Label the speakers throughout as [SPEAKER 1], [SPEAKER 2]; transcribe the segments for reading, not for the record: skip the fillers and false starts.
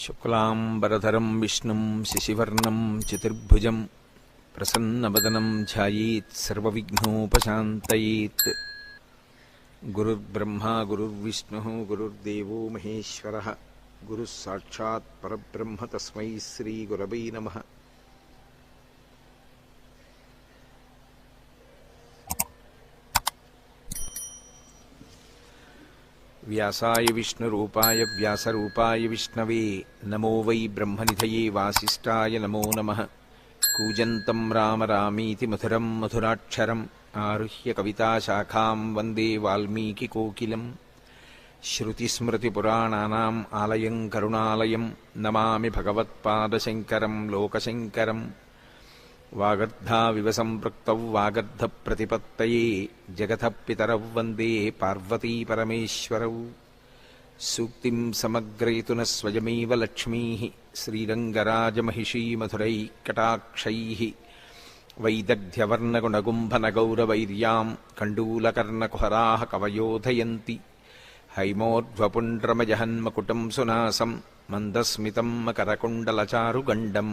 [SPEAKER 1] శుక్లాంబరధరం విష్ణుం శశివర్ణం చతుర్భుజం ప్రసన్నవదనం ధ్యాయేత్ సర్వవిఘ్నోపశాంతయేత్. గురుర్బ్రహ్మా గురుర్విష్ణుః గురుర్దేవో మహేశ్వరః గురుః సాక్షాత్ పరబ్రహ్మ తస్మై శ్రీ గురవై నమః. వ్యాసాయ విష్ణురూపాయ వ్యాసరూపాయ విష్ణవే నమో వై బ్రహ్మనిధయే వాసిష్ఠాయ నమో నమః. కూజంతం రామ రామీతి మధురం మధురాక్షరం ఆరుహ్య కవితాశాఖాం వందే వాల్మీకికోకిలం. శ్రుతిస్మృతిపురాణానాం ఆలయం కరుణాలయం నమామి భగవత్పాదశంకరం లోకశంకరం. వాగర్ధావివ సంపృక్తౌ వాగర్ధప్రతిపత్తయే జగతః పితరౌ వందే పార్వతీపరమేశ్వరౌ. సూక్తిం సమగ్రయతున స్వయమేవ లక్ష్మీః శ్రీరంగరాజమహిషీమధురైః వైదగ్ధ్యవర్ణగుణగుంభనగౌరవైర్యాం కండూలకర్ణకుహరాः కవయోధయంతి. హైమోర్ధ్వపుండ్రమజహన్మకుటం సునాసం మందస్మితం మకరకుండలచారుగండం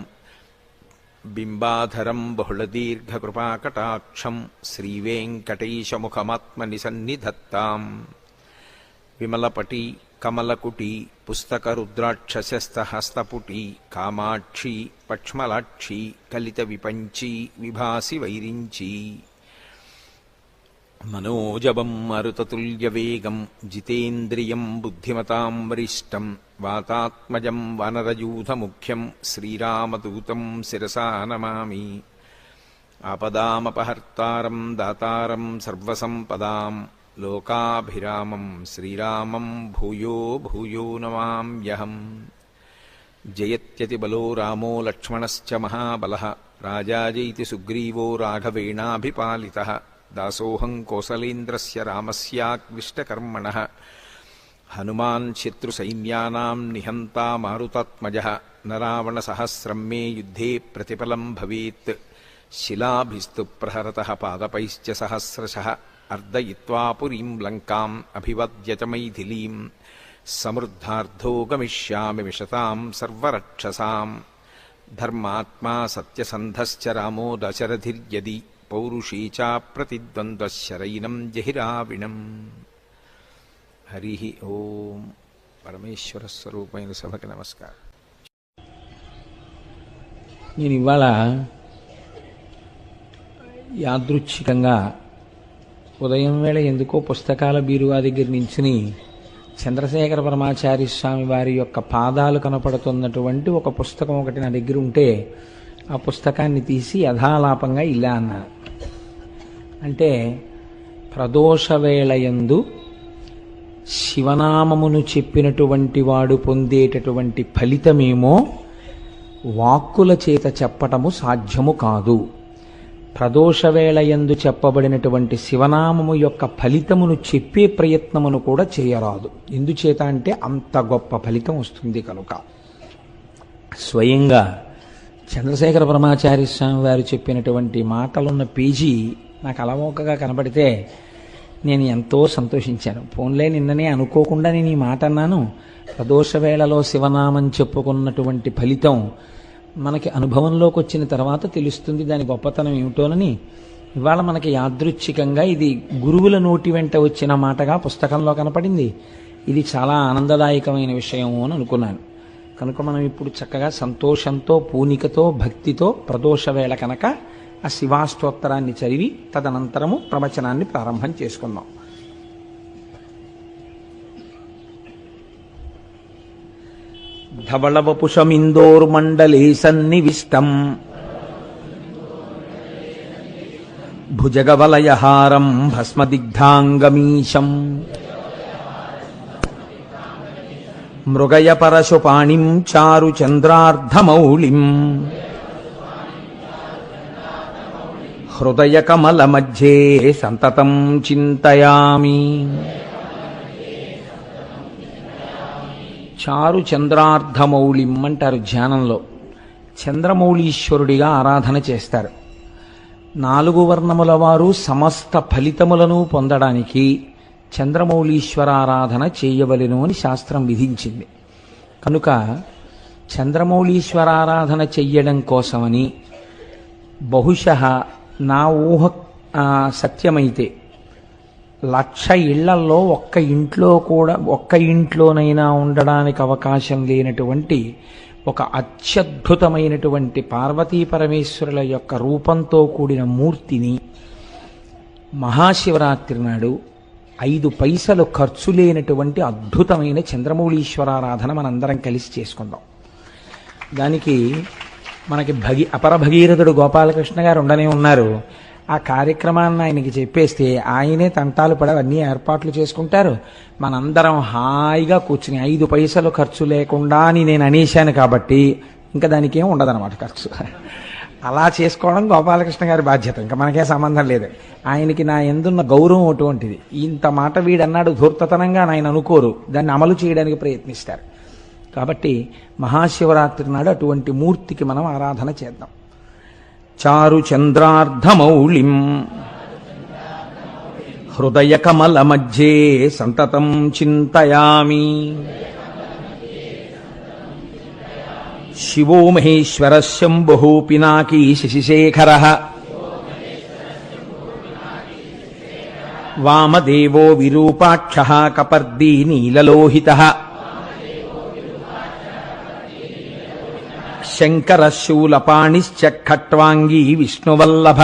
[SPEAKER 1] బింబాధరం బహుళదీర్ఘకృపాకటాక్షం శ్రీవేంకటేశముఖమాత్మనిసన్నిధత్తాం. విమలపటి కమలకుటి పుస్తకరుద్రాక్షసస్తహస్తపుటి కామాక్షి పక్ష్మలాక్షి కలిత విపంచి విభాసి వైరించి. మనోజవం మరుతతుల్యవేగం జితేంద్రియం బుద్ధిమతాం వరిష్టం వాతాత్మజం వానరయూథముఖ్యం శ్రీరామదూతం శిరసా నమామి. ఆపదామపహర్తారం దాతారం సర్వసంపదాం లోకాభిరామం శ్రీరామం భూయో భూయో నమామ్యహం. జయత్యతిబలో రామో లక్ష్మణశ్చ మహాబలః రాజాజైతి సుగ్రీవో రాఘవేణాభిపాలితః. దాసోహం కోసలేంద్రస్య రామస్యాక్లిష్టకర్మణః హనుమాన్ శత్రుసైన్యానాం నిహంతా మారుతాత్మజః. నరావణసహస్రం మే యుద్ధే ప్రతిఫలం భవేత్ శిలాభిస్తు ప్రహరతః పాదపైశ్చ సహస్రశః. అర్దయిత్వా పురీం లంకాం అభివద్య చ మైథిలీం సమృద్ధార్థో గమిష్యామి విశతాం సర్వరక్షసాం. ధర్మాత్మా సత్యసంధశ్చ రామో దశరథిర్యది పౌరుషీ చ ప్రతిద్వంద్వశరైనం జహిరావిణం. హరి ఓం. పరమేశ్వర స్వరూపమైన సభకి నమస్కారం.
[SPEAKER 2] నేను ఇవాళ యాదృచ్ఛికంగా ఉదయం వేళ ఎందుకో పుస్తకాల బీరువా దగ్గర నించుని చంద్రశేఖర పరమాచార్య స్వామి వారి యొక్క పాదాలు కనపడుతున్నటువంటి ఒక పుస్తకం ఒకటి నా దగ్గర ఉంటే ఆ పుస్తకాన్ని తీసి యథాలాపంగా ఇలా అన్నాను. అంటే ప్రదోషవేళయందు శివనామమును చెప్పినటువంటి వాడు పొందేటటువంటి ఫలితమేమో వాక్కుల చేత చెప్పటము సాధ్యము కాదు. ప్రదోషవేళయందు చెప్పబడినటువంటి శివనామము యొక్క ఫలితమును చెప్పే ప్రయత్నమును కూడా చేయరాదు. ఎందుచేత అంటే అంత గొప్ప ఫలితం వస్తుంది కనుక. స్వయంగా చంద్రశేఖర పరమాచార్య స్వామి వారు చెప్పినటువంటి మాటలున్న పేజీ నాకు అలవోకగా కనబడితే నేను ఎంతో సంతోషించాను. ఫోన్లే నిన్ననే అనుకోకుండా నేను ఈ మాట అన్నాను. ప్రదోషవేళలో శివనామం చెప్పుకున్నటువంటి ఫలితం మనకి అనుభవంలోకి వచ్చిన తర్వాత తెలుస్తుంది దాని గొప్పతనం ఏమిటోనని. ఇవాళ మనకి యాదృచ్ఛికంగా ఇది గురువుల నోటి వెంట వచ్చిన మాటగా పుస్తకంలో కనపడింది. ఇది చాలా ఆనందదాయకమైన విషయం అని అనుకున్నాను. కనుక మనం ఇప్పుడు చక్కగా సంతోషంతో పూనికతో భక్తితో ప్రదోషవేళ కనుక ఆ శివాష్టోత్తరాన్ని చదివి తదనంతరము ప్రవచనాన్ని ప్రారంభం చేసుకుందాం. ధవళవపుషమిందోర్మండలే సన్నివిష్టం భుజగవలయహారం భస్మదిగ్ధాంగమీశం మృగయ పరశుపాణిం చారు చంద్రార్ధమౌళిం హృదయ కమల మధ్యే సంతతం చింతయామి. చారు చంద్రార్ధమౌళిం అంటారు ధ్యానంలో. చంద్రమౌళీశ్వరుడిగా ఆరాధన చేస్తారు. 4 వర్ణముల వారు సమస్త ఫలితములను పొందడానికి చంద్రమౌళీశ్వరారాధన చేయవలెను అని శాస్త్రం విధించింది. కనుక చంద్రమౌళీశ్వరారాధన చెయ్యడం కోసమని బహుశः నా ఊహ సత్యమైతే 1,00,000 ఇళ్లల్లో ఒక్క ఇంట్లోనైనా ఉండడానికి అవకాశం లేనటువంటి ఒక అత్యద్భుతమైనటువంటి పార్వతీ పరమేశ్వరుల యొక్క రూపంతో కూడిన మూర్తిని మహాశివరాత్రి నాడు 5 పైసలు ఖర్చు లేనటువంటి అద్భుతమైన చంద్రమౌళీశ్వరారాధన మనందరం కలిసి చేసుకుందాం. దానికి మనకి అపర భగీరథుడు గోపాలకృష్ణ గారు ఉండనే ఉన్నారు. ఆ కార్యక్రమాన్ని ఆయనకి చెప్పేస్తే ఆయనే తంటాలు పడి అన్ని ఏర్పాట్లు చేసుకుంటారు. మనందరం హాయిగా కూర్చుని 5 పైసలు ఖర్చు లేకుండా అని నేను అనేశాను కాబట్టి ఇంకా దానికి ఏం ఉండదన్నమాట ఖర్చు. అలా చేసుకోవడం గోపాలకృష్ణ గారి బాధ్యత, ఇంకా మనకే సంబంధం లేదు. ఆయనకి నా ఎందున్న గౌరవం అటువంటిది. ఇంత మాట వీడన్నాడు ధూర్తతనంగా ఆయన అనుకోరు, దాన్ని అమలు చేయడానికి ప్రయత్నిస్తారు. కాబట్టి మహాశివరాత్రి నాడు అటువంటి మూర్తికి మనం ఆరాధన చేద్దాం. చారు చంద్రార్ధమౌళిం హృదయ కమల మధ్యే సంతతం చింతయామి. శివో మహేశ్వర శంభు పినాకీ శశిశేఖర వామదేవో విరూపాక్ష కపర్దీ నీలలోహిత శంకర శూలపాణిశ్చ ఖట్వాంగీ విష్ణువల్లభ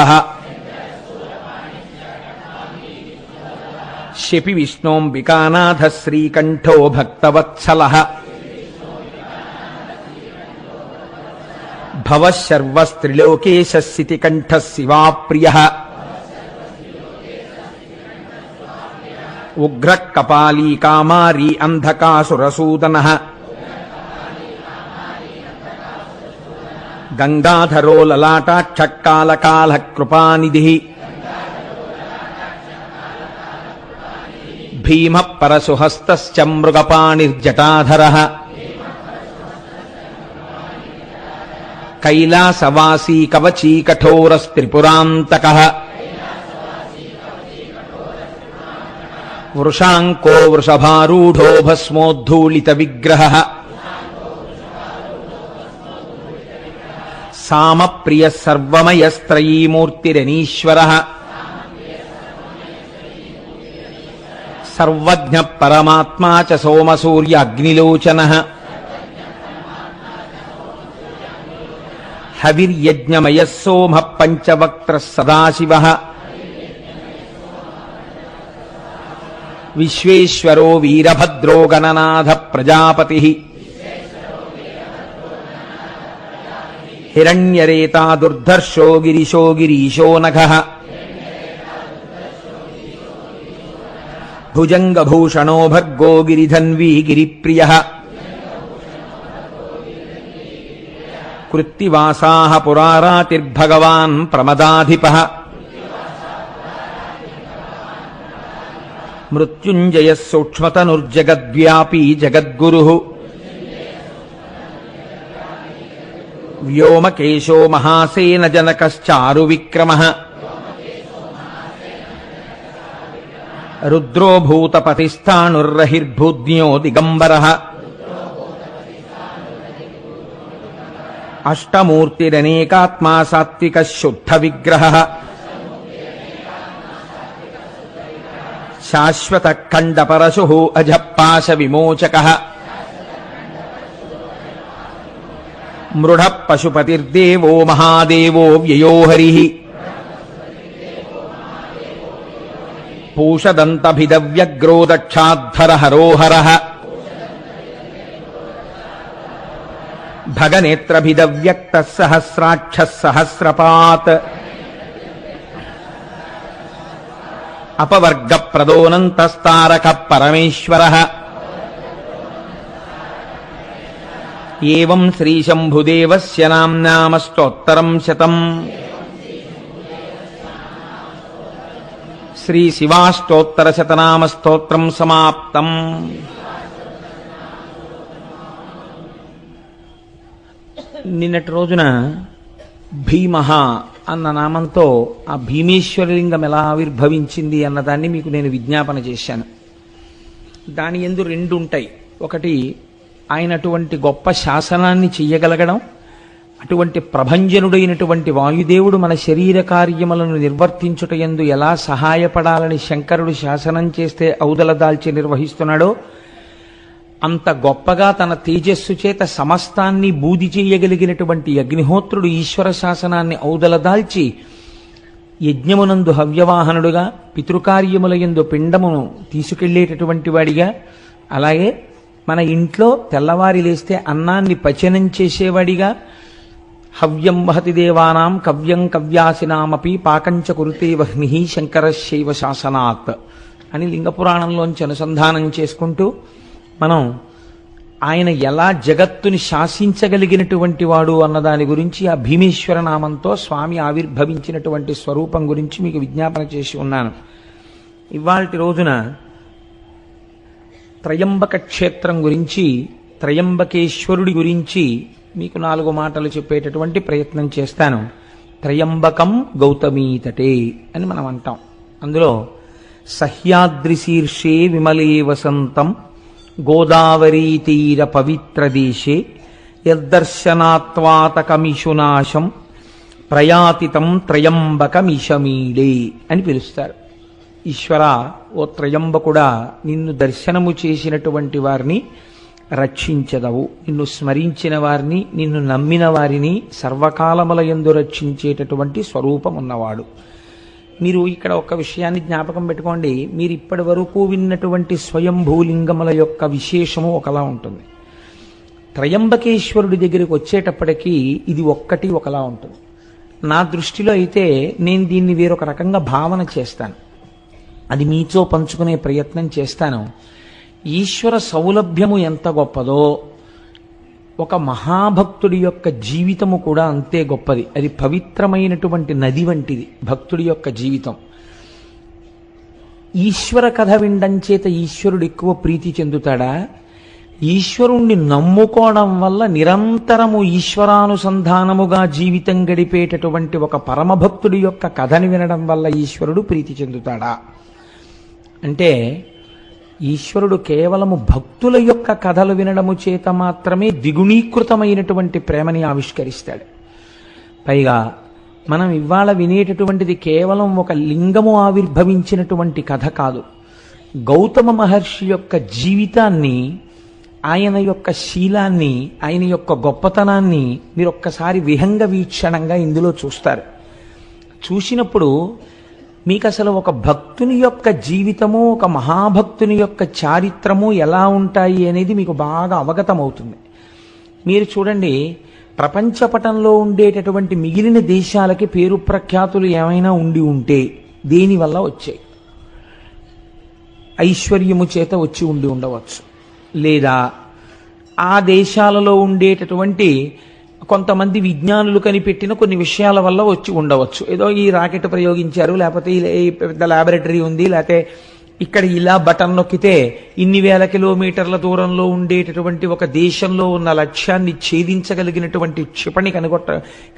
[SPEAKER 2] శపి విష్ణోంబికానాథ శ్రీకంఠో భక్తవత్సల భవశర్వస్త్రిలోకేశ స్థితికంఠ శివాప్రియ ఉగ్ర కపాలీ కామారీ అంధకాసురసూదన గంగాధరో లలాటాక్షకాలకాల కృపానిధి భీమ పరశుహస్త మృగపాణిర్జటాధర కైలాసవాసీ కవచీ కఠోరస్త్రిపురాంతక వృషాంకో వృషభారూఢో భస్మోద్ధూళిత విగ్రహ సామప్రియ సర్వమయస్త్రయీమూర్తిరనీశ్వర సర్వజ్ఞ పరమాత్మా చ సోమసూర్య అగ్నిలోచన హవిర్యజ్ఞమయ సోమ పంచవక్త్ర సదాశివ విశ్వేశ్వరో వీరభద్రో గణనాథ ప్రజాపతి హిరణ్యరేతా దుర్ధర్షో గిరిశో గిరీశో నఘః భుజంగభూషణో భర్గో గిరిధన్వీ గిరిప్రియః కృత్తివాసాః పురారాతిర్భగవాన్ ప్రమదాధిపః మృత్యుంజయః సూక్ష్మతనుర్జగద్వ్యాపీ జగద్గురుః వ్యోమకేశో మహాసేన జనకశ్చారు విక్రమః రుద్రో భూతపతిస్థాణుర్రహిర్భూజ్ఞో దిగంబరః అష్టమూర్తిరనేకాత్మా సాత్విక శుద్ధ విగ్రహః శాశ్వత ఖండ పరశుః అజపాశ విమోచకః మృఢ పశుపతిర్దేవో మహాదేవో వ్యయో హరిః పూషదంతభిదవ్యగ్రో దక్షాద్ధర హరోహరః భగనేత్రభిదవ్యక్త సహస్రాక్ష సహస్రపాత్ అపవర్గ ప్రదోనంతస్తారక పరమేశ్వరః ఏవం శ్రీశంభుదేవస్య నామ్నామష్టోత్తరం శతం శ్రీశివాష్టోత్తరశతనామస్తోత్రం సమాప్తం. నిన్నటి రోజున భీమః అన్న నామంతో ఆ భీమేశ్వరలింగం ఎలా ఆవిర్భవించింది అన్నదాన్ని మీకు నేను విజ్ఞాపన చేశాను. దాని యందు 2 ఉంటాయి. ఒకటి ఆయన అటువంటి గొప్ప శాసనాన్ని చెయ్యగలగడం, అటువంటి ప్రభంజనుడైనటువంటి వాయుదేవుడు మన శరీర కార్యములను నిర్వర్తించుటయందు ఎలా సహాయపడాలని శంకరుడు శాసనం చేస్తే ఔదల దాల్చి నిర్వహిస్తున్నాడో, అంత గొప్పగా తన తేజస్సు చేత సమస్తాన్ని బూది చేయగలిగినటువంటి అగ్నిహోత్రుడు ఈశ్వర శాసనాన్ని ఔదల దాల్చి యజ్ఞమునందు హవ్యవాహనుడుగా, పితృకార్యములయందు పిండమును తీసుకెళ్లేటటువంటి వాడిగా, అలాగే మన ఇంట్లో తెల్లవారి లేస్తే అన్నాన్ని పచనం చేసేవాడిగా, హవ్యం వహతి దేవానాం కవ్యం కవ్యాసినామపి పాకంచ కురుతే వహ్ని శంకరశైవ శాసనాత్ అని లింగపురాణంలోంచి అనుసంధానం చేసుకుంటూ మనం ఆయన ఎలా జగత్తుని శాసించగలిగినటువంటి వాడు అన్నదాని గురించి ఆ భీమేశ్వర నామంతో స్వామి ఆవిర్భవించినటువంటి స్వరూపం గురించి మీకు విజ్ఞాపన చేసి ఉన్నాను. ఇవాల్టి రోజున త్రయంబక క్షేత్రం గురించి, త్రయంబకేశ్వరుడి గురించి మీకు 4 మాటలు చెప్పేటటువంటి ప్రయత్నం చేస్తాను. త్రయంబకం గౌతమీతటే అని మనం అంటాం. అందులో సహ్యాద్రి శీర్షే విమలే వసంతం గోదావరీ తీర పవిత్ర దేశే యద్దర్శనాత్వాతకమిషునాశం ప్రయాతితం త్రయంబకమిషమీడే అని పిలుస్తారు. ఈశ్వర, ఓ త్రయంబకుడా, నిన్ను దర్శనము చేసినటువంటి వారిని రక్షించదవు, నిన్ను స్మరించిన వారిని, నిన్ను నమ్మిన వారిని సర్వకాలములయందు రక్షించేటటువంటి స్వరూపం ఉన్నవాడు. మీరు ఇక్కడ ఒక విషయాన్ని జ్ఞాపకం పెట్టుకోండి. మీరు ఇప్పటి వరకు విన్నటువంటి స్వయంభూలింగముల యొక్క విశేషము ఒకలా ఉంటుంది. త్రయంబకేశ్వరుడి దగ్గరికి వచ్చేటప్పటికీ ఇది ఒక్కటి ఒకలా ఉంటుంది. నా దృష్టిలో అయితే నేను దీన్ని వేరొక రకంగా భావన చేస్తాను, అది మీతో పంచుకునే ప్రయత్నం చేస్తాను. ఈశ్వర సౌలభ్యము ఎంత గొప్పదో ఒక మహాభక్తుడి యొక్క జీవితము కూడా అంతే గొప్పది. అది పవిత్రమైనటువంటి నది వంటిది భక్తుడి యొక్క జీవితం. ఈశ్వర కథ వినడం చేత ఈశ్వరుడు ఎక్కువ ప్రీతి చెందుతాడా? ఈశ్వరుణ్ణి నమ్ముకోవడం వల్ల నిరంతరము ఈశ్వరానుసంధానముగా జీవితం గడిపేటటువంటి ఒక పరమభక్తుడి యొక్క కథని వినడం వల్ల ఈశ్వరుడు ప్రీతి చెందుతాడా అంటే, ఈశ్వరుడు కేవలము భక్తుల యొక్క కథలు వినడము చేత మాత్రమే ద్విగుణీకృతమైనటువంటి ప్రేమని ఆవిష్కరిస్తాడు. పైగా మనం ఇవాళ వినేటటువంటిది కేవలం ఒక లింగము ఆవిర్భవించినటువంటి కథ కాదు. గౌతమ మహర్షి యొక్క జీవితాన్ని, ఆయన యొక్క శీలాన్ని, ఆయన యొక్క గొప్పతనాన్ని మీరు ఒక్కసారి విహంగ వీక్షణంగా ఇందులో చూస్తారు. చూసినప్పుడు మీకు అసలు ఒక భక్తుని యొక్క జీవితము, ఒక మహాభక్తుని యొక్క చారిత్రము ఎలా ఉంటాయి అనేది మీకు బాగా అవగతమవుతుంది. మీరు చూడండి, ప్రపంచపటంలో ఉండేటటువంటి మిగిలిన దేశాలకి పేరు ప్రఖ్యాతులు ఏమైనా ఉండి ఉంటే దేనివల్ల వచ్చాయి? ఐశ్వర్యము చేత వచ్చి ఉండి ఉండవచ్చు, లేదా ఆ దేశాలలో ఉండేటటువంటి కొంతమంది విజ్ఞానులు కనిపెట్టిన కొన్ని విషయాల వల్ల వచ్చి ఉండవచ్చు. ఏదో ఈ రాకెట్ ప్రయోగించారు, లేకపోతే ఈ పెద్ద ల్యాబొరేటరీ ఉంది, లేకపోతే ఇక్కడ ఇలా బటన్ నొక్కితే ఇన్ని వేల కిలోమీటర్ల దూరంలో ఉండేటటువంటి ఒక దేశంలో ఉన్న లక్ష్యాన్ని ఛేదించగలిగినటువంటి క్షిపణి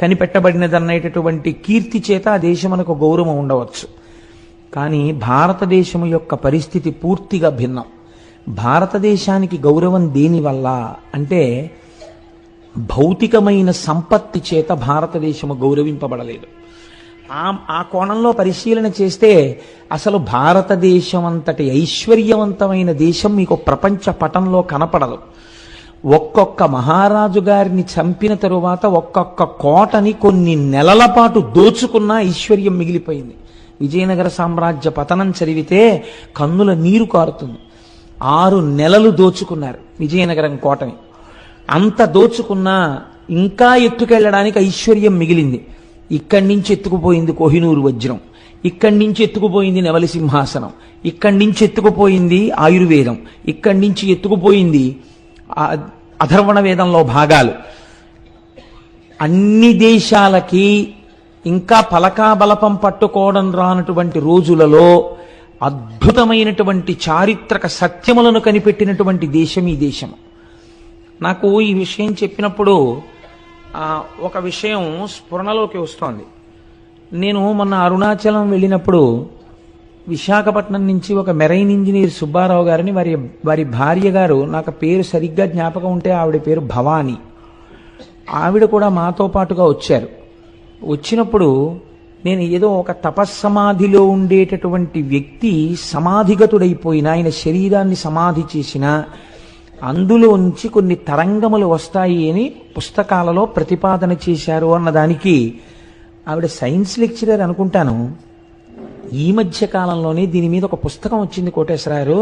[SPEAKER 2] కనిపెట్టబడినదన్నటువంటి కీర్తి చేత ఆ దేశమునకు గౌరవం ఉండవచ్చు. కానీ భారతదేశము యొక్క పరిస్థితి పూర్తిగా భిన్నం. భారతదేశానికి గౌరవం దేనివల్ల అంటే, భౌతికమైన సంపత్తి చేత భారతదేశము గౌరవింపబడలేదు. ఆ కోణంలో పరిశీలన చేస్తే అసలు భారతదేశం అంతటి ఐశ్వర్యవంతమైన దేశం మీకు ప్రపంచ పటంలో కనపడదు. ఒక్కొక్క మహారాజు గారిని చంపిన తరువాత ఒక్కొక్క కోటని కొన్ని నెలల పాటు దోచుకున్న ఐశ్వర్యం మిగిలిపోయింది. విజయనగర సామ్రాజ్య పతనం చదివితే కన్నుల నీరు కారుతుంది. 6 నెలలు దోచుకున్నారు విజయనగరం కోటని. అంత దోచుకున్నా ఇంకా ఎత్తుకెళ్ళడానికి ఐశ్వర్యం మిగిలింది. ఇక్కడి నుంచి ఎత్తుకుపోయింది కోహినూరు వజ్రం, ఇక్కడి నుంచి ఎత్తుకుపోయింది నెమలి సింహాసనం, ఇక్కడి నుంచి ఎత్తుకుపోయింది ఆయుర్వేదం, ఇక్కడి నుంచి ఎత్తుకుపోయింది అథర్వణ వేదంలో భాగాలు. అన్ని దేశాలకి ఇంకా పలకాబలపం పట్టుకోవడం రానటువంటి రోజులలో అద్భుతమైనటువంటి చారిత్రక సత్యములను కనిపెట్టినటువంటి దేశం ఈ దేశం. నాకు ఈ విషయం చెప్పినప్పుడు ఒక విషయం స్ఫురణలోకి వస్తోంది. నేను మొన్న అరుణాచలం వెళ్ళినప్పుడు విశాఖపట్నం నుంచి ఒక మెరైన్ ఇంజనీర్ సుబ్బారావు గారిని వారి భార్య గారు, నాకు పేరు సరిగ్గా జ్ఞాపకం ఉంటే ఆవిడ పేరు భవాని, ఆవిడ కూడా మాతో పాటుగా వచ్చారు. వచ్చినప్పుడు నేను ఏదో ఒక తపస్సమాధిలో ఉండేటటువంటి వ్యక్తి సమాధిగతుడైపోయిన, ఆయన శరీరాన్ని సమాధి చేసిన, అందులోంచి కొన్ని తరంగములు వస్తాయి అని పుస్తకాలలో ప్రతిపాదన చేశారు అన్నదానికి ఆవిడ సైన్స్ లెక్చరర్ అనుకుంటాను. ఈ మధ్య కాలంలోనే దీని మీద ఒక పుస్తకం వచ్చింది కోటేశ్వరారు,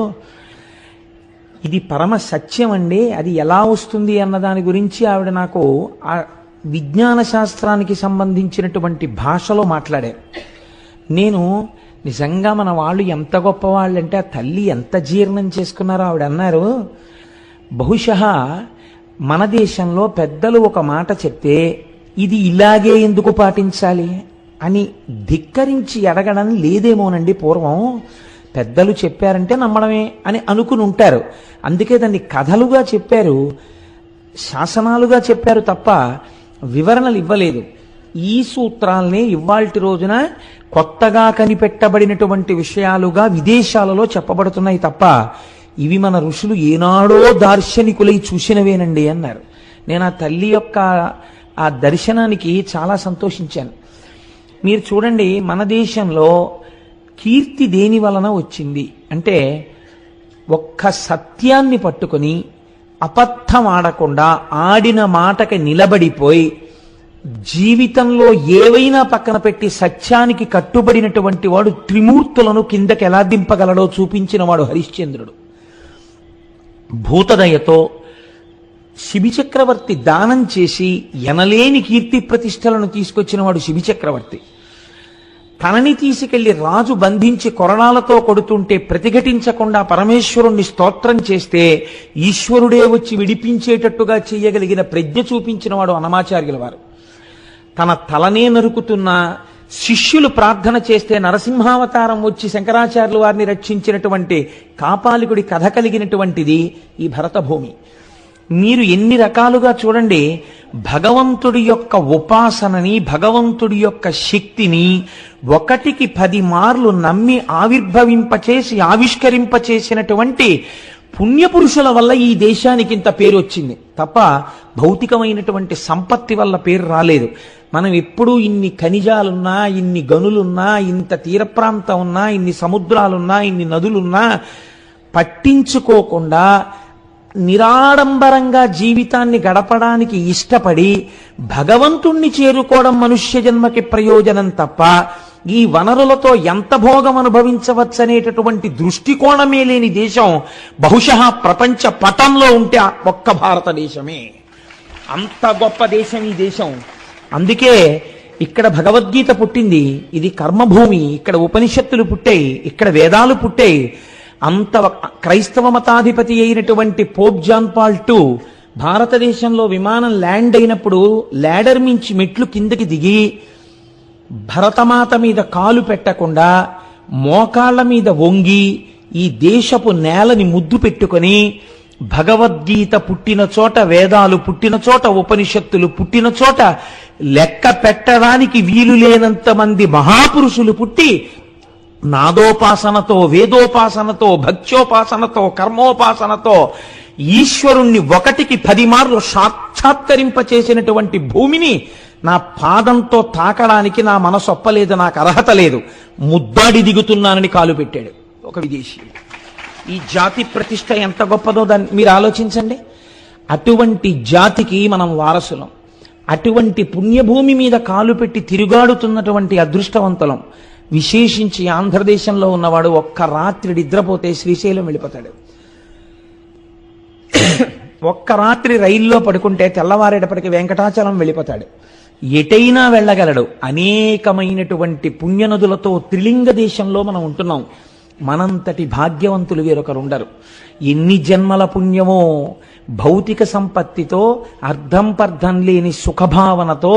[SPEAKER 2] ఇది పరమ సత్యం అండి, అది ఎలా వస్తుంది అన్న దాని గురించి ఆవిడ నాకు ఆ విజ్ఞాన శాస్త్రానికి సంబంధించినటువంటి భాషలో మాట్లాడారు. నేను నిజంగా మన వాళ్ళు ఎంత గొప్పవాళ్ళంటే ఆ తల్లి ఎంత జీర్ణం చేసుకున్నారో ఆవిడ అన్నారు, బహుశः మన దేశంలో పెద్దలు ఒక మాట చెప్తే ఇది ఇలాగే ఎందుకు పాటించాలి అని ధిక్కరించి అడగడం లేదేమోనండి. పూర్వం పెద్దలు చెప్పారంటే నమ్మడమే అని అనుకుని ఉంటారు. అందుకే దాన్ని కథలుగా చెప్పారు, శాసనాలుగా చెప్పారు తప్ప వివరణలు ఇవ్వలేదు. ఈ సూత్రాల్ని ఇవాల్టి రోజున కొత్తగా కనిపెట్టబడినటువంటి విషయాలుగా విదేశాలలో చెప్పబడుతున్నాయి తప్ప ఇవి మన ఋషులు ఏనాడో దార్శనికులై చూసినవేనండి అన్నారు. నేను ఆ తల్లి యొక్క ఆ దర్శనానికి చాలా సంతోషించాను. మీరు చూడండి, మన దేశంలో కీర్తి దేని వలన వచ్చింది అంటే, ఒక్క సత్యాన్ని పట్టుకొని అబద్ధం ఆడకుండా ఆడిన మాటకి నిలబడిపోయి జీవితంలో ఏవైనా పక్కన పెట్టి సత్యానికి కట్టుబడినటువంటి వాడు త్రిమూర్తులను కిందకి ఎలా దింపగలడో చూపించిన వాడు హరిశ్చంద్రుడు. భూతదయతో శిబిచక్రవర్తి దానం చేసి ఎనలేని కీర్తి ప్రతిష్టలను తీసుకొచ్చిన వాడు శిబిచక్రవర్తి. తనని తీసుకెళ్లి రాజు బంధించి కొరడాలతో కొడుతుంటే ప్రతిఘటించకుండా పరమేశ్వరుణ్ణి స్తోత్రం చేస్తే ఈశ్వరుడే వచ్చి విడిపించేటట్టుగా చేయగలిగిన ప్రజ్ఞ చూపించిన వాడు అన్నమాచార్యుల వారు. తన తలనే నరుకుతున్న శిష్యులు ప్రార్థన చేస్తే నరసింహావతారం వచ్చి శంకరాచార్యుల వారిని రక్షించినటువంటి కాపాలికుడి కథ కలిగినటువంటిది ఈ భరతభూమి. మీరు ఎన్ని రకాలుగా చూడండి, భగవంతుడి యొక్క ఉపాసనని, భగవంతుడి యొక్క శక్తిని 1కి 10 మార్లు నమ్మి ఆవిర్భవింపచేసి ఆవిష్కరింపచేసినటువంటి పుణ్యపురుషుల వల్ల ఈ దేశానికి ఇంత పేరు వచ్చింది తప్ప భౌతికమైనటువంటి సంపత్తి వల్ల పేరు రాలేదు. మనం ఎప్పుడూ ఇన్ని ఖనిజాలున్నా, ఇన్ని గనులున్నా, ఇంత తీర ప్రాంతం ఉన్నా, ఇన్ని సముద్రాలున్నా, ఇన్ని నదులున్నా పట్టించుకోకుండా నిరాడంబరంగా జీవితాన్ని గడపడానికి ఇష్టపడి భగవంతుణ్ణి చేరుకోవడం మనుష్య జన్మకి ప్రయోజనం తప్ప ఈ వనరులతో ఎంత భోగం అనుభవించవచ్చనేటటువంటి దృష్టికోణమే లేని దేశం బహుశः ప్రపంచ పటంలో ఉంటే ఒక్క భారతదేశమే. అంత గొప్ప దేశం ఈ దేశం. అందుకే ఇక్కడ భగవద్గీత పుట్టింది, ఇది కర్మభూమి, ఇక్కడ ఉపనిషత్తులు పుట్టాయి, ఇక్కడ వేదాలు పుట్టాయి. అంత క్రైస్తవ మతాధిపతి అయినటువంటి పోప్ జాన్ పాల్ II భారతదేశంలో విమానం ల్యాండ్ అయినప్పుడు ల్యాడర్ మించి మెట్లు కిందకి దిగి భరతమాత మీద కాలు పెట్టకుండా మోకాళ్ల మీద వంగి ఈ దేశపు నేలని ముద్దు పెట్టుకొని భగవద్గీత పుట్టిన చోట, వేదాలు పుట్టిన చోట, ఉపనిషత్తులు పుట్టిన చోట లెక్క పెట్టడానికి వీలు లేనంత మంది మహాపురుషులు పుట్టి నాదోపాసనతో, వేదోపాసనతో, భక్త్యోపాసనతో, కర్మోపాసనతో ఈశ్వరుణ్ణి 1కి 10 మార్లు సాక్షాత్కరింపచేసినటువంటి భూమిని నా పాదంతో తాకడానికి నా మనసు ఒప్పలేదు, నాకు అర్హత లేదు, ముద్దాడి దిగుతున్నానని కాలు పెట్టాడు ఒక విదేశీయుడు. ఈ జాతి ప్రతిష్ట ఎంత గొప్పదో దాన్ని మీరు ఆలోచించండి. అటువంటి జాతికి మనం వారసులం. అటువంటి పుణ్యభూమి మీద కాలు పెట్టి తిరుగాడుతున్నటువంటి అదృష్టవంతులం. విశేషించి ఆంధ్రదేశంలో ఉన్నవాడు ఒక్క రాత్రి నిద్రపోతే శ్రీశైలం వెళ్ళిపోతాడు. ఒక్క రాత్రి రైల్లో పడుకుంటే తెల్లవారేటప్పటికి వెంకటాచలం వెళ్ళిపోతాడు. ఎటైనా వెళ్ళగలడు. అనేకమైనటువంటి పుణ్యనదులతో త్రిలింగ దేశంలో మనం ఉంటున్నాం. మనంతటి భాగ్యవంతులు వేరొకరు ఉండరు. ఎన్ని జన్మల పుణ్యమో భౌతిక సంపత్తితో, అర్థం పర్థం లేని సుఖభావనతో,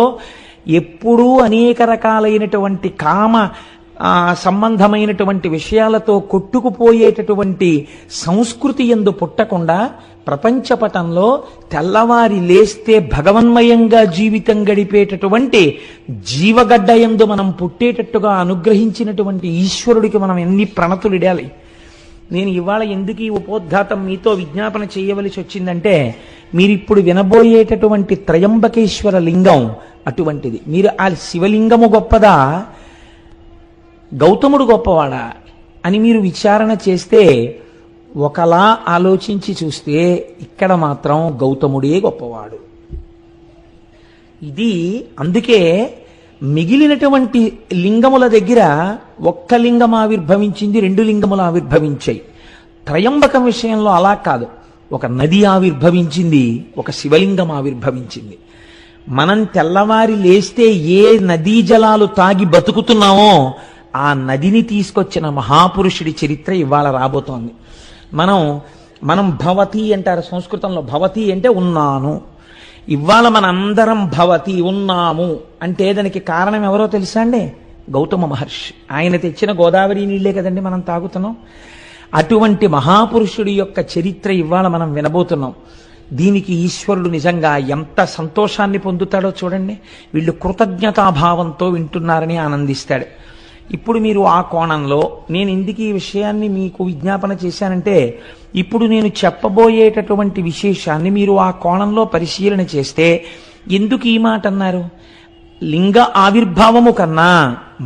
[SPEAKER 2] ఎప్పుడూ అనేక రకాలైనటువంటి కామ సంబంధమైనటువంటి విషయాలతో కొట్టుకుపోయేటటువంటి సంస్కృతి యందు పుట్టకుండా ప్రపంచపటంలో తెల్లవారి లేస్తే భగవన్మయంగా జీవితం గడిపేటటువంటి జీవగడ్డ యందు మనం పుట్టేటట్టుగా అనుగ్రహించినటువంటి ఈశ్వరుడికి మనం ఎన్ని ప్రణతులిడాలి. నేను ఇవాళ ఎందుకు ఈ ఉపోద్ఘాతం మీతో విజ్ఞాపన చేయవలసి వచ్చిందంటే, మీరిప్పుడు వినబోయేటటువంటి త్రయంబకేశ్వర లింగం అటువంటిది. మీరు ఆ శివలింగము గొప్పదా, గౌతముడు గొప్పవాడా అని మీరు విచారణ చేస్తే, ఒకలా ఆలోచించి చూస్తే ఇక్కడ మాత్రం గౌతముడే గొప్పవాడు. ఇది అందుకే మిగిలినటువంటి లింగముల దగ్గర ఒక్క లింగం ఆవిర్భవించింది, 2 లింగములు ఆవిర్భవించాయి. త్రయంబకం విషయంలో అలా కాదు, ఒక నది ఆవిర్భవించింది, ఒక శివలింగం ఆవిర్భవించింది. మనం తెల్లవారి లేస్తే ఏ నదీ జలాలు తాగి బతుకుతున్నామో ఆ నదిని తీసుకొచ్చిన మహాపురుషుడి చరిత్ర ఇవాళ రాబోతోంది. మనం భవతి అంటారు సంస్కృతంలో. భవతి అంటే ఉన్నాను. ఇవాళ మనందరం భవతి ఉన్నాము అంటే దానికి కారణం ఎవరో తెలుసా అండి? గౌతమ మహర్షి. ఆయన తెచ్చిన గోదావరి నీళ్లే కదండి మనం తాగుతున్నాం. అటువంటి మహాపురుషుడి యొక్క చరిత్ర ఇవాళ మనం వినబోతున్నాం. దీనికి ఈశ్వరుడు నిజంగా ఎంత సంతోషాన్ని పొందుతాడో చూడండి. వీళ్ళు కృతజ్ఞతాభావంతో వింటున్నారని ఆనందిస్తాడు. ఇప్పుడు మీరు ఆ కోణంలో నేను ఎందుకు ఈ విషయాన్ని మీకు విజ్ఞాపన చేశానంటే, ఇప్పుడు నేను చెప్పబోయేటటువంటి విశేషాన్ని మీరు ఆ కోణంలో పరిశీలన చేస్తే, ఎందుకు ఈ మాట అన్నారు? లింగ ఆవిర్భావము కన్నా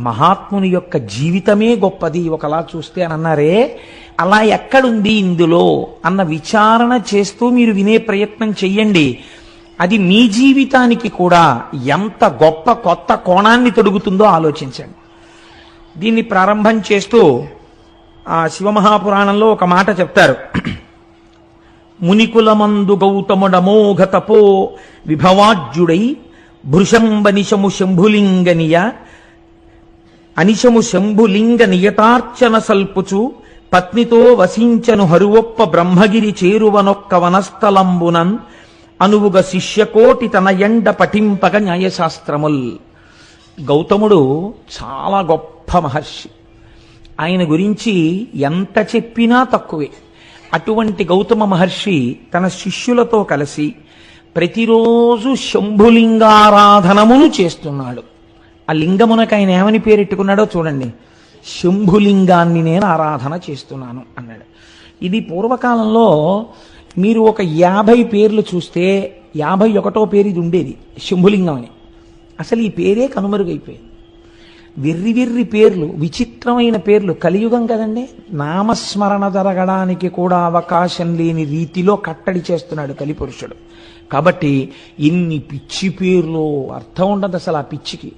[SPEAKER 2] మహాత్ముని యొక్క జీవితమే గొప్పది ఒకలా చూస్తే అని అన్నారే, అలా ఎక్కడుంది ఇందులో అన్న విచారణ చేస్తూ మీరు వినే ప్రయత్నం చెయ్యండి. అది మీ జీవితానికి కూడా ఎంత గొప్ప కొత్త కోణాన్ని తొడుగుతుందో ఆలోచించండి. దీన్ని ప్రారంభం చేస్తూ శివమహాపురాణంలో ఒక మాట చెప్తారు. మునికులమందు గౌతముడమోఘ తపో విభవాజ్యుడై భృశంబనిశము శంభులింగనియ అనిశము శంభులింగ నియతార్చన సల్పుచు పత్నితో వసించను హరువొప్ప బ్రహ్మగిరి చేరువనొక్క వనస్థలంబునన్ అనువుగ శిష్యకోటి తన ఎండ పఠింపగ న్యాయశాస్త్రముల్. గౌతముడు చాలా గొప్ప మహర్షి. ఆయన గురించి ఎంత చెప్పినా తక్కువే. అటువంటి గౌతమ మహర్షి తన శిష్యులతో కలిసి ప్రతిరోజు శంభులింగారాధనమును చేస్తున్నాడు. ఆ లింగమునకు ఆయన ఏమని పేరెట్టుకున్నాడో చూడండి. శంభులింగాన్ని నేను ఆరాధన చేస్తున్నాను అన్నాడు. ఇది పూర్వకాలంలో మీరు ఒక 50 పేర్లు చూస్తే 51వ పేరు ఇది ఉండేది, శంభులింగం అని. అసలు ఈ పేరే కనుమరుగైపోయింది. వెర్రి పేర్లు, విచిత్రమైన పేర్లు. కలియుగం కదండి, నామస్మరణ జరగడానికి కూడా అవకాశం లేని రీతిలో కట్టడి చేస్తున్నాడు కలిపురుషుడు. కాబట్టి ఇన్ని పిచ్చి పేర్లు అర్థం ఉండదు అసలు. ఆ పిచ్చికి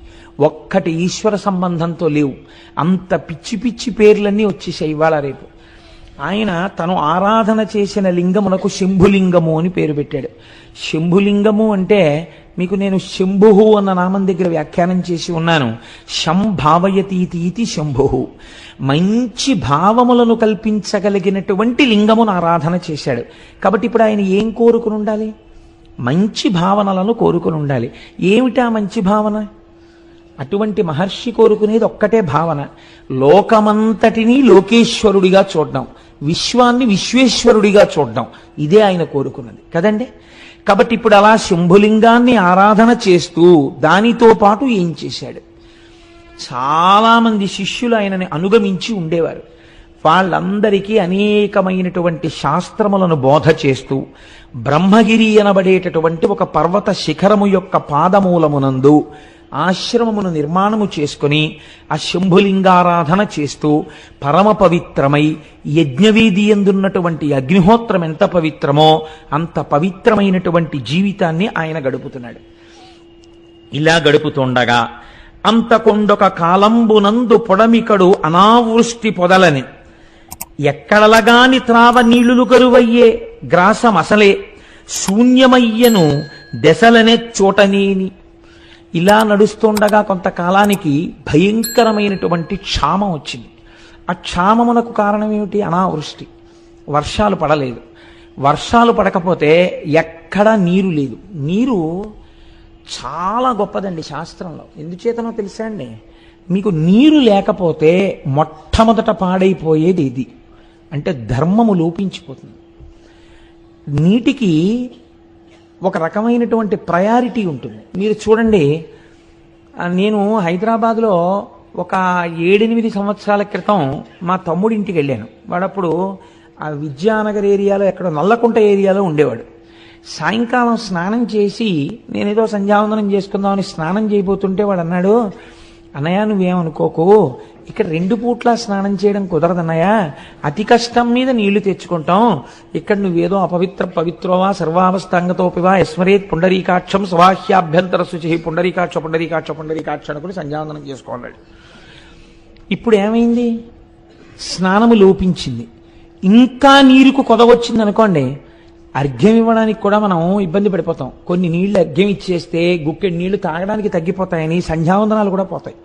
[SPEAKER 2] ఒక్కటి ఈశ్వర సంబంధంతో లేవు. అంత పిచ్చి పిచ్చి పేర్లన్నీ వచ్చేసాయి ఇవాళ రేపు. ఆయన తను ఆరాధన చేసిన లింగమునకు శంభులింగము అని పేరు పెట్టాడు. శంభులింగము అంటే మీకు నేను శంభుహు అన్న నామం దగ్గర వ్యాఖ్యానం చేసి ఉన్నాను. శంభావయతీతి శంభుహు. మంచి భావములను కల్పించగలిగినటువంటి లింగమును ఆరాధన చేశాడు. కాబట్టి ఇప్పుడు ఆయన ఏం కోరుకుని ఉండాలి? మంచి భావనలను కోరుకుని ఉండాలి. ఏమిటా మంచి భావన? అటువంటి మహర్షి కోరుకునేది ఒక్కటే భావన, లోకమంతటినీ లోకేశ్వరుడిగా చూడడం, విశ్వాన్ని విశ్వేశ్వరుడిగా చూడడం. ఇదే ఆయన కోరుకున్నది కదండి. కాబట్టి ఇప్పుడు అలా శంభులింగాన్ని ఆరాధన చేస్తూ దానితో పాటు ఏం చేశాడు? చాలామంది శిష్యులు ఆయనని అనుగమించి ఉండేవారు. వాళ్ళందరికీ అనేకమైనటువంటి శాస్త్రములను బోధ చేస్తూ బ్రహ్మగిరి అనబడేటటువంటి ఒక పర్వత శిఖరము యొక్క పాదమూలమునందు ఆశ్రమమును నిర్మాణము చేసుకుని ఆ శంభులింగారాధన చేస్తూ పరమ పవిత్రమై యజ్ఞవేది ఎందున్నటువంటి అగ్నిహోత్రం ఎంత పవిత్రమో అంత పవిత్రమైనటువంటి జీవితాన్ని ఆయన గడుపుతున్నాడు. ఇలా గడుపుతుండగా అంతకొండొక కాలంబునందు పొడమికడు అనావృష్టి పొదలని ఎక్కడలగాని త్రావ నీళ్లులు కరువయ్యే గ్రాసం అసలే శూన్యమయ్యను దశలనే చోటనేని. ఇలా నడుస్తుండగా కొంతకాలానికి భయంకరమైనటువంటి క్షామం వచ్చింది. ఆ క్షామమునకు కారణం ఏమిటి? అనావృష్టి. వర్షాలు పడలేదు. వర్షాలు పడకపోతే ఎక్కడా నీరు లేదు. నీరు చాలా గొప్పదండి శాస్త్రంలో. ఎందుచేతనో తెలుసా అండి? మీకు నీరు లేకపోతే మొట్టమొదట పాడైపోయేది ఇది. అంటే ధర్మము లోపించిపోతుంది. నీటికి ఒక రకమైనటువంటి ప్రయారిటీ ఉంటుంది. మీరు చూడండి, నేను హైదరాబాద్లో ఒక 7-8 సంవత్సరాల క్రితం మా తమ్ముడి ఇంటికి వెళ్ళాను. వాడప్పుడు ఆ విద్యానగర్ ఏరియాలో ఎక్కడో నల్లకుంట ఏరియాలో ఉండేవాడు. సాయంకాలం స్నానం చేసి నేనేదో సంధ్యావందనం చేసుకుందామని స్నానం చేయబోతుంటే వాడు అన్నాడు, అన్నయ్య నువ్వేమనుకోకు, ఇక్కడ 2 పూట్ల స్నానం చేయడం కుదరదన్నయ్య, అతి కష్టం మీద నీళ్లు తెచ్చుకుంటాం, ఇక్కడ నువ్వేదో పవిత్రోవా సర్వావస్థాంగతోపివా యస్మరేత్ పుండరీకాక్షం స్వాహ్యాభ్యంతర శుచి పుండరీకాక్ష పుండరీకాక్ష పుండరీకాక్ష అనుకుని సంధ్యావందనం చేసుకోన్నాడు. ఇప్పుడు ఏమైంది? స్నానము లోపించింది. ఇంకా నీరుకు కొదవచ్చింది అనుకోండి, అర్ఘ్యం ఇవ్వడానికి కూడా మనం ఇబ్బంది పడిపోతాం. కొన్ని నీళ్లు అర్ఘ్యం ఇచ్చేస్తే గుక్కెడి నీళ్లు తాగడానికి తగ్గిపోతాయని సంధ్యావందనాలు కూడా పోతాయి.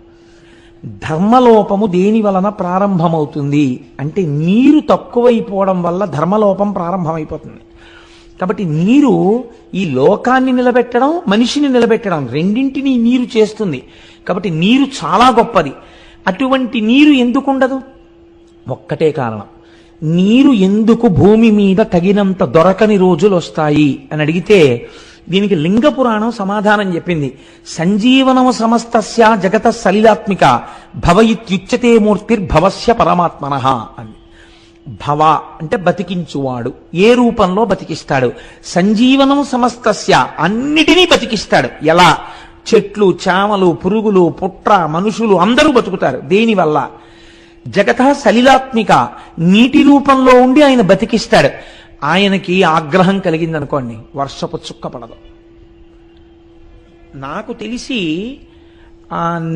[SPEAKER 2] ధర్మలోపము దేని వలన ప్రారంభమవుతుంది అంటే నీరు తక్కువైపోవడం వల్ల ధర్మలోపం ప్రారంభమైపోతుంది. కాబట్టి నీరు ఈ లోకాన్ని నిలబెట్టడం, మనిషిని నిలబెట్టడం రెండింటినీ నీరు చేస్తుంది. కాబట్టి నీరు చాలా గొప్పది. అటువంటి నీరు ఎందుకు ఉండదు? ఒక్కటే కారణం, నీరు ఎందుకు భూమి మీద తగినంత దొరకని రోజులు వస్తాయి అని అడిగితే దీనికి లింగ పురాణం సమాధానం చెప్పింది. సంజీవనము సమస్తస్య జగత సలిలాత్మిక భవయిత్యుచ్యతే మూర్తిర్భవస్య పరమాత్మనః అని. భవ అంటే బతికించువాడు, ఏ రూపంలో బతికిస్తాడు? సంజీవనం సమస్తస్య, అన్నిటినీ బతికిస్తాడు. ఎలా? చెట్లు, చామలు, పురుగులు, పుట్ర, మనుషులు అందరూ బతుకుతారు. దేనివల్ల? జగత సలిలాత్మిక, నీటి రూపంలో ఉండి ఆయన బతికిస్తాడు. ఆయనకి ఆగ్రహం కలిగిందనుకోండి, వర్షపు చుక్క పడదు. నాకు తెలిసి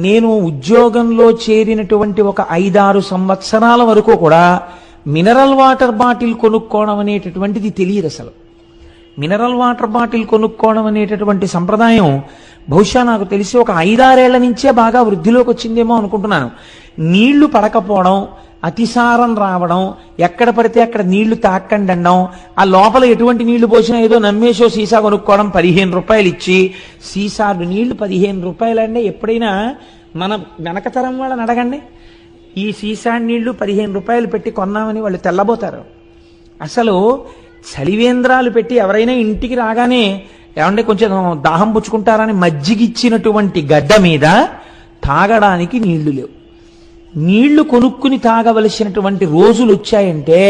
[SPEAKER 2] నేను ఉద్యోగంలో చేరినటువంటి ఒక 5-6 సంవత్సరాల వరకు కూడా మినరల్ వాటర్ బాటిల్ కొనుక్కోవడం అనేటటువంటిది తెలియదు అసలు. మినరల్ వాటర్ బాటిల్ కొనుక్కోవడం అనేటటువంటి సంప్రదాయం బహుశా నాకు తెలిసి ఒక 5-6 ఏళ్ల నుంచే బాగా వృద్ధిలోకి వచ్చిందేమో అనుకుంటున్నాను. నీళ్లు పడకపోవడం, అతిసారం రావడం, ఎక్కడ పడితే అక్కడ నీళ్లు తాకండి అనడం, ఆ లోపల ఎటువంటి నీళ్లు పోసినా ఏదో నమ్మేసో సీసా కొనుక్కోవడం, 15 రూపాయలు ఇచ్చి సీసాలు నీళ్లు 15 రూపాయలు అంటే ఎప్పుడైనా మన వెనకతరం వాళ్ళని అడగండి, ఈ సీసా నీళ్లు 15 రూపాయలు పెట్టి కొన్నామని వాళ్ళు తెల్లబోతారు. అసలు చలివేంద్రాలు పెట్టి ఎవరైనా ఇంటికి రాగానే ఏమంటే కొంచెం దాహం పుచ్చుకుంటారని మజ్జిగిచ్చినటువంటి గడ్డ మీద తాగడానికి నీళ్లు లేవు. నీళ్లు కొనుక్కుని తాగవలసినటువంటి రోజులు వచ్చాయంటే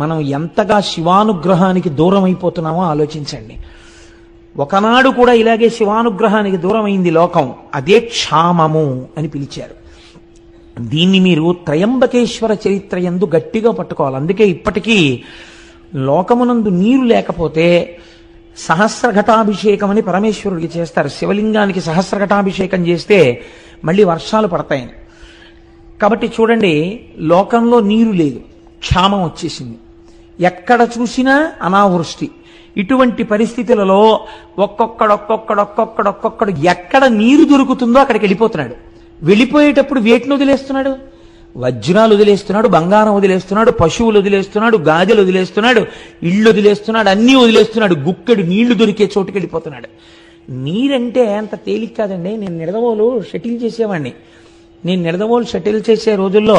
[SPEAKER 2] మనం ఎంతగా శివానుగ్రహానికి దూరం అయిపోతున్నామో ఆలోచించండి. ఒకనాడు కూడా ఇలాగే శివానుగ్రహానికి దూరం అయింది లోకం. అదే క్షామము అని పిలిచారు. దీన్ని మీరు త్రయంబకేశ్వర చరిత్ర యందు గట్టిగా పట్టుకోవాలి. అందుకే ఇప్పటికీ లోకమునందు నీరు లేకపోతే సహస్రఘటాభిషేకం అని పరమేశ్వరుడికి చేస్తారు. శివలింగానికి సహస్రఘటాభిషేకం చేస్తే మళ్ళీ వర్షాలు పడతాయని. కాబట్టి చూడండి, లోకంలో నీరు లేదు, క్షామం వచ్చేసింది, ఎక్కడ చూసినా అనావృష్టి. ఇటువంటి పరిస్థితులలో ఒక్కొక్కడు ఎక్కడ నీరు దొరుకుతుందో అక్కడికి వెళ్ళిపోతున్నాడు. వెళ్ళిపోయేటప్పుడు వేటిని వదిలేస్తున్నాడు? వజ్రాలు వదిలేస్తున్నాడు, బంగారం వదిలేస్తున్నాడు, పశువులు వదిలేస్తున్నాడు, గాజులు వదిలేస్తున్నాడు, ఇళ్ళు వదిలేస్తున్నాడు, అన్నీ వదిలేస్తున్నాడు. గుక్కెడు నీళ్లు దొరికే చోటుకి వెళ్ళిపోతున్నాడు. నీరంటే అంత తేలిక కాదండి. నేను నిడదవోలు షటిల్ చేసేవాడిని. నేను నిడదవోలు షటిల్ చేసే రోజుల్లో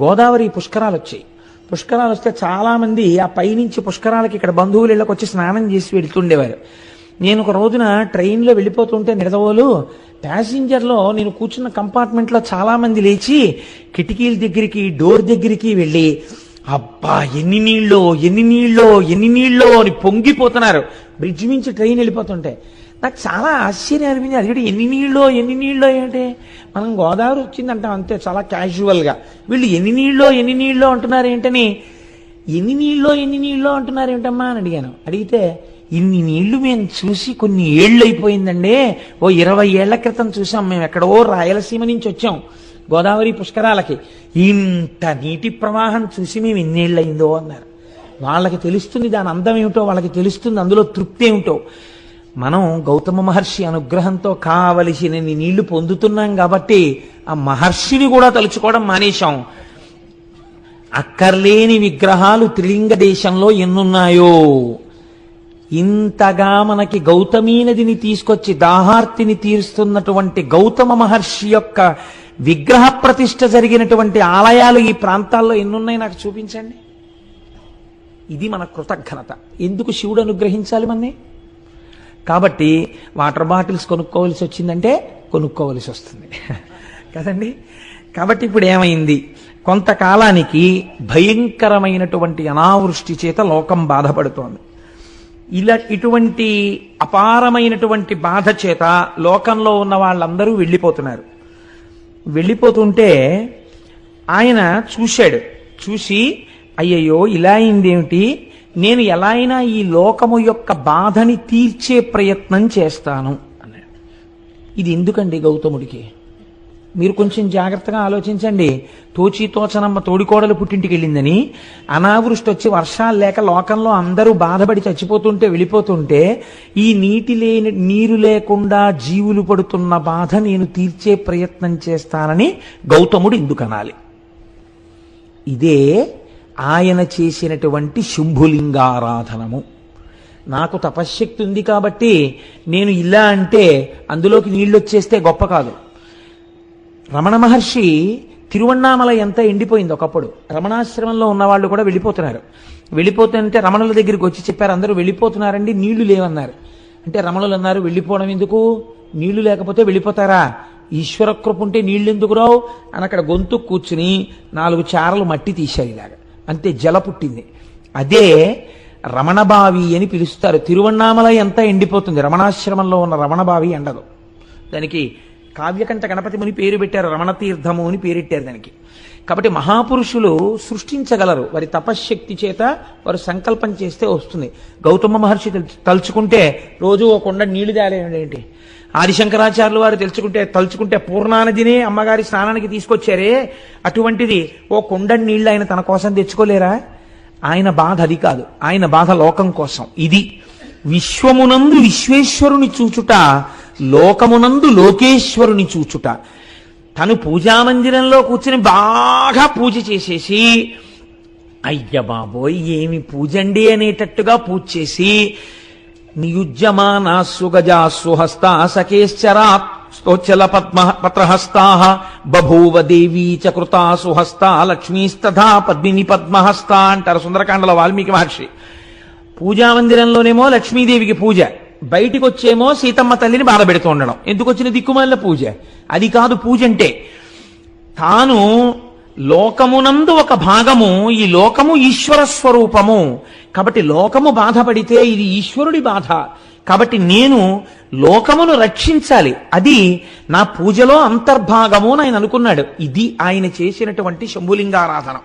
[SPEAKER 2] గోదావరి పుష్కరాలు వచ్చాయి. పుష్కరాలు వస్తే చాలామంది ఆ పైనుంచి పుష్కరాలకి ఇక్కడ బంధువులు ఇళ్ళకి వచ్చి స్నానం చేసి వెళ్తుండేవారు. నేను ఒక రోజున ట్రైన్లో వెళ్ళిపోతుంటే నిడదవోలు ప్యాసింజర్లో నేను కూర్చున్న కంపార్ట్మెంట్లో చాలామంది లేచి కిటికీల దగ్గరికి, డోర్ దగ్గరికి వెళ్ళి అబ్బా ఎన్ని నీళ్ళో ఎన్ని నీళ్ళో ఎన్ని నీళ్ళో అని పొంగిపోతున్నారు. బ్రిడ్జ్ నుంచి ట్రైన్ వెళ్ళిపోతుంటే నాకు చాలా ఆశ్చర్యం అనిపించింది. అది ఎన్ని నీళ్ళో ఎన్ని నీళ్ళో ఏంటి? మనం గోదావరి వచ్చిందంటాం అంతే చాలా క్యాజువల్గా. వీళ్ళు ఎన్ని నీళ్ళో అంటున్నారు ఏంటని, ఎన్ని నీళ్ళో అంటున్నారు ఏంటమ్మా అని అడిగాను. అడిగితే ఇన్ని నీళ్లు మేము చూసి కొన్ని ఏళ్ళు అయిపోయిందండి, ఓ 20 ఏళ్ల క్రితం చూసాం, మేము ఎక్కడో రాయలసీమ నుంచి వచ్చాం గోదావరి పుష్కరాలకి, ఇంత నీటి ప్రవాహం చూసి మేము ఎన్నేళ్ళు అయిందో అన్నారు. వాళ్ళకి తెలుస్తుంది దాని అందం ఏమిటో, వాళ్ళకి తెలుస్తుంది అందులో తృప్తి ఏమిటో. మనం గౌతమ మహర్షి అనుగ్రహంతో కావలసినన్ని నీళ్లు పొందుతున్నాం కాబట్టి ఆ మహర్షిని కూడా తలుచుకోవడం మానేశాం. అక్కర్లేని విగ్రహాలు త్రిలింగ దేశంలో ఎన్నున్నాయో. ఇంతగా మనకి గౌతమీ నదిని తీసుకొచ్చి దాహార్తిని తీరుస్తున్నటువంటి గౌతమ మహర్షి యొక్క విగ్రహ ప్రతిష్ఠ జరిగినటువంటి ఆలయాలు ఈ ప్రాంతాల్లో ఎన్నున్నాయి నాకు చూపించండి. ఇది మన కృతజ్ఞత. ఎందుకు శివుడు అనుగ్రహించాలి మనని? కాబట్టి వాటర్ బాటిల్స్ కొనుక్కోవలసి వచ్చిందంటే కొనుక్కోవలసి వస్తుంది కదండి. కాబట్టి ఇప్పుడు ఏమైంది, కొంతకాలానికి భయంకరమైనటువంటి అనావృష్టి చేత లోకం బాధపడుతోంది. ఇటువంటి అపారమైనటువంటి బాధ చేత లోకంలో ఉన్న వాళ్ళందరూ వెళ్ళిపోతున్నారు. వెళ్ళిపోతుంటే ఆయన చూశాడు. చూసి అయ్యయ్యో ఇలా అయిందేమిటి, నేను ఎలా అయినా ఈ లోకము యొక్క బాధని తీర్చే ప్రయత్నం చేస్తాను అన్నాడు. ఇది ఎందుకండి గౌతముడికి? మీరు కొంచెం జాగ్రత్తగా ఆలోచించండి. తోచనమ్మ తోడికోడలు పుట్టింటికి వెళ్ళిందని, అనావృష్టి వచ్చి వర్షాలు లేక లోకంలో అందరూ బాధపడి చచ్చిపోతుంటే వెళ్ళిపోతుంటే, ఈ నీరు లేకుండా జీవులు పడుతున్న బాధ నేను తీర్చే ప్రయత్నం చేస్తానని గౌతముడు ఎందుకనాలి? ఇదే ఆయన చేసినటువంటి శంభులింగారాధనము. నాకు తపశ్శక్తి ఉంది కాబట్టి నేను ఇలా అంటే అందులోకి నీళ్ళు వచ్చేస్తే గొప్ప కాదు. రమణ మహర్షి తిరువణ్ణామల ఎంత ఎండిపోయింది ఒకప్పుడు. రమణాశ్రమంలో ఉన్న వాళ్ళు కూడా వెళ్ళిపోతున్నారు. వెళ్ళిపోతుంటే రమణుల దగ్గరికి వచ్చి చెప్పారు, అందరూ వెళ్ళిపోతున్నారండి, నీళ్లు లేవన్నారు. అంటే రమణులు అన్నారు, వెళ్ళిపోవడం ఎందుకు, నీళ్లు లేకపోతే వెళ్ళిపోతారా, ఈశ్వర కృప ఉంటే నీళ్లు ఎందుకు రావు అని అక్కడ గొంతు కూర్చుని 4 చారలు మట్టి తీశారు. ఇలాగా అంతే జల పుట్టింది. అదే రమణబావి అని పిలుస్తారు. తిరువణ్ణామల ఎంత ఎండిపోతుంది, రమణాశ్రమంలో ఉన్న రమణబావి ఎండదు. దానికి కావ్యకంఠ గణపతి ముని పేరు పెట్టారు, రమణతీర్థము అని పేరెట్టారు దానికి. కాబట్టి మహాపురుషులు సృష్టించగలరు, వారి తపశ్శక్తి చేత వారు సంకల్పం చేస్తే వస్తుంది. గౌతమ మహర్షి తలుచుకుంటే రోజు ఒక కొండ నీళ్లు తేలేంటి, ఆదిశంకరాచార్యులు వారు తలుచుకుంటే పూర్ణానదినే అమ్మగారి స్నానానికి తీసుకొచ్చారే, అటువంటిది ఓ కొండ నీళ్లు ఆయన తన కోసం తెచ్చుకోలేరా? ఆయన బాధ అది కాదు, ఆయన బాధ లోకం కోసం. ఇది విశ్వమునందు విశ్వేశ్వరుని చూచుట, లోకమునందు లోకేశ్వరుని చూచుట. తను పూజామందిరంలో కూర్చుని బాగా పూజ చేసేసి, అయ్య బాబోయ్ ఏమి పూజండి అనేటట్టుగా పూజ చేసి, నియుజ్యమానాస్సు గజాస్సు హస్తా సకేశ్చరా స్తోచల పత్రహస్తా బభూవ దేవీ చ కృతాసు హస్తా లక్ష్మీస్తథా పద్మిని పద్మహస్తా అంటారు సుందరకాండలో వాల్మీకి మహర్షి. పూజామందిరంలోనేమో లక్ష్మీదేవికి పూజ, బయటికి వచ్చేమో సీతమ్మ తల్లిని బాధ పెడుతూ ఉండడం. ఎందుకు వచ్చిన దిక్కుమాలిన పూజ? అది కాదు పూజ అంటే. తాను లోకమునందు ఒక భాగము, ఈ లోకము ఈశ్వర స్వరూపము కాబట్టి లోకము బాధపడితే ఇది ఈశ్వరుడి బాధ కాబట్టి నేను లోకమును రక్షించాలి, అది నా పూజలో అంతర్భాగము అని ఆయన అనుకున్నాడు. ఇది ఆయన చేసినటువంటి శంభులింగారాధన.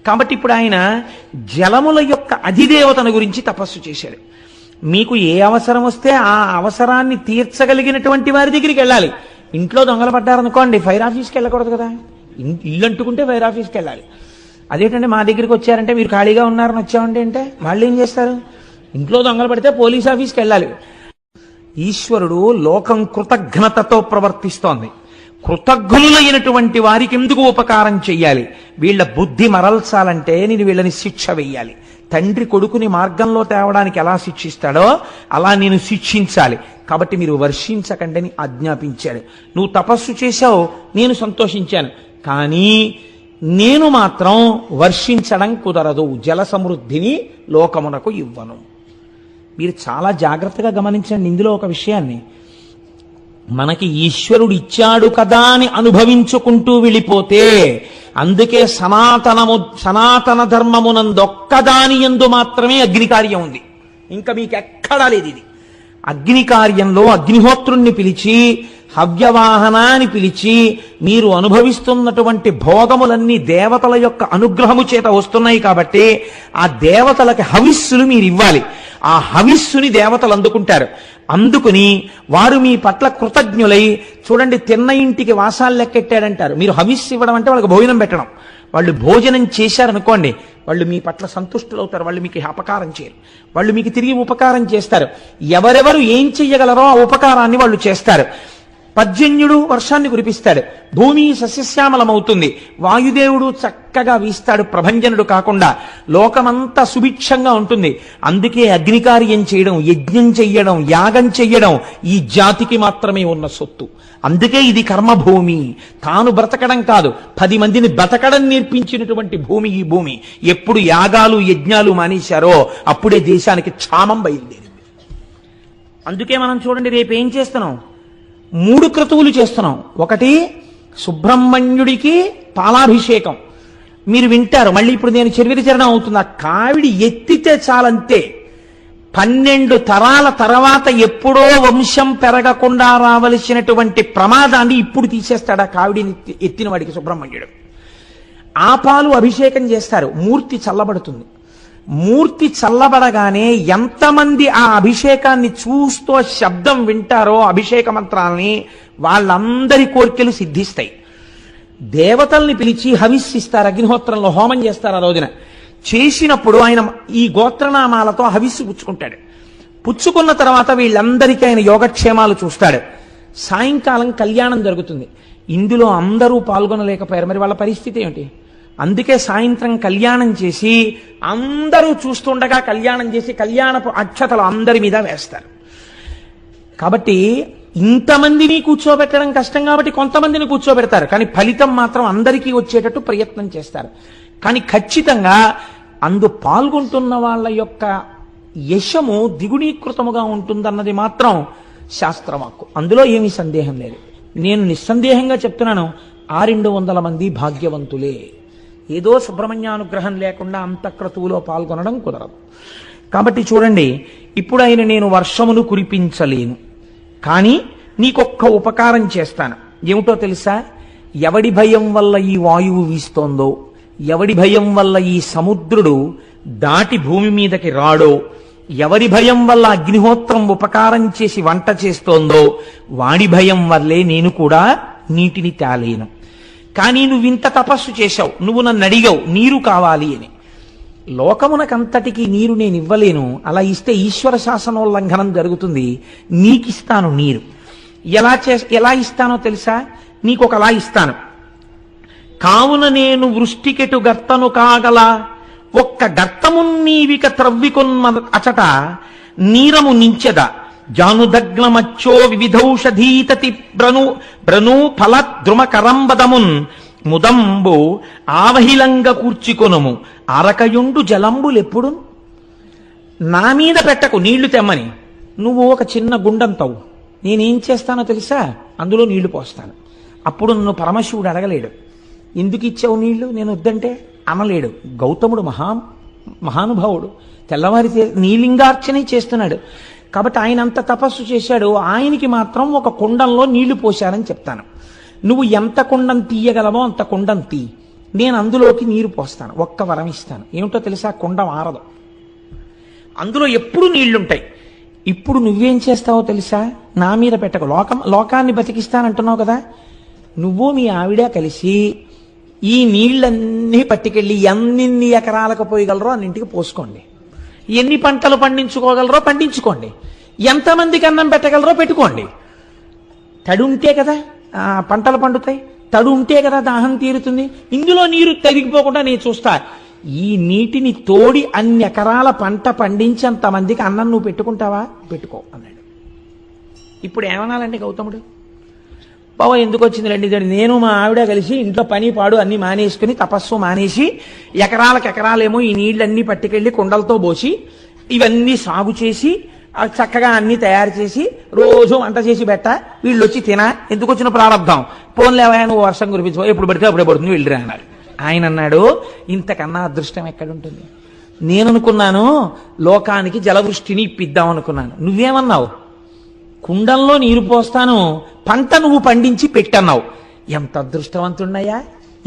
[SPEAKER 2] కాబట్టి ఇప్పుడు ఆయన జలముల యొక్క అధిదేవతను గురించి తపస్సు చేశాడు. మీకు ఏ అవసరం వస్తే ఆ అవసరాన్ని తీర్చగలిగినటువంటి వారి దగ్గరికి వెళ్ళాలి. ఇంట్లో దొంగలు పడ్డారనుకోండి, ఫైర్ ఆఫీస్కి వెళ్ళకూడదు కదా, ఇల్లు అంటుకుంటే ఫైర్ ఆఫీస్కి వెళ్ళాలి. అదేంటంటే మా దగ్గరికి వచ్చారంటే మీరు ఖాళీగా ఉన్నారని వచ్చామంటే అంటే వాళ్ళు ఏం చేస్తారు? ఇంట్లో దొంగలు పడితే పోలీస్ ఆఫీస్కి వెళ్ళాలి. ఈశ్వరుడు లోకం కృతజ్ఞతతో ప్రవర్తిస్తోంది. కృతజ్ఞులైనటువంటి వారికి ఎందుకు ఉపకారం చెయ్యాలి? వీళ్ళ బుద్ధి మరల్చాలంటే నేను వీళ్ళని శిక్ష వెయ్యాలి. తండ్రి కొడుకుని మార్గంలో తేవడానికి ఎలా శిక్షిస్తాడో అలా నేను శిక్షించాలి. కాబట్టి మీరు వర్షించకండి అని ఆజ్ఞాపించాడు. నువ్వు తపస్సు చేశావు, నేను సంతోషించాను, కానీ నేను మాత్రం వర్షించడం కుదరదు, జల సమృద్ధిని లోకమునకు ఇవ్వను. మీరు చాలా జాగ్రత్తగా గమనించండి ఇందులో ఒక విషయాన్ని. మనకి ఈశ్వరుడు ఇచ్చాడు కదా అని అనుభవించుకుంటూ వెళ్ళిపోతే, అందుకే సనాతన ధర్మమునందొక్కదాని యందు మాత్రమే అగ్నికార్యం ఉంది, ఇంకా మీకు ఎక్కడా లేదు. ఇది అగ్నికార్యంలో అగ్నిహోత్రుణ్ణి పిలిచి హవ్యవాహనాన్ని పిలిచి మీరు అనుభవిస్తున్నటువంటి భోగములన్నీ దేవతల యొక్క అనుగ్రహము చేత వస్తున్నాయి కాబట్టి ఆ దేవతలకి హవిస్సులు మీరు ఇవ్వాలి. ఆ హవిస్సుని దేవతలు అందుకుంటారు. అందుకుని వారు మీ పట్ల కృతజ్ఞులై, చూడండి తిన్న ఇంటికి వాసాలు లెక్కెట్టాడంటారు. మీరు హవిస్సు ఇవ్వడం అంటే వాళ్ళకి భోజనం పెట్టడం. వాళ్ళు భోజనం చేశారనుకోండి, వాళ్ళు మీ పట్ల సంతుష్టులవుతారు, వాళ్ళు మీకు అపకారం చేయరు, వాళ్ళు మీకు తిరిగి ఉపకారం చేస్తారు. ఎవరెవరు ఏం చెయ్యగలరో ఆ ఉపకారాన్ని వాళ్ళు చేస్తారు. పర్జన్యుడు వర్షాన్ని కురిపిస్తాడు, భూమి సస్యశ్యామలమవుతుంది, వాయుదేవుడు చక్కగా వీస్తాడు, ప్రభంజనుడు కాకుండా లోకమంతా సుభిక్షంగా ఉంటుంది. అందుకే అగ్నికార్యం చేయడం, యజ్ఞం చెయ్యడం, యాగం చెయ్యడం ఈ జాతికి మాత్రమే ఉన్న సొత్తు. అందుకే ఇది కర్మభూమి. తాను బ్రతకడం కాదు, 10 మందిని బ్రతకడం నేర్పించినటువంటి భూమి ఈ భూమి. ఎప్పుడు యాగాలు యజ్ఞాలు మానేశారో అప్పుడే దేశానికి క్షామం బయలుదేరింది. అందుకే మనం చూడండి, రేపు ఏం చేస్తున్నాం, 3 క్రతువులు చేస్తున్నాం. ఒకటి సుబ్రహ్మణ్యుడికి పాలాభిషేకం. మీరు వింటారు, మళ్ళీ ఇప్పుడు నేను చరిత్రచరణం అవుతుంది. ఆ కావిడి ఎత్తితే చాలంతే 12 తరాల తర్వాత ఎప్పుడో వంశం పెరగకుండా రావలసినటువంటి ప్రమాదాన్ని ఇప్పుడు తీసేస్తాడు ఆ కావిడిని ఎత్తిన వాడికి సుబ్రహ్మణ్యుడు. ఆ పాలు అభిషేకం చేస్తారు, మూర్తి చల్లబడుతుంది. మూర్తి చల్లబడగానే ఎంతమంది ఆ అభిషేకాన్ని చూస్తూ శబ్దం వింటారో అభిషేక మంత్రాల్ని, వాళ్ళందరి కోరికలు సిద్ధిస్తాయి. దేవతల్ని పిలిచి హవిస్సిస్తారు, అగ్నిహోత్రంలో హోమం చేస్తారు. ఆ రోజున చేసినప్పుడు ఆయన ఈ గోత్రనామాలతో హవిస్సు పుచ్చుకుంటాడు. పుచ్చుకున్న తర్వాత వీళ్ళందరికీ ఆయన యోగక్షేమాలు చూస్తాడు. సాయంకాలం కళ్యాణం జరుగుతుంది. ఇందులో అందరూ పాల్గొనలేకపోయారు, మరి వాళ్ళ పరిస్థితి ఏమిటి? అందుకే సాయంత్రం కళ్యాణం చేసి అందరూ చూస్తుండగా కళ్యాణం చేసి కళ్యాణపు అక్షతలు అందరి మీద వేస్తారు. కాబట్టి ఇంతమందిని కూర్చోబెట్టడం కష్టం కాబట్టి కొంతమందిని కూర్చోబెడతారు, కానీ ఫలితం మాత్రం అందరికీ వచ్చేటట్టు ప్రయత్నం చేస్తారు. కానీ ఖచ్చితంగా అందు పాల్గొంటున్న వాళ్ళ యొక్క యశము ద్విగుణీకృతముగా ఉంటుందన్నది మాత్రం శాస్త్రవాక్కు. అందులో ఏమీ సందేహం లేదు. నేను నిస్సందేహంగా చెప్తున్నాను, 200 మంది భాగ్యవంతులే. ఏదో సుబ్రహ్మణ్యానుగ్రహం లేకుండా అంత క్రతువులో పాల్గొనడం కుదరదు. కాబట్టి చూడండి, ఇప్పుడు ఆయన నేను వర్షమును కురిపించలేను, కానీ నీకొక్క ఉపకారం చేస్తాను. ఏమిటో తెలుసా? ఎవడి భయం వల్ల ఈ వాయువు వీస్తోందో, ఎవడి భయం వల్ల ఈ సముద్రుడు దాటి భూమి మీదకి రాడో, ఎవరి భయం వల్ల అగ్నిహోత్రం ఉపకారం చేసి వంట చేస్తోందో వాడి భయం వల్లే నేను కూడా నీటిని తేలేను. కానీ నువ్వింత తపస్సు చేశావు, నువ్వు నన్ను అడిగావు నీరు కావాలి అని. లోకమునకంతటికి నీరు నేను ఇవ్వలేను, అలా ఇస్తే ఈశ్వర శాసనోల్లంఘనం జరుగుతుంది. నీకిస్తాను నీరు. ఎలా ఇస్తానో తెలుసా? నీకొకలా ఇస్తాను. కావున నేను వృష్టికెటు గర్తను కాగల, ఒక్క గర్తమున్నీవిక త్రవ్వికొన్న అచట నీరము నించెద, జానుదగ్నమచ్చో వివిధౌషధీతతి బ్రను ఫల ద్రుమ కరంబదమున్ ముదంబు ఆవహిలంగ కూర్చికొనుము అరకయుండు జలంబులెప్పుడు. నా మీద పెట్టకు నీళ్లు తెమ్మని, నువ్వు ఒక చిన్న గుండం తవ్వు, నేనేం చేస్తానో తెలుసా? అందులో నీళ్లు పోస్తాను. అప్పుడు నన్ను పరమశివుడు అడగలేడు, ఎందుకు ఇచ్చావు నీళ్లు, నేను వద్దంటే అనలేడు. గౌతముడు మహానుభావుడు, తెల్లవారి నీలింగార్చనే చేస్తున్నాడు. కాబట్టి ఆయన అంత తపస్సు చేశాడు. ఆయనకి మాత్రం ఒక కుండంలో నీళ్లు పోశారని చెప్తాను. నువ్వు ఎంత కుండం తీయగలవో అంత కుండం తీ, నేను అందులోకి నీరు పోస్తాను. ఒక్క వరం ఇస్తాను, ఏమిటో తెలుసా? కుండం ఆరదు, అందులో ఎప్పుడు నీళ్లుంటాయి. ఇప్పుడు నువ్వేం చేస్తావో తెలుసా? నా మీద పెట్టకు, లోకాన్ని బతికిస్తానంటున్నావు కదా, నువ్వు మీ ఆవిడ కలిసి ఈ నీళ్ళన్నీ పట్టుకెళ్ళి ఎన్ని ఎకరాలకు పోయగలరో అన్నింటికి పోసుకోండి, ఎన్ని పంటలు పండించుకోగలరో పండించుకోండి, ఎంతమందికి అన్నం పెట్టగలరో పెట్టుకోండి. తడి ఉంటే కదా పంటలు పండుతాయి, తడు ఉంటే కదా దాహం తీరుతుంది. ఇందులో నీరు తరిగిపోకుండా నేను చూస్తా. ఈ నీటిని తోడి అన్ని ఎకరాల పంట పండించి అంతమందికి అన్నం నువ్వు పెట్టుకుంటావా? పెట్టుకో అన్నాడు. ఇప్పుడు ఏమనాలండి గౌతముడు? బాబా ఎందుకు వచ్చిందిలేండి, నేను మా ఆవిడ కలిసి ఇంట్లో పని పాడు అన్ని మానేసుకుని తపస్సు మానేసి ఎకరాలకు ఎకరాలేమో ఈ నీళ్ళన్నీ పట్టుకెళ్ళి కుండలతో పోసి ఇవన్నీ సాగు చేసి చక్కగా అన్ని తయారు చేసి రోజు వంట చేసి పెట్ట, వీళ్ళు వచ్చి తినా, ఎందుకు వచ్చిన ప్రారంభం, పోన్లేవా నువ్వు వర్షం కురిపించు, ఎప్పుడు పడితే అప్పుడే పడుతుంది వెళ్ళిరా అన్నారు. ఆయన అన్నాడు, ఇంతకన్నా అదృష్టం ఎక్కడుంటుంది? నేను అనుకున్నాను లోకానికి జలవృష్టిని ఇప్పిద్దాం అనుకున్నాను, నువ్వేమన్నావు? కుండంలో నీరు పోస్తాను, పంట నువ్వు పండించి పెట్టన్నావు. ఎంత అదృష్టవంతున్నయ్యా,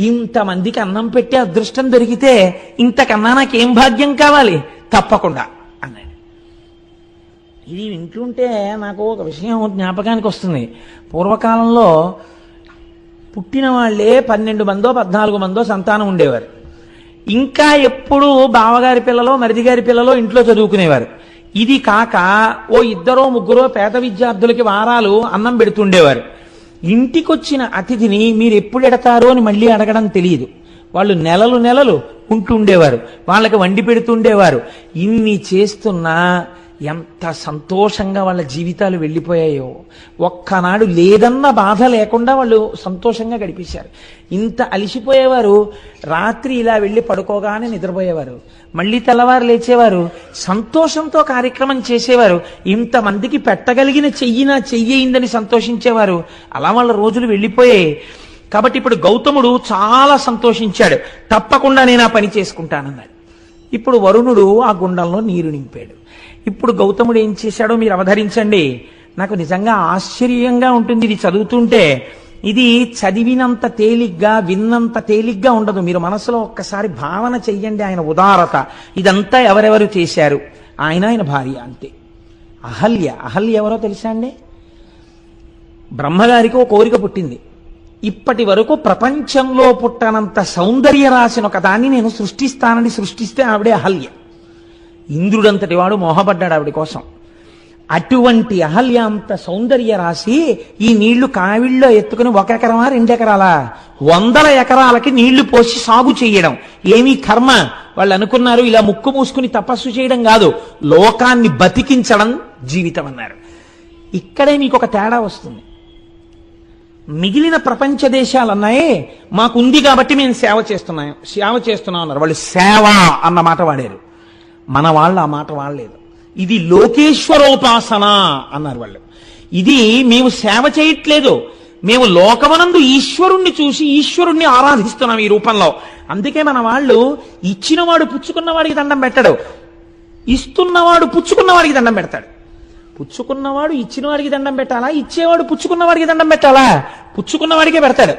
[SPEAKER 2] ఇంతమందికి అన్నం పెట్టే అదృష్టం దొరికితే ఇంతకన్నా నాకేం భాగ్యం కావాలి? తప్పకుండా అన్నాడు. ఇది వింటుంటే నాకు ఒక విషయం జ్ఞాపకానికి వస్తుంది. పూర్వకాలంలో పుట్టిన వాళ్ళే 12 మందో 14 మందో సంతానం ఉండేవారు. ఇంకా ఎప్పుడు బావగారి పిల్లలో మరిదిగారి పిల్లలో ఇంట్లో చదువుకునేవారు. ఇది కాక ఓ 2 3 పేద విద్యార్థులకి వారాలు అన్నం పెడుతుండేవారు. ఇంటికొచ్చిన అతిథిని మీరు ఎప్పుడు ఎడతారో అని మళ్ళీ అడగడం తెలియదు. వాళ్ళు నెలలు నెలలు ఉంటుండేవారు, వాళ్ళకి వండి పెడుతుండేవారు. ఇన్ని చేస్తున్నా ఎంత సంతోషంగా వాళ్ళ జీవితాలు వెళ్ళిపోయాయో. ఒక్కనాడు లేదన్న బాధ లేకుండా వాళ్ళు సంతోషంగా గడిపేశారు. ఇంత అలిసిపోయేవారు, రాత్రి ఇలా వెళ్ళి పడుకోగానే నిద్రపోయేవారు, మళ్ళీ తెల్లవారు లేచేవారు, సంతోషంతో కార్యక్రమం చేసేవారు. ఇంతమందికి పెట్టగలిగిన చెయ్యిందని సంతోషించేవారు. అలా వాళ్ళ రోజులు వెళ్ళిపోయాయి. కాబట్టి ఇప్పుడు గౌతముడు చాలా సంతోషించాడు. తప్పకుండా నేను ఆ పని చేసుకుంటానన్నాడు. ఇప్పుడు వరుణుడు ఆ గుండంలో నీరు నింపాడు. ఇప్పుడు గౌతముడు ఏం చేశాడో మీరు అవధరించండి. నాకు నిజంగా ఆశ్చర్యంగా ఉంటుంది ఇది చదువుతుంటే. ఇది చదివినంత తేలిగ్గా, విన్నంత తేలిగ్గా ఉండదు. మీరు మనసులో ఒక్కసారి భావన చెయ్యండి ఆయన ఉదారత. ఇదంతా ఎవరెవరు చేశారు? ఆయన భార్య అంతే. అహల్య ఎవరో తెలుసా అండి? బ్రహ్మగారికి ఓ కోరిక పుట్టింది. ఇప్పటి వరకు ప్రపంచంలో పుట్టనంత సౌందర్య రాసిన ఒక దాన్ని నేను సృష్టిస్తానని సృష్టిస్తే ఆవిడే అహల్య. ఇంద్రుడంతటి వాడు మోహపడ్డాడు ఆవిడ కోసం. అటువంటి అహల్య అంత సౌందర్య రాసి ఈ నీళ్లు కావిళ్ళలో ఎత్తుకుని 1 ఎకరమా 2 ఎకరాలా 100 ఎకరాలకి నీళ్లు పోసి సాగు చేయడం ఏమీ కర్మ. వాళ్ళు అనుకున్నారు ఇలా ముక్కు మూసుకుని తపస్సు చేయడం కాదు, లోకాన్ని బతికించడం జీవితం అన్నారు. ఇక్కడే మీకు ఒక తేడా వస్తుంది. మిగిలిన ప్రపంచ దేశాలు అన్నాయే మాకుంది కాబట్టి మేము సేవ చేస్తున్నాం అన్నారు. వాళ్ళు సేవ అన్న మాట వాడారు. మన వాళ్ళు ఆ మాట వాడలేదు. ఇది లోకేశ్వరోపాసన అన్నారు వాళ్ళు. ఇది మేము సేవ చేయట్లేదు, మేము లోకమనందు ఈశ్వరుణ్ణి చూసి ఈశ్వరుణ్ణి ఆరాధిస్తున్నాం ఈ రూపంలో. అందుకే మన వాళ్ళు ఇచ్చినవాడు పుచ్చుకున్నవాడికి దండం పెట్టడు, ఇస్తున్నవాడు పుచ్చుకున్నవాడికి దండం పెడతాడు. పుచ్చుకున్నవాడు ఇచ్చినవాడికి దండం పెట్టాలా, ఇచ్చేవాడు పుచ్చుకున్నవాడికి దండం పెట్టాలా? పుచ్చుకున్నవాడికే పెడతాడు.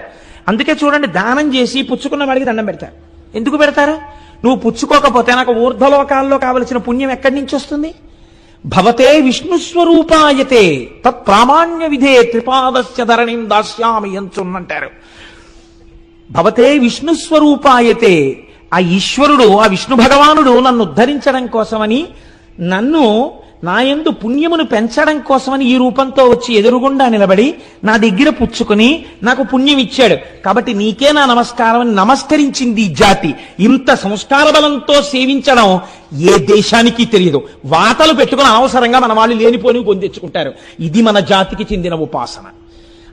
[SPEAKER 2] అందుకే చూడండి, దానం చేసి పుచ్చుకున్నవాడికి దండం పెడతారు. ఎందుకు పెడతారు? నువ్వు పుచ్చుకోకపోతే నాకు ఊర్ధ్వలోకాల్లో కావలసిన పుణ్యం ఎక్కడి నుంచి వస్తుంది? భవతే విష్ణుస్వరూపాయతే తత్ ప్రామాణ్య విధే త్రిపాదస్య ధరణిం దాస్యామి అంటారు. భవతే విష్ణుస్వరూపాయతే, ఆ ఈశ్వరుడు, ఆ విష్ణు భగవానుడు నన్ను ఉద్ధరించడం కోసమని, నన్ను నాయందు పుణ్యమును పెంచడం కోసమని ఈ రూపంతో వచ్చి ఎదురుగుండా నిలబడి నా దగ్గర పుచ్చుకుని నాకు పుణ్యం ఇచ్చాడు. కాబట్టి నీకే నా నమస్కారం అని నమస్కరించింది ఈ జాతి. ఇంత సంస్కార బలంతో సేవించడం ఏ దేశానికి తెలియదు. వాతలు పెట్టుకుని అనవసరంగా మన వాళ్ళు లేనిపోని పొందెచ్చుకుంటారు. ఇది మన జాతికి చెందిన ఉపాసన.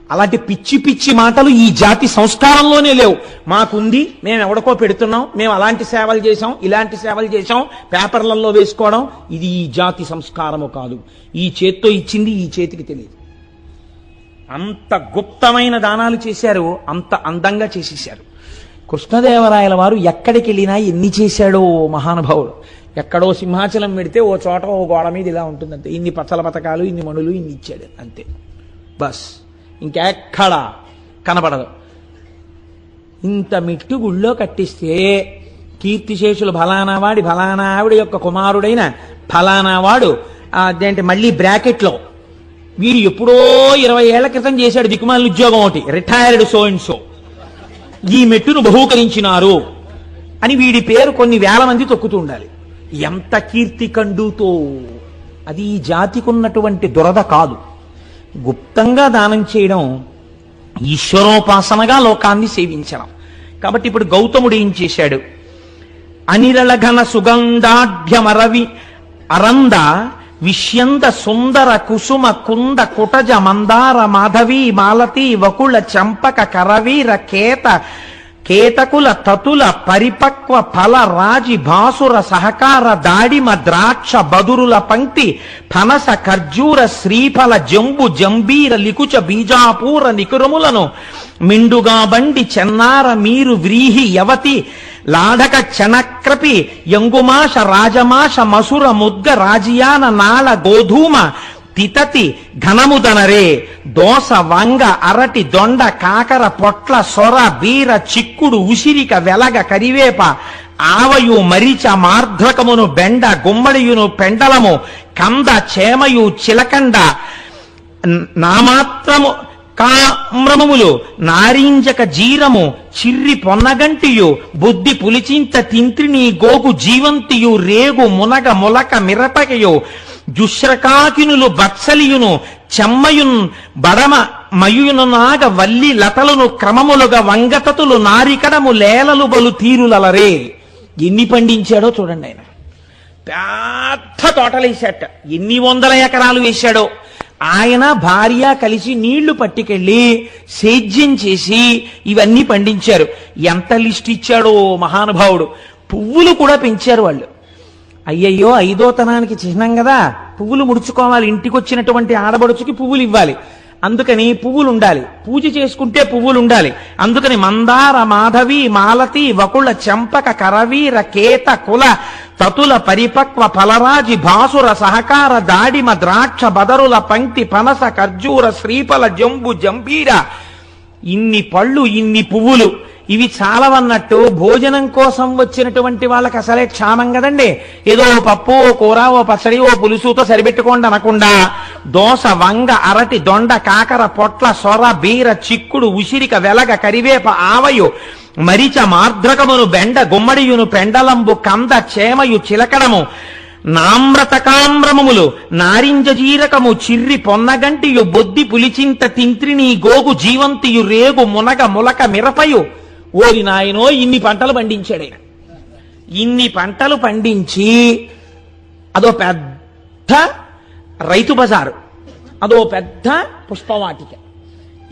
[SPEAKER 2] అలాంటి పిచ్చి పిచ్చి మాటలు ఈ జాతి సంస్కారంలోనే లేవు. మాకుంది, మేము ఎవడికో పెడుతున్నాం, మేము అలాంటి సేవలు చేశాం, ఇలాంటి సేవలు చేశాం, పేపర్లలో వేసుకోవడం, ఇది ఈ జాతి సంస్కారము కాదు. ఈ చేత్తో ఇచ్చింది ఈ చేతికి తెలియదు. అంత గుప్తమైన దానాలు చేశారు, అంత అందంగా చేసేశారు. కృష్ణదేవరాయల వారు ఎక్కడికి వెళ్ళినా ఎన్ని చేశాడో మహానుభావుడు. ఎక్కడో సింహాచలం పెడితే ఓ చోట ఓ గోడ మీద ఇలా ఉంటుందంతే, ఇన్ని పచ్చల పథకాలు, ఇన్ని మణులు, ఇన్ని ఇచ్చాడు అంతే, బస్. ఇంకెక్కడా కనపడదు. ఇంత మిట్టు గుళ్ళో కట్టిస్తే కీర్తిశేషులు ఫలానా వాడి ఫలానా ఆవిడ యొక్క కుమారుడైన ఫలానా వాడు అదేంటి మళ్ళీ బ్రాకెట్లో వీడు ఎప్పుడో 20 ఏళ్ల క్రితం చేశాడు దిక్కుమాలిన ఉద్యోగం ఒకటి, రిటైర్డ్ సో అండ్ సో, ఈ మెట్టును బహూకరించినారు అని వీడి పేరు కొన్ని వేల మంది తొక్కుతూ ఉండాలి. ఎంత కీర్తి కండుతో! అది ఈ జాతికి ఉన్నటువంటి దురద కాదు. గుప్తంగా దానం చేయడం ఈశ్వరోపాసనగా లోకాన్ని సేవించడం. కాబట్టి ఇప్పుడు గౌతముడు ఏం చేశాడు? అనిరళఘన సుగంధాఢ్యమరవి అరంద విష్యంద సుందర కుసుమ కుంద కుటజ మందార మాధవి మాలతి వకుళ చంపక కరవీర కేతకుల తతుల పరిపక్వ ఫల రాజి భాసుర సహకార దాడిమ ద్రాక్ష బదురుల పంక్తి ఫనస ఖర్జూర శ్రీఫల జంబు జంబీర లికుచ బీజాపూర నికురములను మిండుగా బండి చెన్నార మీరు వ్రీహి యవతి లాఢక చనక్రపి యంగుమాష రాజమాష మసుర ముద్గ రాజియాన నాళ గోధూమ తితతి ఘనముదనరే దోస వంగ అరటి దొండ కాకర పొట్ల సొర బీర చిక్కుడు ఉసిరిక వెలగ కరివేప ఆవయు మరిచ మార్ధ్రకమును బెండ గుమ్మడియును పెండలము కంద చేమయు చిలకండ నామాత్రము కామ్రమములు నారింజక జీరము చిర్రి పొన్నగంటియు బుద్ధి పులిచింత తింత్రిని గోగు జీవంతియు రేగు మునగ ములక మిరపకయు జుశ్రకాకినులు బత్సలియును చెమ్మయున్ బడమ మయును నాగ వల్లి లతలను క్రమములుగా వంగతతులు నారికడము లేలలు బలు తీరులలరే. ఎన్ని పండించాడో చూడండి ఆయన. పెద్ద తోటలేశాట, ఎన్ని వందల ఎకరాలు వేశాడో. ఆయన భార్య కలిసి నీళ్లు పట్టుకెళ్ళి సేద్యం చేసి ఇవన్నీ పండించారు. ఎంత లిస్ట్ ఇచ్చాడో మహానుభావుడు. పువ్వులు కూడా పెంచారు వాళ్ళు. అయ్యయ్యో, ఐదోతనానికి చిహ్నం కదా, పువ్వులు ముడుచుకోవాలి, ఇంటికి వచ్చినటువంటి ఆడబడుచుకి పువ్వులు ఇవ్వాలి, అందుకని పువ్వులు ఉండాలి, పూజ చేసుకుంటే పువ్వులు ఉండాలి. అందుకని మందార, మాధవి, మాలతి, వకుళ, చంపక, కరవీర, కేత, కుల, తతుల, పరిపక్వ, ఫలరాజి, భాసుర, సహకార, దాడిమ, ద్రాక్ష, బదరుల, పంక్తి, పనస, ఖర్జూర, శ్రీఫల, జంబు, జంబీర. ఇన్ని పళ్ళు, ఇన్ని పువ్వులు, ఇవి చాలవన్నట్టు భోజనం కోసం వచ్చినటువంటి వాళ్ళకి అసలే క్షామం కదండి. ఏదో ఓ పప్పు, ఓ కూర, ఓ పచ్చడి, ఓ పులుసుతో సరిపెట్టుకోండి అనకుండా దోస, వంగ, అరటి, దొండ, కాకర, పొట్ల, సొర, బీర, చిక్కుడు, ఉసిరిక, వెలగ, కరివేప, ఆవయు, మరిచ, మార్ద్రకమును, బెండ, గుమ్మడియును, పెండలంబు, కంద, చేమయు, చిలకడము, నామ్రతకామ్రమములు, నారింజ జీరకము, చిర్రి, పొన్నగంటియు, బొద్ది, పులిచింత, తింత్రిని, గోగు, జీవంతియు, రేగు, మునగ, ములక, మిరపయు. ఓరి నాయనో, ఇన్ని పంటలు పండించాడు ఆయన. ఇన్ని పంటలు పండించి అదో పెద్ద రైతు బజారు, అదో పెద్ద పుష్పవాటిక.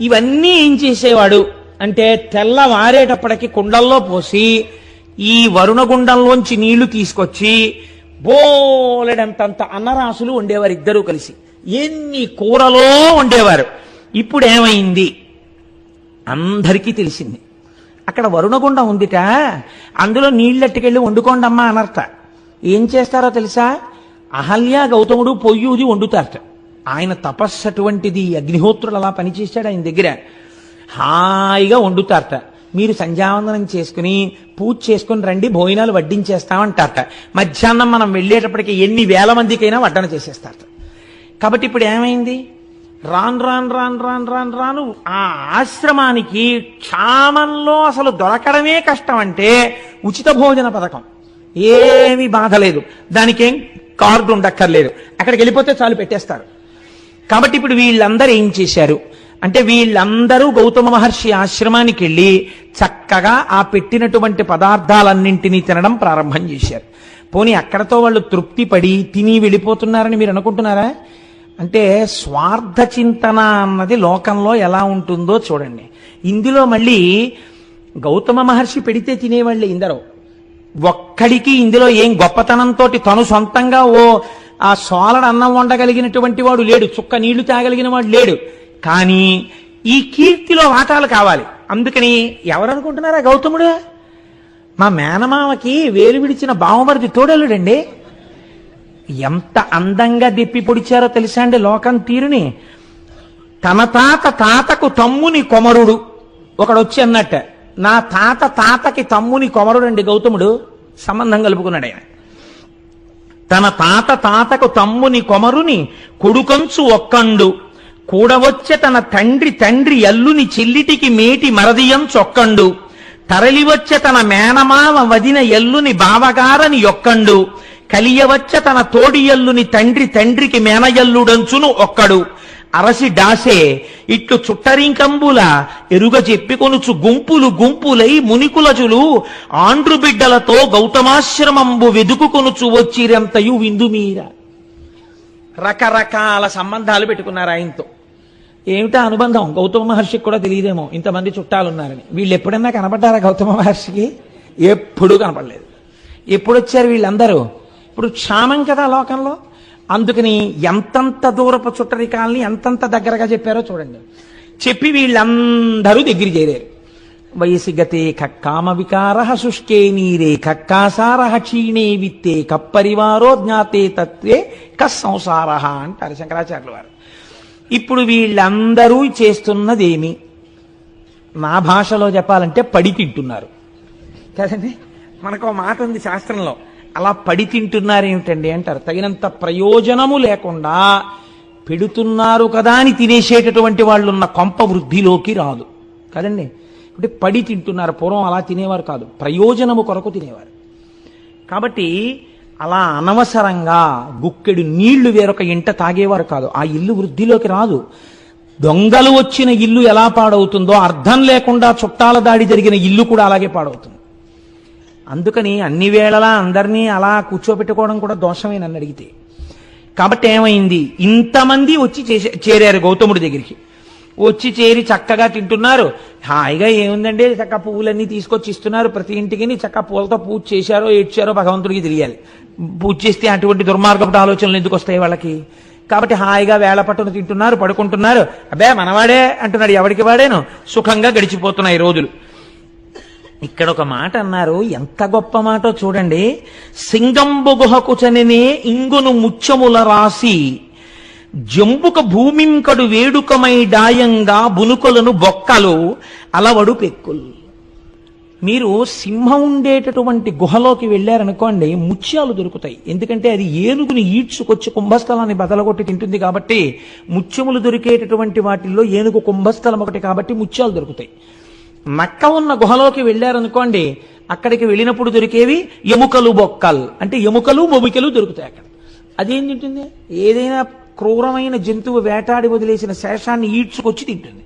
[SPEAKER 2] ఇవన్నీ ఏం చేసేవాడు అంటే, తెల్లవారేటప్పటికి కుండల్లో పోసి ఈ వరుణగుండంలోంచి నీళ్లు తీసుకొచ్చి బోలెడంతంత అన్నరాసులు ఉండేవారు ఇద్దరూ కలిసి. ఎన్ని కూరలో ఉండేవారు. ఇప్పుడు ఏమైంది అందరికీ తెలిసింది. అక్కడ వరుణగుండం ఉందిట, అందులో నీళ్ళెట్టుకెళ్ళి వండుకోండమ్మా అనర్త. ఏం చేస్తారో తెలుసా? అహల్య, గౌతముడు పొయ్యూది వండుతారట. ఆయన తపస్సు అటువంటిది. అగ్నిహోత్రుడు అలా పనిచేశాడు ఆయన దగ్గర. హాయిగా వండుతారట. మీరు సంధ్యావందనం చేసుకుని పూజ చేసుకుని రండి, భోజనాలు వడ్డించేస్తామంటారట. మధ్యాహ్నం మనం వెళ్ళేటప్పటికి ఎన్ని వేల మందికైనా వడ్డన చేసేస్తారట. కాబట్టి ఇప్పుడు ఏమైంది? రాను రాను రాను రాను రాను రాను ఆ ఆశ్రమానికి క్షామంలో అసలు దొరకడమే కష్టం. అంటే ఉచిత భోజన పథకం ఏమీ బాధ లేదు, దానికేం కార్డు ఉండక్కర్లేదు, అక్కడికి వెళ్ళిపోతే చాలు పెట్టేస్తారు. కాబట్టి ఇప్పుడు వీళ్ళందరూ ఏం చేశారు అంటే, వీళ్ళందరూ గౌతమ మహర్షి ఆశ్రమానికి వెళ్ళి చక్కగా ఆ పెట్టినటువంటి పదార్థాలన్నింటినీ తినడం ప్రారంభం చేశారు. పోనీ అక్కడతో వాళ్ళు తృప్తి పడి తిని వెళ్ళిపోతున్నారని మీరు అనుకుంటున్నారా? అంటే స్వార్థ చింతన అన్నది లోకంలో ఎలా ఉంటుందో చూడండి. ఇందులో మళ్ళీ గౌతమ మహర్షి పెడితే తినేవాళ్ళే ఇందరూ. ఒక్కడికి ఇందులో ఏం గొప్పతనంతో తను సొంతంగా ఆ సోలడు అన్నం వండగలిగినటువంటి వాడు లేడు, చుక్క నీళ్లు తాగలిగిన వాడు లేడు. కానీ ఈ కీర్తిలో వాటాలు కావాలి. అందుకని ఎవరనుకుంటున్నారా? గౌతముడు మా మేనమామకి వేలు విడిచిన బావమరిది తోడలుడండి. ఎంత అందంగా దెప్పి పొడిచారో తెలుసా అండి లోకం తీరుని. తన తాతకు తమ్ముని కొమరుడు ఒకడొచ్చి అన్నట్ట, నా తాతకి తమ్ముని కొమరుడు అండి గౌతముడు. సంబంధం కలుపుకున్నాడు ఆయన. తన తాతకు తమ్ముని కొమరుని కొడుకంచు ఒక్కండు, కూడవచ్చే తన తండ్రి ఎల్లుని చెల్లిటికి మేటి మరదియం చొక్కండు, తరలివచ్చే తన మేనమామ వదిన ఎల్లుని బావగారని యొక్కండు, కలియవచ్చ తన తోడి ఎల్లుని తండ్రికి మేనయల్లుడంచును ఒక్కడు, అరసి డాసే ఇట్లు చుట్టరింకంబుల ఎరుగ చెప్పికొనుచు గుంపులై మునికులజులు ఆండ్రు బిడ్డలతో గౌతమాశ్రమంబు వెదుకుకొనుచు వచ్చిరంతయు విందుమీర. రకరకాల సంబంధాలు పెట్టుకున్నారు ఆయనతో. ఏమిటా అనుబంధం గౌతమ మహర్షికి కూడా తెలియదేమో ఇంతమంది చుట్టాలున్నారని. వీళ్ళు ఎప్పుడన్నా కనపడ్డారా గౌతమ మహర్షికి? ఎప్పుడూ కనపడలేదు. ఎప్పుడు వచ్చారు వీళ్ళందరూ? ఇప్పుడు క్షామం కదా లోకంలో. అందుకని ఎంతంత దూరపు చుట్టరికాలని ఎంతంత దగ్గరగా చెప్పారో చూడండి. చెప్పి వీళ్ళందరూ దగ్గర చేరారు. వయసి గతే కక్కామ వికార శుష్కే నీరే కక్కాసార క్షీణే విత్తే కప్పరివారో జ్ఞాతే తత్వే కస్సంసార అంటారు శంకరాచార్యుల వారు. ఇప్పుడు వీళ్ళందరూ చేస్తున్నదేమి? నా భాషలో చెప్పాలంటే పడి తింటున్నారు కదండి. మనకు మాట ఉంది శాస్త్రంలో, అలా పడి తింటున్నారు ఏమిటండి అంటారు. తగినంత ప్రయోజనము లేకుండా పెడుతున్నారు కదా అని తినేసేటటువంటి వాళ్ళు ఉన్న కొంప వృద్ధిలోకి రాదు కదండి. అంటే పడి తింటున్నారు. పూర్వం అలా తినేవారు కాదు, ప్రయోజనము కొరకు తినేవారు. కాబట్టి అలా అనవసరంగా గుక్కెడు నీళ్లు వేరొక ఇంట తాగేవారు కాదు. ఆ ఇల్లు వృద్ధిలోకి రాదు. దొంగలు వచ్చిన ఇల్లు ఎలా పాడవుతుందో అర్థం లేకుండా చుట్టాల దాడి జరిగిన ఇల్లు కూడా అలాగే పాడవుతుంది. అందుకని అన్ని వేళలా అందరినీ అలా కూర్చోబెట్టుకోవడం కూడా దోషమే నన్ను అడిగితే. కాబట్టి ఏమైంది, ఇంతమంది వచ్చి చేరారు గౌతముడి దగ్గరికి. వచ్చి చేరి చక్కగా తింటున్నారు. హాయిగా ఏముందండి, చక్కగా పువ్వులన్నీ తీసుకొచ్చి ఇస్తున్నారు ప్రతి ఇంటికి. చక్కగా పూలతో పూజ చేశారో ఏడ్చారో భగవంతుడికి తెలియాలి. పూజ చేస్తే అటువంటి దుర్మార్గపు ఆలోచనలు ఎందుకు వస్తాయి వాళ్ళకి? కాబట్టి హాయిగా వేళ పట్టును తింటున్నారు, పడుకుంటున్నారు. అబ్బే మనవాడే అంటున్నాడు, ఎవరికి వాడేను. సుఖంగా గడిచిపోతున్నాయి రోజులు. ఇక్కడ ఒక మాట అన్నారు, ఎంత గొప్ప మాటో చూడండి. సింగంబు గుహకు చనినే ఇంగును ముత్యముల రాసి జంబుక భూమింకడు వేడుకమై డాయంగా బునుకొలను బొక్కలు అలవడు పెక్కులు. మీరు సింహం ఉండేటటువంటి గుహలోకి వెళ్ళారనుకోండి, ముత్యాలు దొరుకుతాయి. ఎందుకంటే అది ఏనుగుని ఈడ్చుకొచ్చి కుంభస్థలాన్ని బదలగొట్టి తింటుంది కాబట్టి. ముత్యములు దొరికేటటువంటి వాటిల్లో ఏనుగు కుంభస్థలం ఒకటి కాబట్టి ముత్యాలు దొరుకుతాయి. నక్క ఉన్న గుహలోకి వెళ్ళారనుకోండి, అక్కడికి వెళ్ళినప్పుడు దొరికేవి ఎముకలు బొక్కలు, అంటే ఎముకలు మొమికలు దొరుకుతాయి అక్కడ. అదేం తింటుంది? ఏదైనా క్రూరమైన జంతువు వేటాడి వదిలేసిన శేషాన్ని ఈడ్చుకొచ్చి తింటుంది.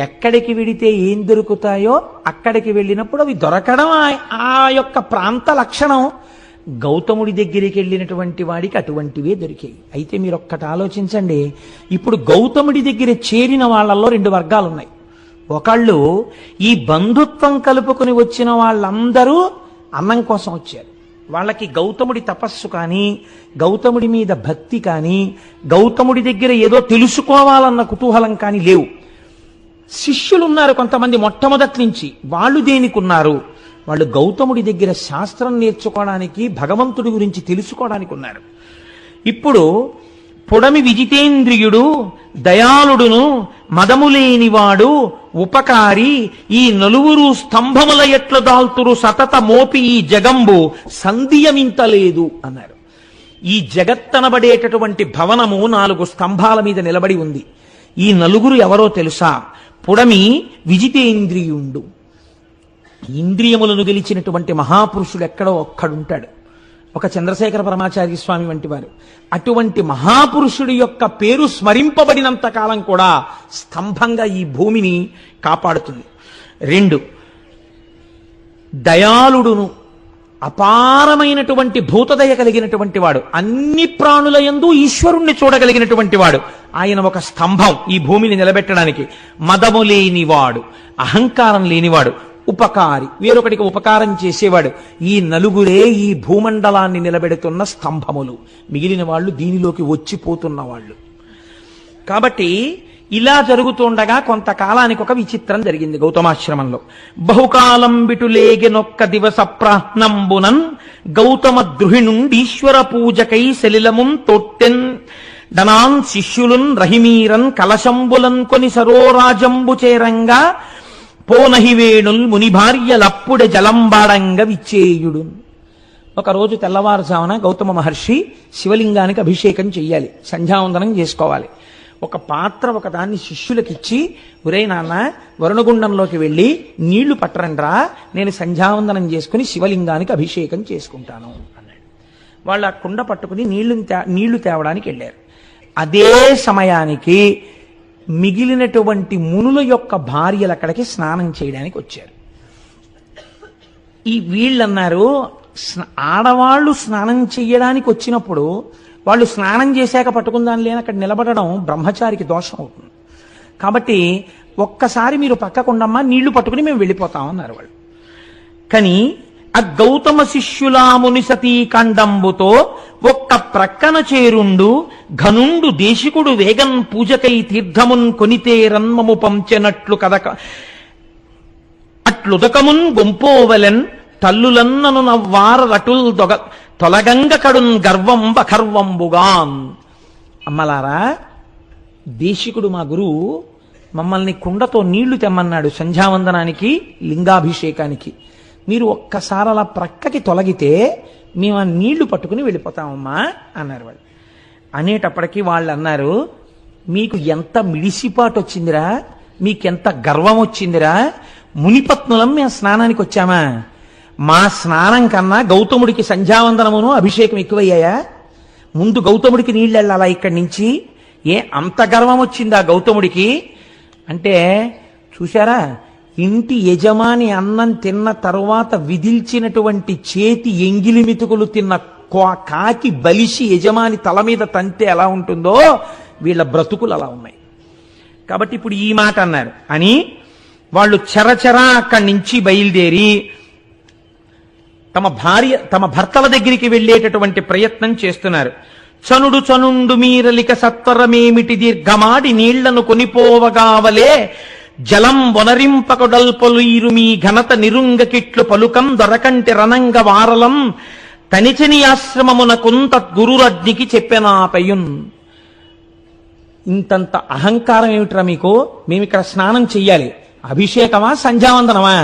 [SPEAKER 2] ఎక్కడికి వెడితే ఏం దొరుకుతాయో అక్కడికి వెళ్ళినప్పుడు అవి దొరకడం ఆ యొక్క ప్రాంత లక్షణం. గౌతముడి దగ్గరికి వెళ్ళినటువంటి వాడికి అటువంటివే దొరికాయి. అయితే మీరు ఒక్కటి ఆలోచించండి, ఇప్పుడు గౌతముడి దగ్గర చేరిన వాళ్ళల్లో రెండు వర్గాలు ఉన్నాయి. ఒకళ్ళు ఈ బంధుత్వం కలుపుకుని వచ్చిన వాళ్ళందరూ అన్నం కోసం వచ్చారు. వాళ్ళకి గౌతముడి తపస్సు కానీ, గౌతముడి మీద భక్తి కానీ, గౌతముడి దగ్గర ఏదో తెలుసుకోవాలన్న కుతూహలం కానీ లేవు. శిష్యులు ఉన్నారు కొంతమంది మొట్టమొదటి నుంచి. వాళ్ళు దేనికున్నారు? వాళ్ళు గౌతముడి దగ్గర శాస్త్రం నేర్చుకోవడానికి, భగవంతుడి గురించి తెలుసుకోవడానికి ఉన్నారు. ఇప్పుడు పొడమి విజితేంద్రియుడు, దయాళుడును, మదములేనివాడు, ఉపకారి, ఈ నలుగురు స్తంభముల ఎట్లు దాల్తురు సతత మోపి ఈ జగంబు సంధియమింతలేదు అన్నారు. ఈ జగత్తనబడేటటువంటి భవనము 4 స్తంభాల మీద నిలబడి ఉంది. ఈ నలుగురు ఎవరో తెలుసా? పుడమి విజితేంద్రియుండు. ఇంద్రియములను గెలిచినటువంటి మహాపురుషుడు ఎక్కడో ఒక్కడుంటాడు, ఒక చంద్రశేఖర పరమాచార్య స్వామి వంటి వారు. అటువంటి మహాపురుషుడి యొక్క పేరు స్మరింపబడినంత కాలం కూడా స్తంభంగా ఈ భూమిని కాపాడుతుంది. 2, దయాళుడును, అపారమైనటువంటి భూతదయ కలిగినటువంటి వాడు, అన్ని ప్రాణుల యందు ఈశ్వరుణ్ణి చూడగలిగినటువంటి వాడు. ఆయన ఒక స్తంభం ఈ భూమిని నిలబెట్టడానికి. మదము లేనివాడు, అహంకారం లేనివాడు, ఉపకారి, వేరొకటికి ఉపకారం చేసేవాడు. ఈ నలుగురే ఈ భూమండలాన్ని నిలబెడుతున్న స్తంభములు. మిగిలిన వాళ్ళు దీనిలోకి వచ్చిపోతున్న వాళ్ళు. కాబట్టి ఇలా జరుగుతుండగా కొంతకాలానికి ఒక విచిత్రం జరిగింది గౌతమాశ్రమంలో. బహుకాలం బిటులేగెనొక్క దివస ప్రాహ్నంబునన్ గౌతమ ద్రుహిణుండీశ్వర పూజకై సలిలమున్ తొట్టెన్ డనాన్ శిష్యులున్ రహిమీరన్ కలశంబులన్ కొని సరోరాజంబు చేరంగా పోనహివేణుల్ ముని భార్యలప్పుడే జలంబాడంగా విచ్చేయుడు. ఒకరోజు తెల్లవారుజామున గౌతమ మహర్షి శివలింగానికి అభిషేకం చెయ్యాలి, సంధ్యావందనం చేసుకోవాలి. ఒక పాత్ర ఒకదాన్ని శిష్యులకిచ్చి, ఒరే నాన్న వరుణగుండంలోకి వెళ్ళి నీళ్లు పట్టరండ్రా, నేను సంధ్యావందనం చేసుకుని శివలింగానికి అభిషేకం చేసుకుంటాను అన్నాడు. వాళ్ళు ఆ కుండ పట్టుకుని నీళ్లు తేవడానికి వెళ్ళారు. అదే సమయానికి మిగిలినటువంటి మునుల యొక్క భార్యలు అక్కడికి స్నానం చేయడానికి వచ్చారు. ఈ వీళ్ళన్నారు, ఆడవాళ్లు స్నానం చెయ్యడానికి వచ్చినప్పుడు వాళ్ళు స్నానం చేశాక పట్టుకుందాని లేని అక్కడ నిలబడడం బ్రహ్మచారికి దోషం అవుతుంది. కాబట్టి ఒక్కసారి మీరు పక్కకుండమ్మా, నీళ్లు పట్టుకుని మేము వెళ్ళిపోతామన్నారు వాళ్ళు. కానీ ఆ గౌతమ శిష్యులాముని సతీకండంబుతో ఒక్క ప్రక్కన చేరుండు ఘనుండు దేశికుడు వేగన్ పూజకై తీర్థమున్ కొనితే రన్మము పంచెనట్లు కదక అట్లుదకమున్ గొంపోవలెన్ తల్లులన్నను నవ్వార రటుల్ తొలగంగ కడున్ గర్వం బఖర్వంబుగాన్. అమ్మలారా, దేశికుడు మా గురువు మమ్మల్ని కుండతో నీళ్లు తెమ్మన్నాడు సంధ్యావందనానికి, లింగాభిషేకానికి. మీరు ఒక్కసారి అలా ప్రక్కకి తొలగితే మేము ఆ నీళ్లు పట్టుకుని వెళ్ళిపోతామమ్మా అన్నారు వాళ్ళు. అనేటప్పటికీ వాళ్ళు అన్నారు, మీకు ఎంత మిడిసిపాటు వచ్చిందిరా, మీకెంత గర్వం వచ్చిందిరా, మునిపత్నులం మేము స్నానానికి వచ్చామా? మా స్నానం కన్నా గౌతముడికి సంధ్యావందనమును అభిషేకం ఎక్కువయ్యాయా? ముందు గౌతముడికి నీళ్ళు వెళ్ళాలా ఇక్కడి నుంచి? అంత గర్వం వచ్చిందా గౌతముడికి అంటే, చూశారా, ఇంటి యజమాని అన్నం తిన్న తరువాత విదిల్చినటువంటి చేతి ఎంగిలి మితుకులు తిన్న కాకి బలిసి యజమాని తల మీద తంతే ఎలా ఉంటుందో వీళ్ళ బ్రతుకులు అలా ఉన్నాయి. కాబట్టి ఇప్పుడు ఈ మాట అన్నారు అని వాళ్ళు చరచరా అక్కడి నుంచి బయలుదేరి తమ భర్తల దగ్గరికి వెళ్ళేటటువంటి ప్రయత్నం చేస్తున్నారు. చనుండు మీరలిక సత్వరమేమిటి దీర్ఘమాడి నీళ్లను కొనిపోవగావలే జలం వనరింపకొడల్పలు ఇరుమీ ఘనత నిరుంగకిట్లు పలుకం దొరకంటి రణంగ వారలం తనిచని ఆశ్రమమునకుంత గురురజ్ఞికి చెప్పెనాపయున్. ఇంతంత అహంకారం ఏమిట్రా మీకు? మేము ఇక్కడ స్నానం చెయ్యాలి, అభిషేకమా సంధ్యావందనమా?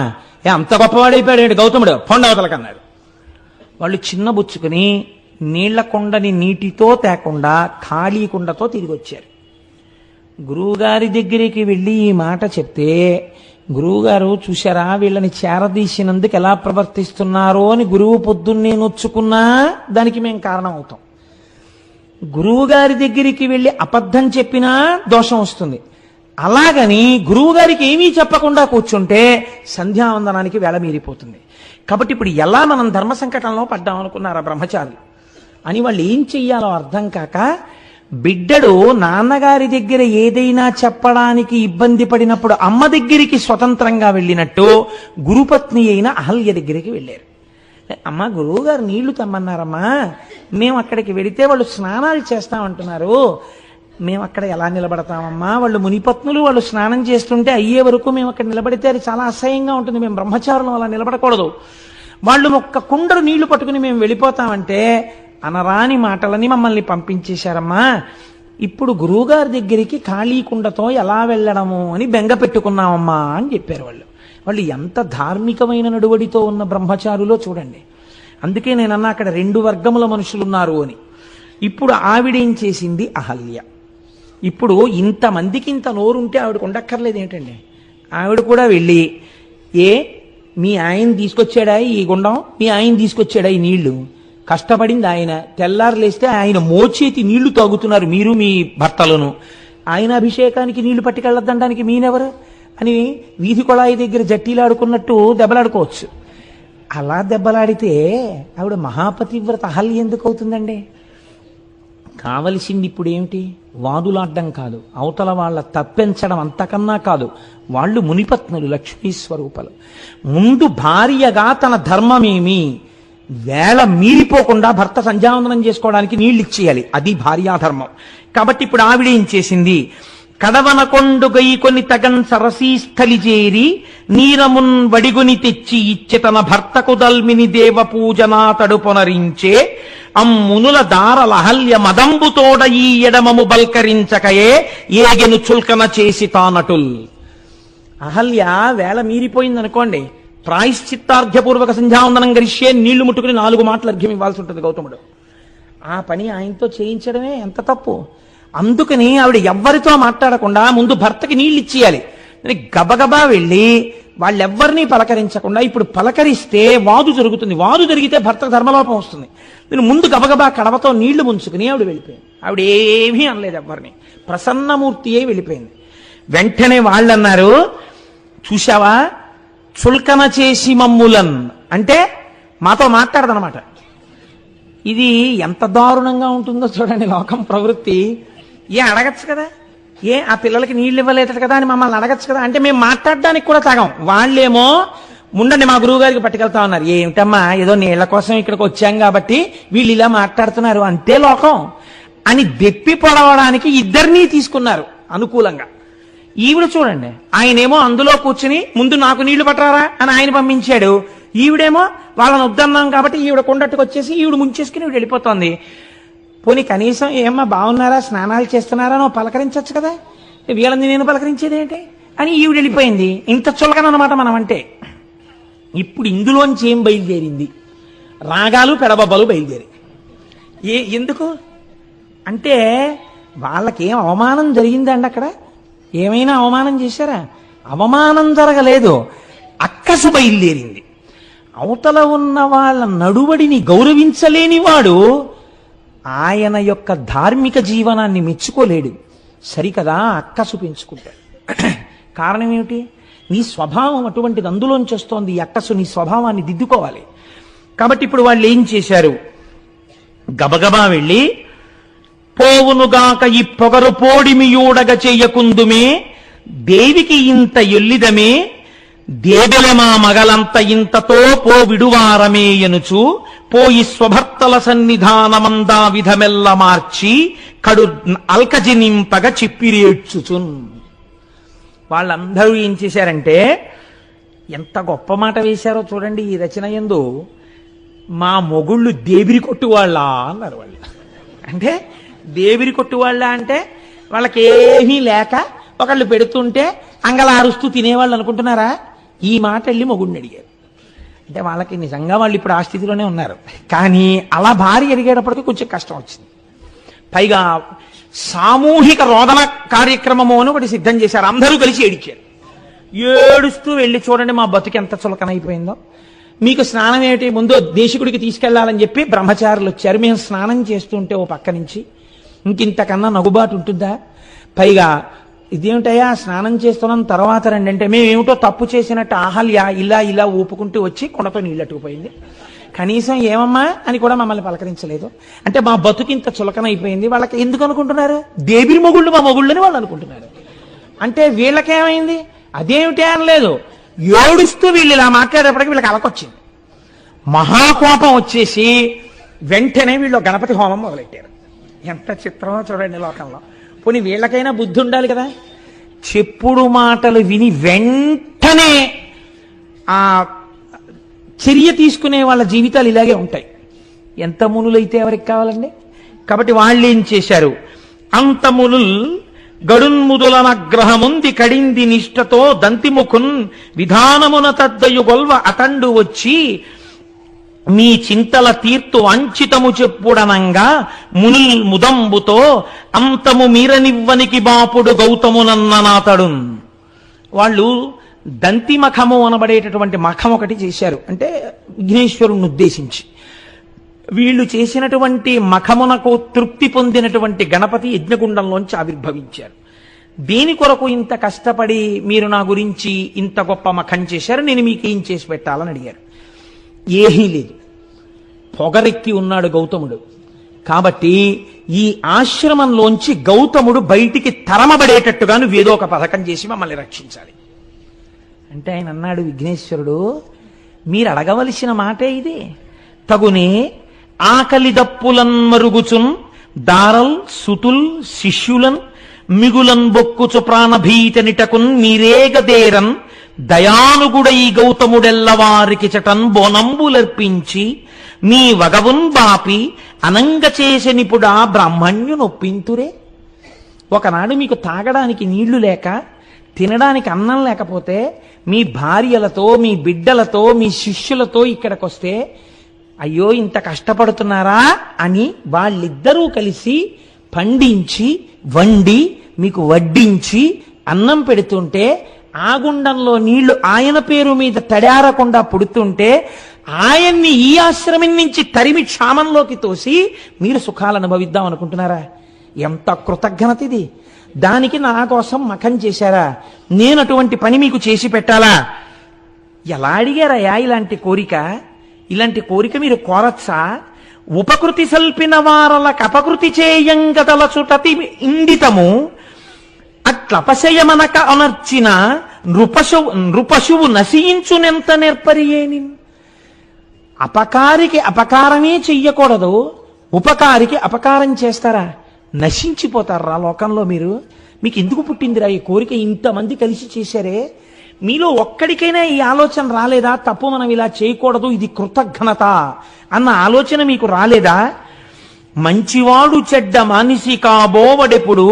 [SPEAKER 2] అంత గొప్పవాడైపోయాడు గౌతముడు, పొండవతలకన్నాడు. వాళ్ళు చిన్నబుచ్చుకుని నీళ్ల కొండని నీటితో తేకుండా ఖాళీ కుండతో తిరిగి వచ్చారు. గురువుగారి దగ్గరికి వెళ్ళి ఈ మాట చెప్తే, గురువుగారు చూశారా వీళ్ళని చేరదీసినందుకు ఎలా ప్రవర్తిస్తున్నారో అని గురువు పొద్దున్నే నొచ్చుకున్నా దానికి మేము కారణం అవుతాం. గురువుగారి దగ్గరికి వెళ్ళి అబద్ధం చెప్పినా దోషం వస్తుంది. అలాగని గురువుగారికి ఏమీ చెప్పకుండా కూర్చుంటే సంధ్యావందనానికి వేళ మీరిపోతుంది. కాబట్టి ఇప్పుడు ఎలా మనం ధర్మ సంకటంలో పడ్డాం అనుకున్నారా బ్రహ్మచారులు అని వాళ్ళు ఏం చెయ్యాలో అర్థం కాక, బిడ్డడు నాన్నగారి దగ్గర ఏదైనా చెప్పడానికి ఇబ్బంది పడినప్పుడు అమ్మ దగ్గరికి స్వతంత్రంగా వెళ్ళినట్టు గురుపత్ని అయిన అహల్య దగ్గరికి వెళ్ళారు. అమ్మ, గురువుగారు నీళ్లు తెమ్మన్నారమ్మా, మేము అక్కడికి వెడితే వాళ్ళు స్నానాలు చేస్తామంటున్నారు, మేము అక్కడ ఎలా నిలబడతామమ్మా? వాళ్ళు మునిపత్నులు, వాళ్ళు స్నానం చేస్తుంటే అయ్యే వరకు మేము అక్కడ నిలబడితే అది చాలా అసహ్యంగా ఉంటుంది, మేము బ్రహ్మచారులు అలా నిలబడకూడదు. వాళ్ళు ఒక్క కుండరు నీళ్లు పట్టుకుని మేము వెళ్ళిపోతామంటే అనరాని మాటలని మమ్మల్ని పంపించేశారమ్మా. ఇప్పుడు గురువుగారి దగ్గరికి ఖాళీ కుండతో ఎలా వెళ్ళడము అని బెంగ పెట్టుకున్నామమ్మా అని చెప్పారు వాళ్ళు. వాళ్ళు ఎంత ధార్మికమైన నడువడితో ఉన్న బ్రహ్మచారులో చూడండి. అందుకే నేనన్నా అక్కడ రెండు వర్గముల మనుషులున్నారు అని. ఇప్పుడు ఆవిడేం చేసింది? అహల్య. ఇప్పుడు ఇంతమందికి ఇంత నోరుంటే ఆవిడకు ఉండక్కర్లేదు ఏంటండి? ఆవిడ కూడా వెళ్ళి, మీ ఆయన తీసుకొచ్చాడా ఈ గుండం? మీ ఆయన తీసుకొచ్చాడా ఈ నీళ్లు? కష్టపడింది ఆయన. తెల్లారు లేస్తే ఆయన మోచేతి నీళ్లు తాగుతున్నారు మీరు మీ భర్తలను. ఆయన అభిషేకానికి నీళ్లు పట్టుకెళ్ళొద్దనడానికి మీనెవరు అని వీధి కొళాయి దగ్గర జట్టీలాడుకున్నట్టు దెబ్బలాడుకోవచ్చు. అలా దెబ్బలాడితే ఆవిడ మహాపతివ్రత అహల్య ఎందుకు అవుతుందండి? కావలసింది ఇప్పుడు ఏమిటి? వాదులాడ్డం కాదు, అవతల వాళ్ళ తప్పించడం అంతకన్నా కాదు. వాళ్ళు మునిపత్నులు, లక్ష్మీ స్వరూపాలు. ముందు భార్యగా తన ధర్మమేమి వేళ మీరిపోకుండా భర్త సంధ్యావందనం చేసుకోవడానికి నీళ్లు ఇచ్చేయాలి, అది భార్యాధర్మం. కాబట్టి ఇప్పుడు ఆవిడేం చేసింది? కడవనకొండు గైకొని తగన్ సరసీస్థలి చేరి నీరమున్ వడిగుని తెచ్చి ఇచ్చి తన భర్తకు దల్మిని దేవ పూజనా తడుపొనరించే అమ్మునుల దారలహల్య మదంబుతోడ ఈ ఎడమము బల్కరించకయే ఏగెను చుల్కన చేసి తానటుల్. అహల్య వేళ మీరిపోయిందనుకోండి, ప్రాయశ్చిత్తార్ఘ్యపూర్వక సంధ్యావందనం గరిష్యే నీళ్లు ముట్టుకుని 4 మాటలు అర్ఘ్యం ఇవ్వాల్సి ఉంటుంది గౌతముడు. ఆ పని ఆయనతో చేయించడమే ఎంత తప్పు. అందుకని ఆవిడ ఎవ్వరితో మాట్లాడకుండా ముందు భర్తకి నీళ్ళు ఇచ్చేయాలి. గబగబా వెళ్ళి వాళ్ళెవ్వరినీ పలకరించకుండా ఇప్పుడు పలకరిస్తే వాదు జరుగుతుంది. వాదు జరిగితే భర్తకు ధర్మలోపం వస్తుంది. నేను ముందు గబగబా కడవతో నీళ్లు ముంచుకుని ఆవిడ వెళ్ళిపోయింది. ఆవిడ ఏమీ అనలేదు ఎవరిని, ప్రసన్నమూర్తి అయి వెళ్ళిపోయింది. వెంటనే వాళ్ళన్నారు, చూశావా చుల్కన చేసి మమ్ములన్ అంటే మాతో మాట్లాడదనమాట. ఇది ఎంత దారుణంగా ఉంటుందో చూడండి లోకం ప్రవృత్తి. అడగచ్చు కదా, ఆ పిల్లలకి నీళ్ళు ఇవ్వలేదు కదా అని మమ్మల్ని అడగచ్చు కదా అంటే మేము మాట్లాడడానికి కూడా తాగం. వాళ్ళేమో ముండండి మా గురువు గారికి పట్టుకెళ్తా ఉన్నారు. ఏమిటమ్మా ఏదో నీళ్ల కోసం ఇక్కడికి వచ్చాం కాబట్టి వీళ్ళు ఇలా మాట్లాడుతున్నారు అంతే లోకం అని దెప్పి పొడవడానికి ఇద్దరినీ తీసుకున్నారు అనుకూలంగా. ఈవిడ చూడండి, ఆయనేమో అందులో కూర్చుని ముందు నాకు నీళ్లు పట్టరారా అని ఆయన పంపించాడు. ఈవిడేమో వాళ్ళని వద్దన్నాం కాబట్టి ఈవిడ కొండట్టుకు వచ్చేసి ఈవిడ ముంచేసుకుని ఈవిడ వెళ్ళిపోతోంది. పోనీ కనీసం ఏమ్మా బాగున్నారా, స్నానాలు చేస్తున్నారా నువ్వు పలకరించచ్చు కదా, వీళ్ళని నేను పలకరించేది ఏంటి అని ఈవిడ వెళ్ళిపోయింది. ఇంత చులకనమాట మనం అంటే. ఇప్పుడు ఇందులోంచి ఏం బయలుదేరింది? రాగాలు పెడబబ్బలు బయలుదేరి. ఎందుకు అంటే వాళ్ళకేం అవమానం జరిగిందండి? అక్కడ ఏమైనా అవమానం చేశారా? అవమానం జరగలేదు, అక్కసు బయలుదేరింది. అవతల ఉన్న వాళ్ళ నడువడిని గౌరవించలేని వాడు ఆయన యొక్క ధార్మిక జీవనాన్ని మెచ్చుకోలేడు. సరికదా అక్కసు పెంచుకుంటాడు. కారణం ఏమిటి? నీ స్వభావం అటువంటిది, అందులోంచి వస్తోంది ఈ అక్కసు. నీ స్వభావాన్ని దిద్దుకోవాలి. కాబట్టి ఇప్పుడు వాళ్ళు ఏం చేశారు? గబగబా వెళ్ళి, పోవునుగాక ఈ పొగరు పోడిమియూడగ చెయ్యకుందుమే, దేవికి ఇంత ఎల్లిదమే, దేబెలమా మగలంత ఇంతతో పో విడువారమే ఎనుచు, పోయి స్వభర్తల సన్నిధానమందా విధమెల్ల మార్చి, కడు అల్కజి నింపగ చిప్పిరేడ్చుచున్. వాళ్ళందరూ ఏం చేశారంటే, ఎంత గొప్ప మాట వేశారో చూడండి ఈ రచన యందు. మా మొగుళ్ళు దేవిరి కొట్టు వాళ్ళ అన్నారు వాళ్ళు. అంటే దేవిరి కొట్టు వాళ్ళ అంటే వాళ్ళకి ఏమీ లేక ఒకళ్ళు పెడుతుంటే అంగలారుస్తూ తినేవాళ్ళు అనుకుంటున్నారా? ఈ మాట వెళ్ళి మొగుడిని అడిగారు. అంటే వాళ్ళకి నిజంగా వాళ్ళు ఇప్పుడు ఆ స్థితిలోనే ఉన్నారు. కానీ అలా భార్య అడిగేటప్పటికీ కొంచెం కష్టం వచ్చింది. పైగా సామూహిక రోదన కార్యక్రమము అని ఒకటి సిద్ధం చేశారు. అందరూ కలిసి ఏడిచారు. ఏడుస్తూ వెళ్ళి, చూడండి మా బతుకు ఎంత చులకనైపోయిందో, మీకు స్నానం ఏమిటి, ముందు దేశికుడికి తీసుకెళ్లాలని చెప్పి బ్రహ్మచారులు వచ్చారు. మేము స్నానం చేస్తుంటే ఓ పక్క నుంచి ఇంకింతకన్నా నగుబాటు ఉంటుందా? పైగా ఇదేమిటయ్యా స్నానం చేస్తున్నాం తర్వాత రండి అంటే, మేమేమిటో తప్పు చేసినట్టు ఆహల్య ఇలా ఇలా ఊపుకుంటూ వచ్చి కొండతో నీళ్ళట్టుకుపోయింది. కనీసం ఏమమ్మా అని కూడా మమ్మల్ని పలకరించలేదు. అంటే మా బతుకింత చులకనైపోయింది. వాళ్ళకి ఎందుకు అనుకుంటున్నారు? దేవిరి మొగుళ్ళు మా మొగుళ్ళని వాళ్ళు అనుకుంటున్నారు. అంటే వీళ్ళకేమైంది? అదేమిటి అనలేదు. ఏడుస్తూ వీళ్ళు ఇలా మాట్లాడేటప్పటికి వీళ్ళకి అలకొచ్చింది. మహాకోపం వచ్చేసి వెంటనే వీళ్ళు గణపతి హోమం మొదలెట్టారు. ఎంత చిత్రమో చూడండి లోకంలో. పోనీ వీళ్ళకైనా బుద్ధి ఉండాలి కదా. చెప్పుడు మాటలు విని వెంటనే ఆ చర్య తీసుకునే వాళ్ళ జీవితాలు ఇలాగే ఉంటాయి. ఎంత మునులైతే ఎవరికి కావాలండి? కాబట్టి వాళ్ళు ఏం చేశారు? అంత మునుల్ గడున్ముదులనగ్రహముంది కడింది నిష్టతో దంతిముఖున్ విధానమున తద్దయు గొల్వ అతండు వచ్చి, మీ చింతల తీర్తు అంచితము చెప్పుడనంగా మునుల్ ముదంబుతో అంతము మీరనివ్వనికి బాపుడు గౌతమునన్ననాతడు. వాళ్ళు దంతి మఖము అనబడేటటువంటి మఖం ఒకటి చేశారు. అంటే విఘ్నేశ్వరుణ్ణి ఉద్దేశించి వీళ్ళు చేసినటువంటి మఖమునకు తృప్తి పొందినటువంటి గణపతి యజ్ఞగుండంలోంచి ఆవిర్భవించారు. దేని కొరకు ఇంత కష్టపడి మీరు నా గురించి ఇంత గొప్ప మఖం చేశారు, నేను మీకు ఏం చేసి పెట్టాలని అడిగారు. ఏమీ లేదు. పొగరెక్కి ఉన్నాడు గౌతముడు. కాబట్టి ఈ ఆశ్రమంలోంచి గౌతముడు బయటికి తరమబడేటట్టుగా నువ్వు ఏదో ఒక పథకం చేసి మమ్మల్ని రక్షించాలి అంటే ఆయన అన్నాడు, విఘ్నేశ్వరుడు మీరు అడగవలసిన మాటే ఇది. తగునే ఆకలి దప్పులన్ మరుగుచున్ దారల్ సుతుల్ శిష్యులన్ మిగులన్ బొక్కుచు ప్రాణభీతనిటకున్ మీరేగదేరన్ దయానుగుడై గౌతముడెల్లవారికి చటన్ బోనంబులర్పించి మీ వగవున్ బాపి అనంగ చేసెనిపుడా బ్రాహ్మణ్యు నొప్పింతురే. ఒకనాడు మీకు తాగడానికి నీళ్లు లేక, తినడానికి అన్నం లేకపోతే మీ భార్యలతో, మీ బిడ్డలతో, మీ శిష్యులతో ఇక్కడికొస్తే అయ్యో ఇంత కష్టపడుతున్నారా అని వాళ్ళిద్దరూ కలిసి పండించి వండి మీకు వడ్డించి అన్నం పెడుతుంటే, ఆ గుండంలో నీళ్లు ఆయన పేరు మీద తడారకుండా పుడుతుంటే ఆయన్ని ఈ ఆశ్రమం నుంచి తరిమి క్షామంలోకి తోసి మీరు సుఖాలు అనుభవిద్దాం అనుకుంటున్నారా? ఎంత కృతజ్ఞత ఇది! దానికి నా కోసం మఖం చేశారా? నేను అటువంటి పని మీకు చేసి పెట్టాలా? ఎలా అడిగారయ్యా ఇలాంటి కోరిక? ఇలాంటి కోరిక మీరు కోరచ్చా? ఉపకృతి సల్పిన వారలకు అపకృతి చేయంగదలచుటతి ఇండితము అట్లపశయమనక అనర్చిన నృపశువు నశించునెంత నేర్పరియేని. అపకారికి అపకారమే చెయ్యకూడదు, ఉపకారికి అపకారం చేస్తారా? నశించిపోతారా లోకంలో మీరు? మీకు ఎందుకు పుట్టిందిరా ఈ కోరిక? ఇంతమంది కలిసి చేశారే, మీలో ఒక్కడికైనా ఈ ఆలోచన రాలేదా? తప్పు మనం ఇలా చేయకూడదు, ఇది కృతజ్ఞత అన్న ఆలోచన మీకు రాలేదా? మంచివాడు చెడ్డ మనిషి కాబోవడెప్పుడు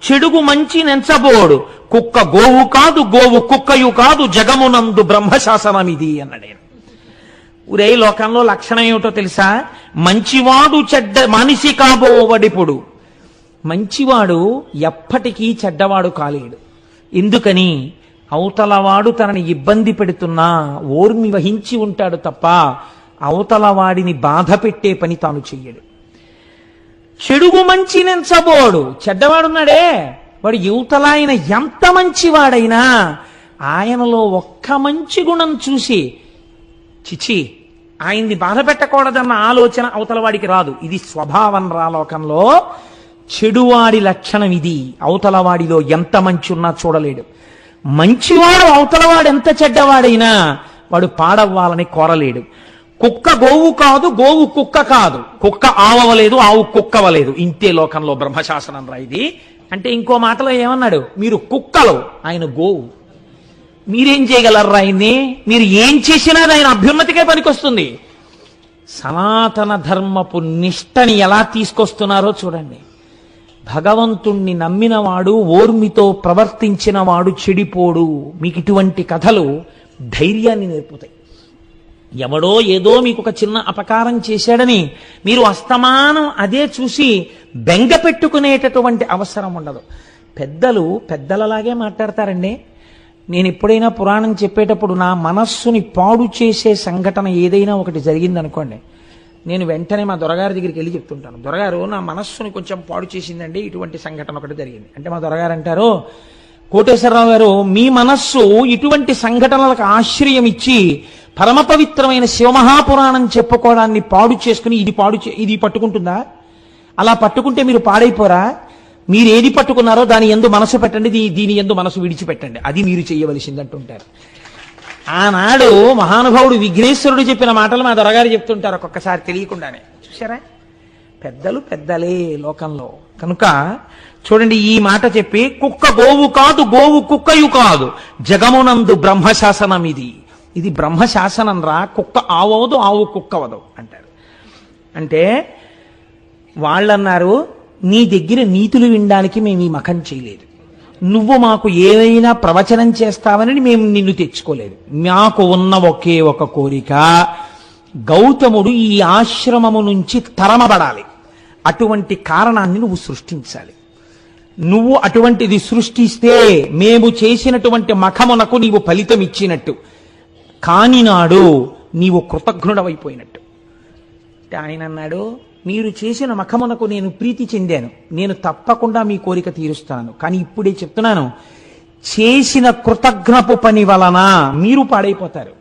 [SPEAKER 2] చెడుగు మంచి నెంచబోడు, కుక్క గోవు కాదు గోవు కుక్కయు కాదు జగమునందు బ్రహ్మశాసనం ఇది అన్నాడు. ఊరే లోకంలో లక్షణం ఏమిటో తెలుసా? మంచివాడు చెడ్డ మనిషి కాబోవడెప్పుడు. మంచివాడు ఎప్పటికీ చెడ్డవాడు కాలేడు. ఎందుకని? అవతలవాడు తనని ఇబ్బంది పెడుతున్నా ఓర్మి వహించి ఉంటాడు తప్ప అవతలవాడిని బాధ పెట్టే పని తాను చెయ్యడు. చెడుగు మంచి నెంచబోడు. చెడ్డవాడున్నాడే వాడు యువతల ఆయన ఎంత మంచివాడైనా ఆయనలో ఒక్క మంచి గుణం చూసి చిచి ఆయన్ని బాధ పెట్టకూడదన్న ఆలోచన అవతల వాడికి రాదు. ఇది స్వభావం రా లోకంలో. చెడువాడి లక్షణం ఇది. అవతల వాడిలో ఎంత మంచి ఉన్నా చూడలేడు. మంచివాడు అవతలవాడు ఎంత చెడ్డవాడైనా వాడు పాడవ్వాలని కోరలేడు. కుక్క గోవు కాదు, గోవు కుక్క కాదు. కుక్క ఆవవలేదు, ఆవు కుక్కవలేదు. ఇంతే లోకంలో బ్రహ్మశాసనం రా ఇది. అంటే ఇంకో మాటలో ఏమన్నాడు, మీరు కుక్కలు, ఆయన గోవు. మీరేం చేయగలరా ఆయన్ని? మీరు ఏం చేసినా ఆయన అభ్యున్నతికే పనికొస్తుంది. సనాతన ధర్మపు నిష్టని ఎలా తీసుకొస్తున్నారో చూడండి. భగవంతుణ్ణి నమ్మినవాడు, ఓర్మితో ప్రవర్తించిన వాడు చెడిపోడు. మీకు ఇటువంటి కథలు ధైర్యాన్ని నేర్పుతాయి. ఎవడో ఏదో మీకు ఒక చిన్న అపకారం చేశాడని మీరు అస్తమానం అదే చూసి బెంగ పెట్టుకునేటటువంటి అవసరం ఉండదు. పెద్దలు పెద్దలలాగే మాట్లాడతారండి. నేను ఎప్పుడైనా పురాణం చెప్పేటప్పుడు నా మనస్సుని పాడు చేసే సంఘటన ఏదైనా ఒకటి జరిగిందనుకోండి, నేను వెంటనే మా దొరగారి దగ్గరికి వెళ్ళి చెప్తుంటాను, దొరగారు నా మనస్సుని కొంచెం పాడు చేసిందండి, ఇటువంటి సంఘటన ఒకటి జరిగింది. అంటే మా దొరగారు అంటారు, కోటేశ్వరరావు గారు మీ మనస్సు ఇటువంటి సంఘటనలకు ఆశ్రయం ఇచ్చి పరమ పవిత్రమైన శివమహాపురాణం చెప్పుకోవడాన్ని పాడు చేసుకుని ఇది పట్టుకుంటుందా? అలా పట్టుకుంటే మీరు పాడైపోరా? మీరు ఏది పట్టుకున్నారో దాని యందు మనసు పెట్టండి, దీని యందు మనసు విడిచిపెట్టండి, అది మీరు చేయవలసిందంటుంటారు. ఆనాడు మహానుభావుడు విఘ్నేశ్వరుడు చెప్పిన మాటలు మా దొరగారు చెప్తుంటారు ఒక్కొక్కసారి తెలియకుండానే. చూసారా, పెద్దలు పెద్దలే లోకంలో. కనుక చూడండి, ఈ మాట చెప్పి కుక్క గోవు కాదు, గోవు కుక్కయు కాదు, జగమునందు బ్రహ్మశాసనం ఇది. ఇది బ్రహ్మశాసనం రా. కుక్క ఆవదు, ఆవు కుక్కవదు అంటారు. అంటే వాళ్ళన్నారు, నీ దగ్గర నీతులు వినడానికి మేము ఈ మఖం చేయలేదు, నువ్వు మాకు ఏదైనా ప్రవచనం చేస్తావని మేము నిన్ను తెచ్చుకోలేదు. మాకు ఉన్న ఒకే ఒక కోరిక, గౌతముడు ఈ ఆశ్రమము నుంచి తరమబడాలి. అటువంటి కారణాన్ని నువ్వు సృష్టించాలి. నువ్వు అటువంటిది సృష్టిస్తే మేము చేసినటువంటి మఖమునకు నీవు ఫలితం ఇచ్చినట్టు, కాని నాడు నీవు కృతజ్ఞుడవైపోయినట్టు. అంటే ఆయన అన్నాడు, మీరు చేసిన మఖమునకు నేను ప్రీతి చెందాను, నేను తప్పకుండా మీ కోరిక తీరుస్తాను. కానీ ఇప్పుడే చెప్తున్నాను, చేసిన కృతజ్ఞపు పని వలన మీరు పాడైపోతారు.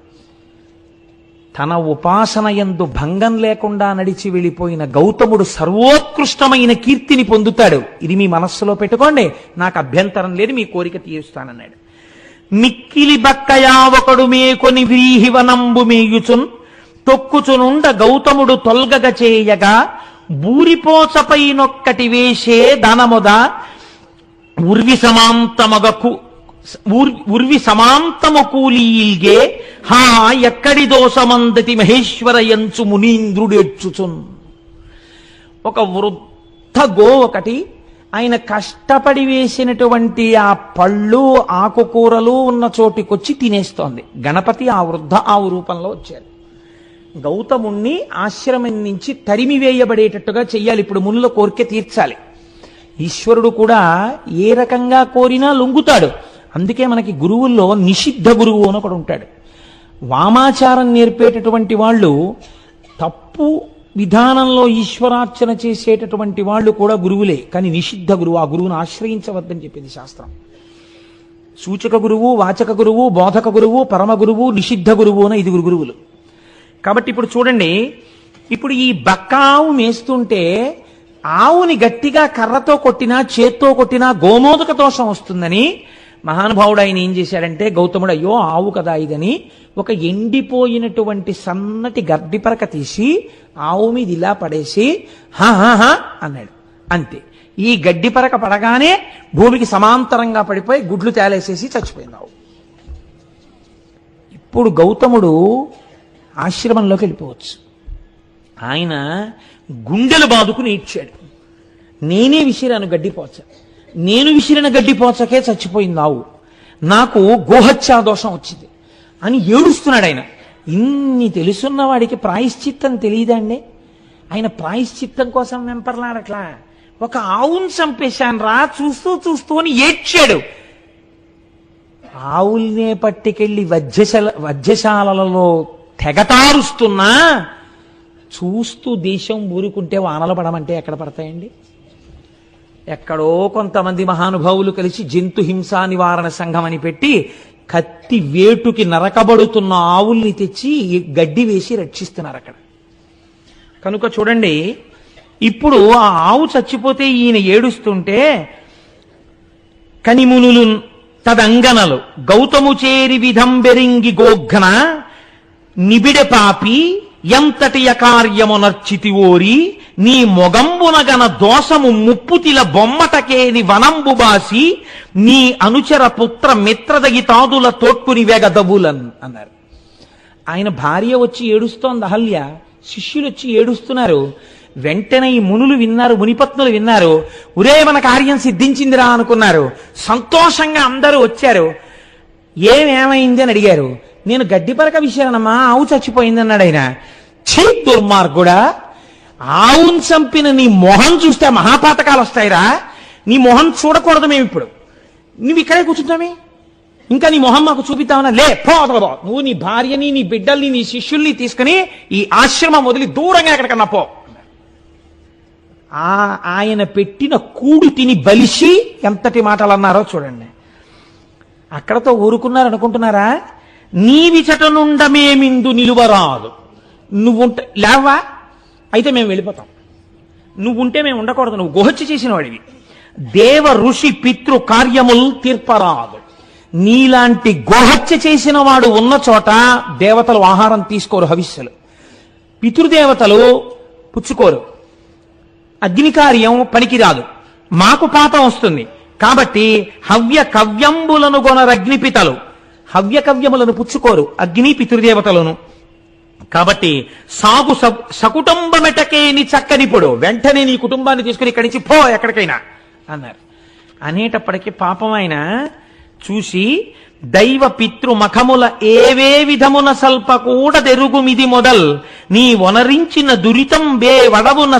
[SPEAKER 2] తన ఉపాసన యందు భంగం లేకుండా నడిచి వెళ్ళిపోయిన గౌతముడు సర్వోత్కృష్టమైన కీర్తిని పొందుతాడు. ఇది మీ మనస్సులో పెట్టుకోండి, నాకు అభ్యంతరం లేదు, మీ కోరిక తీరుస్తానన్నాడు. మిక్కిలి బక్కయా ఒకడు మేకొని వ్రీహివనంబు మేయుచున్ తొక్కుచునుండ గౌతముడు తొల్గగ చేయగా బూరిపోచపై నొక్కటి వేసే దానముద ఉర్వి సమాంతము కూలీల్గే హా ఎక్కడి దోషమందతి మహేశ్వర యంచు మునీంద్రుడెచ్చుచున్. ఒక వృద్ధ గో ఒకటి ఆయన కష్టపడి వేసినటువంటి ఆ పళ్ళు ఆకుకూరలు ఉన్న చోటికొచ్చి తినేస్తోంది. గణపతి ఆ వృద్ధ ఆవు రూపంలో వచ్చారు. గౌతముణ్ణి ఆశ్రమం నుంచి తరిమి వేయబడేటట్టుగా చెయ్యాలి. ఇప్పుడు మునుల కోరిక తీర్చాలి. ఈశ్వరుడు కూడా ఏ రకంగా కోరినా లొంగుతాడు. అందుకే మనకి గురువుల్లో నిషిద్ధ గురువు అని ఒకడు ఉంటాడు. వామాచారం నేర్పేటటువంటి వాళ్ళు, తప్పు విధానంలో ఈశ్వరార్చన చేసేటటువంటి వాళ్ళు కూడా గురువులే. కానీ నిషిద్ధ గురువు, ఆ గురువును ఆశ్రయించవద్దని చెప్పింది శాస్త్రం. సూచక గురువు, వాచక గురువు, బోధక గురువు, పరమ గురువు, నిషిద్ధ గురువు అని 5 గురువులు. కాబట్టి ఇప్పుడు చూడండి, ఇప్పుడు ఈ బక్కావు మేస్తుంటే ఆవుని గట్టిగా కర్రతో కొట్టినా చేత్తో కొట్టినా గోమోదక దోషం వస్తుందని మహానుభావుడు ఆయన ఏం చేశాడంటే, గౌతముడు అయ్యో ఆవు కదా ఇదని ఒక ఎండిపోయినటువంటి సన్నటి గడ్డిపరక తీసి ఆవు మీద ఇలా పడేసి హా అన్నాడు. అంతే. ఈ గడ్డిపరక పడగానే భూమికి సమాంతరంగా పడిపోయి గుడ్లు తేలేసేసి చచ్చిపోయింది ఆవు. ఇప్పుడు గౌతముడు ఆశ్రమంలోకి వెళ్ళిపోవచ్చు. ఆయన గుండెలు బాదుకుని ఏడ్చాడు. నేనే విసిరాను గడ్డిపోచ, నేను విసిరిన గడ్డిపోచకే చచ్చిపోయింది ఆవు, నాకు గోహత్యా దోషం వచ్చింది అని ఏడుస్తున్నాడు ఆయన. ఇన్ని తెలుసున్న వాడికి ప్రాయశ్చిత్తం తెలియదండి. ఆయన ప్రాయశ్చిత్తం కోసం వెంపర్లాడట్లా, ఒక ఆవును చంపేశాను రా చూస్తూ అని ఏడ్చాడు. ఆవుల్నే పట్టుకెళ్ళి వజ్రశాలలో తెగతారుస్తున్నా చూస్తూ దేశం ఊరుకుంటే వానలు పడమంటే ఎక్కడ పడతాయండి? ఎక్కడో కొంతమంది మహానుభావులు కలిసి జంతు హింసా నివారణ సంఘం అని పెట్టి కత్తి వేటుకి నరకబడుతున్న ఆవుల్ని తెచ్చి గడ్డి వేసి రక్షిస్తున్నారు అక్కడ. కనుక చూడండి, ఇప్పుడు ఆ ఆవు చచ్చిపోతే ఈయన ఏడుస్తుంటే కనిమునులు తదంగనలు గౌతము చేరి విధంబెరింగి గోఘ్న నిబిడె పాపి ఎంతటి అకార్యమునర్చితి ఓరి నీ మొగంబునగన దోషము ముప్పుతిల బొమ్మటకేని వనంబు బాసి నీ అనుచర పుత్ర మిత్రదగి తాదుల తోట్కుని వేగదబులన్ అన్నారు. ఆయన భార్య వచ్చి ఏడుస్తోంది అహల్య, శిష్యులు వచ్చి ఏడుస్తున్నారు. వెంటనే ఈ మునులు విన్నారు, మునిపత్నులు విన్నారు. ఒరే మన కార్యం సిద్ధించిందిరా అనుకున్నారు. సంతోషంగా అందరూ వచ్చారు. ఏమైంది అని అడిగారు. నేను గడ్డిపరక విషయానమ్మా, ఆవు చచ్చిపోయింది అన్నాడు ఆయన. ఛీ దుర్మార్గుడా, ఆవును చంపిన నీ మొహం చూస్తే మహాపాతకాలు వస్తాయిరా. నీ మొహం చూడకూడదు మేము ఇప్పుడు. నువ్వు ఇక్కడే కూర్చుంటామే, ఇంకా నీ మొహం మాకు చూపిద్దామన్నా? లే పోదలబో, నువ్వు నీ భార్యని నీ బిడ్డల్ని నీ శిష్యుల్ని తీసుకుని ఈ ఆశ్రమం వదిలి దూరంగా ఎక్కడికన్నా పో. ఆయన పెట్టిన కూడు తిని బలిసి ఎంతటి మాటలు అన్నారో చూడండి. అక్కడతో ఊరుకున్నారు అనుకుంటున్నారా? నీ విచట నుండమేమిందు నిలువరాదు. నువ్వుంటే లేవా, అయితే మేము వెళ్ళిపోతాం. నువ్వుంటే మేము ఉండకూడదు, నువ్వు గోహత్య చేసిన వాడివి. దేవ ఋషి పితృ కార్యములు తీర్పరాదు. నీలాంటి గోహత్య చేసిన వాడు ఉన్న చోట దేవతలు ఆహారం తీసుకోరు, హవిస్సులు. పితృదేవతలు పుచ్చుకోరు. అగ్ని కార్యం పనికిరాదు, మాకు పాపం వస్తుంది. కాబట్టి హవ్య కవ్యంబులను గొనరగ్నిపితలు, హవ్య కవ్యములను పుచ్చుకోరు అగ్ని పితృదేవతలను. కాబట్టి సాగు సకుటుంబమెటకేని చక్కనిప్పుడు, వెంటనే నీ కుటుంబాన్ని తీసుకుని ఇక్కడి నుంచి పో ఎక్కడికైనా అన్నారు. అనేటప్పటికీ పాపం ఆయన చూసి దైవ పితృ మఖముల ఏవే విధమున సల్ప కూడా తెరుగుమిది మొదల్ నీ వనరించిన దురితం బే వడవున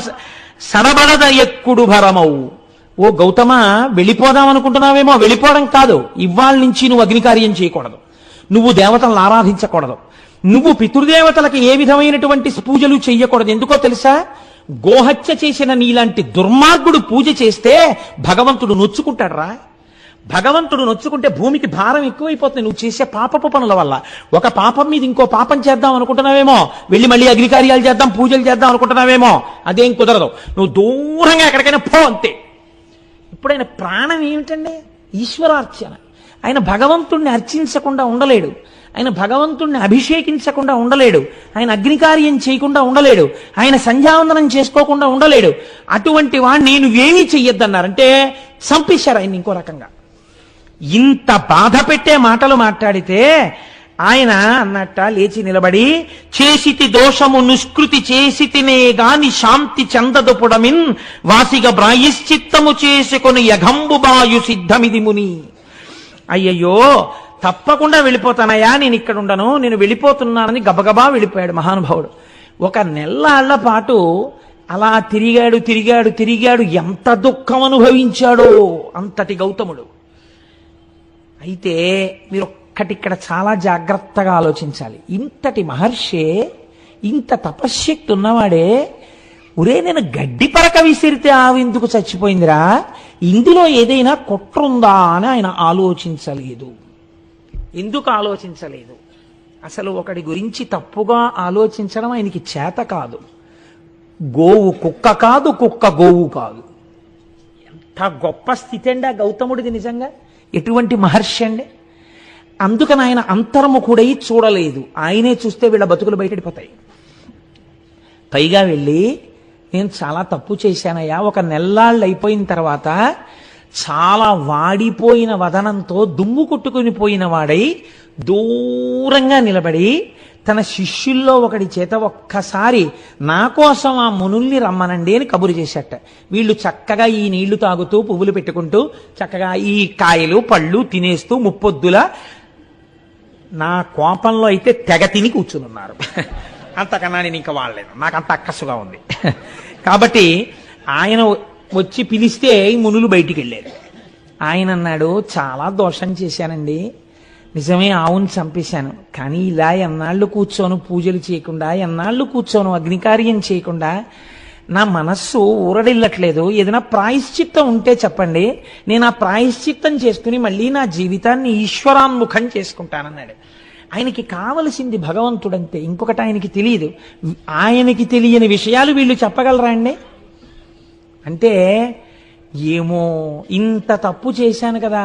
[SPEAKER 2] సడబడద ఎక్కుడు భరమవు. ఓ గౌతమ, వెళ్ళిపోదాం అనుకుంటున్నావేమో, వెళ్ళిపోవడం కాదు. ఇవాళ నుంచి నువ్వు అగ్నికార్యం చేయకూడదు, నువ్వు దేవతలను ఆరాధించకూడదు, నువ్వు పితృదేవతలకి ఏ విధమైనటువంటి పూజలు చెయ్యకూడదు. ఎందుకో తెలుసా? గోహత్య చేసిన నీలాంటి దుర్మార్గుడు పూజ చేస్తే భగవంతుడు నొచ్చుకుంటాడు రా. భగవంతుడు నొచ్చుకుంటే భూమికి భారం ఎక్కువైపోతుంది నువ్వు చేసే పాపపు పనుల వల్ల. ఒక పాపం మీద ఇంకో పాపం చేద్దాం అనుకుంటున్నావేమో, వెళ్ళి మళ్ళీ అగ్నికార్యాలు చేద్దాం, పూజలు చేద్దాం అనుకుంటున్నావేమో, అదేం కుదరదు. నువ్వు దూరంగా ఎక్కడికైనా పో అంతే. ఇప్పుడు ఆయన ప్రాణం ఏమిటండి? ఈశ్వరార్చన. ఆయన భగవంతుణ్ణి అర్చించకుండా ఉండలేడు, ఆయన భగవంతుణ్ణి అభిషేకించకుండా ఉండలేడు, ఆయన అగ్నికార్యం చేయకుండా ఉండలేడు, ఆయన సంధ్యావందనం చేసుకోకుండా ఉండలేడు. అటువంటి వాడిని నువ్వేమీ చెయ్యొద్దన్నారంటే చంపేశారు ఆయన ఇంకో రకంగా. ఇంత బాధ పెట్టే మాటలు మాట్లాడితే ఆయన అన్నట్ట లేచి నిలబడి, చేసితి దోషము నిష్కృతి చేసితినే గాని శాంతి చందదుపుడమిన్ వాసిగ ప్రాయశ్చిత్తము చేసుకొని యఘంబుబాయు సిద్ధమిది ముని. అయ్యయ్యో, తప్పకుండా వెళ్ళిపోతానయ్యా, నేను ఇక్కడ ఉండను, నేను వెళ్ళిపోతున్నానని గబగబా వెళ్ళిపోయాడు మహానుభావుడు. ఒక నెల్లాళ్ల పాటు అలా తిరిగాడు తిరిగాడు తిరిగాడు. ఎంత దుఃఖం అనుభవించాడో అంతటి గౌతముడు. అయితే మీరు ఒక్కటిక్కడ చాలా జాగ్రత్తగా ఆలోచించాలి. ఇంతటి మహర్షే, ఇంత తపశ్శక్తి ఉన్నవాడే, ఒరే నేను గడ్డి పరక విసిరితే ఆవెందుకు చచ్చిపోయిందిరా, ఇందులో ఏదైనా కుట్రుందా అని ఆయన ఆలోచించలేదు. ఎందుకు ఆలోచించలేదు? అసలు ఒకడి గురించి తప్పుగా ఆలోచించడం ఆయనకి చేత కాదు. గోవు కుక్క కాదు, కుక్క గోవు కాదు. ఎంత గొప్ప స్థితి అండి ఆ గౌతముడిది నిజంగా. ఎటువంటి మహర్షి అండి. అందుకని ఆయన అంతర్ముఖుడై చూడలేదు. ఆయనే చూస్తే వీళ్ళ బతుకులు బయటడిపోతాయి. పైగా వెళ్ళి, నేను చాలా తప్పు చేశానయ్యా, ఒక నెల్లాళ్ళు అయిపోయిన తర్వాత చాలా వాడిపోయిన వదనంతో దుమ్ము కొట్టుకుని పోయిన వాడై దూరంగా నిలబడి తన శిష్యుల్లో ఒకడి చేత ఒక్కసారి నా కోసం ఆ మునుల్ని రమ్మనండి అని కబురు చేశాట. వీళ్ళు చక్కగా ఈ నీళ్లు తాగుతూ పువ్వులు పెట్టుకుంటూ చక్కగా ఈ కాయలు పళ్ళు తినేస్తూ ముప్పొద్దుల నా కోపంలో అయితే తెగ తిని కూర్చునున్నారు. అంతకన్నా నేను ఇంకా వాడలేను, నాకు అంత అక్కసుగా ఉంది. కాబట్టి ఆయన వచ్చి పిలిస్తే ఈ మునులు బయటికి వెళ్ళారు. ఆయన అన్నాడు, చాలా దోషం చేశానండి, నిజమే, ఆవుని చంపేశాను, కానీ ఇలా ఎన్నాళ్ళు కూర్చోను పూజలు చేయకుండా, ఎన్నాళ్ళు కూర్చోను అగ్నికార్యం చేయకుండా, నా మనస్సు ఊరడిల్లట్లేదు. ఏదైనా ప్రాయశ్చిత్తం ఉంటే చెప్పండి, నేను ఆ ప్రాయశ్చిత్తం చేసుకుని మళ్ళీ నా జీవితాన్ని ఈశ్వరాన్ముఖం చేసుకుంటానన్నాడు. ఆయనకి కావలసింది భగవంతుడంతే, ఇంకొకటి ఆయనకి తెలియదు. ఆయనకి తెలియని విషయాలు వీళ్ళు చెప్పగలరా అండి? అంటే ఏమో ఇంత తప్పు చేశాను కదా,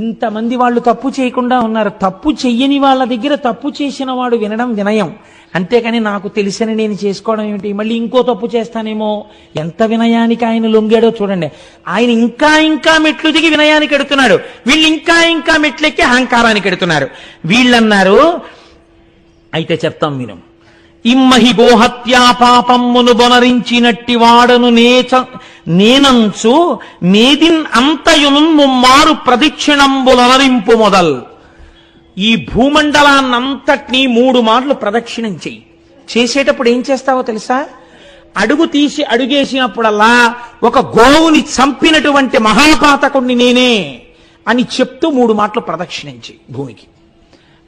[SPEAKER 2] ఇంతమంది వాళ్ళు తప్పు చేయకుండా ఉన్నారు, తప్పు చెయ్యని వాళ్ళ దగ్గర తప్పు చేసిన వాడు వినడం వినయం, అంతేకాని నాకు తెలిసని నేను చేసుకోవడం ఏమిటి, మళ్ళీ ఇంకో తప్పు చేస్తానేమో. ఎంత వినయానికి ఆయన లొంగాడో చూడండి. ఆయన ఇంకా ఇంకా మెట్లు దిగి వినయానికి ఎడుతున్నాడు, వీళ్ళు ఇంకా ఇంకా మెట్లెక్కి అహంకారానికి ఎడుతున్నారు. వీళ్ళన్నారు, అయితే చెప్తాం విను. ఇమ్మహి గోహత్యా పాపమ్మును బొనరించినట్టి వాడను నేనంచు మేదిన్ అంతయును ముమ్మారు ప్రదక్షిణంబులనరింపు మొదల్. ఈ భూమండలాన్నంతటినీ 3 మార్లు ప్రదక్షిణం చెయ్యి. చేసేటప్పుడు ఏం చేస్తావో తెలుసా? అడుగు తీసి అడుగేసినప్పుడల్లా ఒక గోవుని చంపినటువంటి మహాపాతకుణ్ణి నేనే అని చెప్తూ 3 మార్లు ప్రదక్షిణం చెయ్యి భూమికి.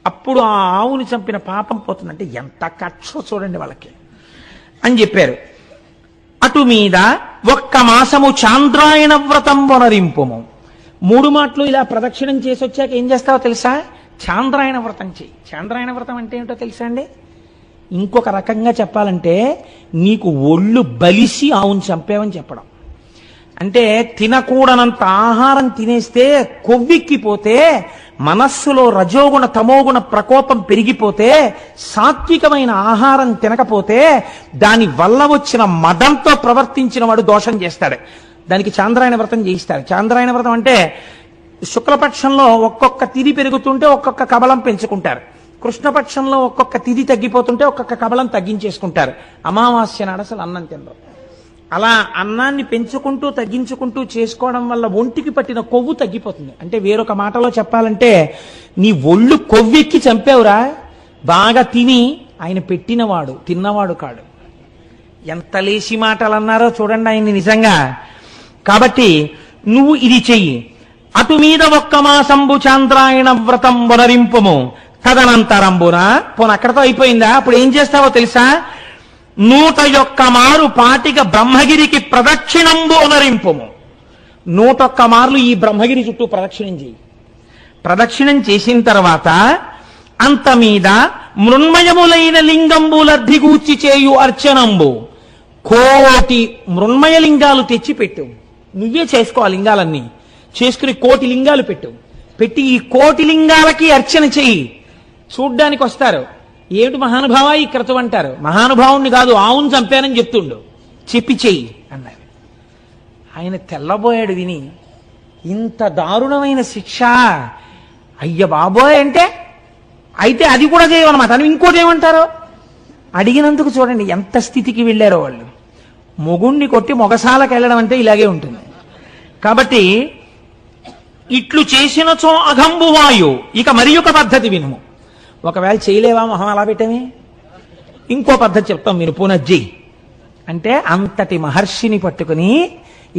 [SPEAKER 2] అప్పుడు ఆ ఆవుని చంపిన పాపం పోతుందంటే ఎంత కక్షో చూడండి వాళ్ళకి అని చెప్పారు. అటు మీద 1 మాసము చాంద్రాయణ వ్రతం వనరింపుము. 3 మాటలు ఇలా ప్రదక్షిణం చేసి వచ్చాక ఏం చేస్తావో తెలుసా? చాంద్రాయణ వ్రతం చెయ్యి. చాంద్రాయణ వ్రతం అంటే ఏమిటో తెలుసా అండి? ఇంకొక రకంగా చెప్పాలంటే నీకు ఒళ్ళు బలిసి ఆవును చంపేవని చెప్పడం. అంటే తినకూడనంత ఆహారం తినేస్తే కొవ్వెక్కిపోతే, మనస్సులో రజోగుణ తమోగుణ ప్రకోపం పెరిగిపోతే, సాత్వికమైన ఆహారం తినకపోతే దాని వల్ల వచ్చిన మదంతో ప్రవర్తించిన వాడు దోషం చేస్తాడు. దానికి చాంద్రాయణ వ్రతం చేయిస్తాడు. చాంద్రాయణ వ్రతం అంటే శుక్లపక్షంలో ఒక్కొక్క తిథి పెరుగుతుంటే ఒక్కొక్క కబలం పెంచుకుంటారు, కృష్ణపక్షంలో ఒక్కొక్క తిథి తగ్గిపోతుంటే ఒక్కొక్క కబలం తగ్గించేసుకుంటారు. అమావాస్య నాడు అసలు అన్నం తినరు. అలా అన్నాన్ని పెంచుకుంటూ తగ్గించుకుంటూ చేసుకోవడం వల్ల ఒంటికి పట్టిన కొవ్వు తగ్గిపోతుంది. అంటే వేరొక మాటలో చెప్పాలంటే నీ ఒళ్ళు కొవ్వెక్కి చంపావురా, బాగా తిని ఆయన పెట్టినవాడు తిన్నవాడు కాడు. ఎంత లేసి మాటలు అన్నారో చూడండి ఆయన్ని నిజంగా. కాబట్టి నువ్వు ఇది చెయ్యి. అటు మీద 1 మాసంబు చాంద్రాయణ వ్రతం వనరింపుము. తదనంతరంబున పోను అక్కడతో అయిపోయిందా? అప్పుడు ఏం చేస్తావో తెలుసా? 101 మారు పాటిగా బ్రహ్మగిరికి ప్రదక్షిణంబు వనరింపుము. 101 మార్లు ఈ బ్రహ్మగిరి చుట్టూ ప్రదక్షిణం చేయి. ప్రదక్షిణం చేసిన తర్వాత అంత మీద మృన్మయములైన లింగంబులర్ధిగూర్చి చేయు అర్చనంబు. 1,000,000 మృన్మయ లింగాలు తెచ్చిపెట్టు. నువ్వే చేసుకోవాలి లింగాలన్నీ. చేసుకుని 1,000,000 లింగాలు పెట్టు. పెట్టి ఈ 1,000,000 లింగాలకి అర్చన చెయ్యి. చూడ్డానికి వస్తారు, ఏమిటి మహానుభావ ఈ క్రతువు అంటారు. మహానుభావుణ్ణి కాదు, ఆవును చంపానని చెప్తుండు, చెప్పి చెయ్యి అన్నారు. ఆయన తెల్లబోయాడు విని. ఇంత దారుణమైన శిక్ష, అయ్య బాబోయ్ అంటే అయితే అది కూడా చేయమన్నమాట. అని ఇంకోటి ఏమంటారో అడిగినందుకు చూడండి ఎంత స్థితికి వెళ్ళారో వాళ్ళు. మొగుణ్ణి కొట్టి మొగసాలకు వెళ్ళడం అంటే ఇలాగే ఉంటుంది. కాబట్టి ఇట్లు చేసినచో అఘంబువాయు. ఇక మరి ఒక పద్ధతి వినుము. ఒకవేళ చేయలేవా మొహం అలా పెట్టమే, ఇంకో పద్ధతి చెప్తాం మీరు పునజ్జి. అంటే అంతటి మహర్షిని పట్టుకుని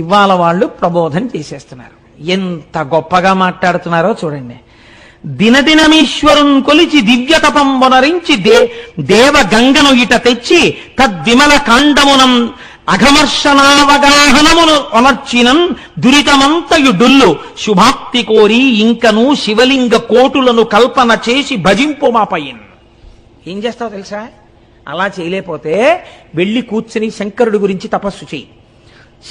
[SPEAKER 2] ఇవాళ వాళ్ళు ప్రబోధం చేసేస్తున్నారు. ఎంత గొప్పగా మాట్లాడుతున్నారో చూడండి. దినదినమీశ్వరున్ కొలిచి దివ్య తపం వనరించి దేవ గంగను ఇట తెచ్చి తద్విమల కాండమునం అఘమర్షణావగాహనమును ఒనర్చినం దురితమంతయు డుల్లు శుభాప్తి కోరి ఇంకను శివలింగ కోటులను కల్పన చేసి భజింపు మాపయ్యన్. ఏం చేస్తావు తెలుసా? అలా చేయలేకపోతే వెళ్ళి కూర్చుని శంకరుడి గురించి తపస్సు చెయ్యి.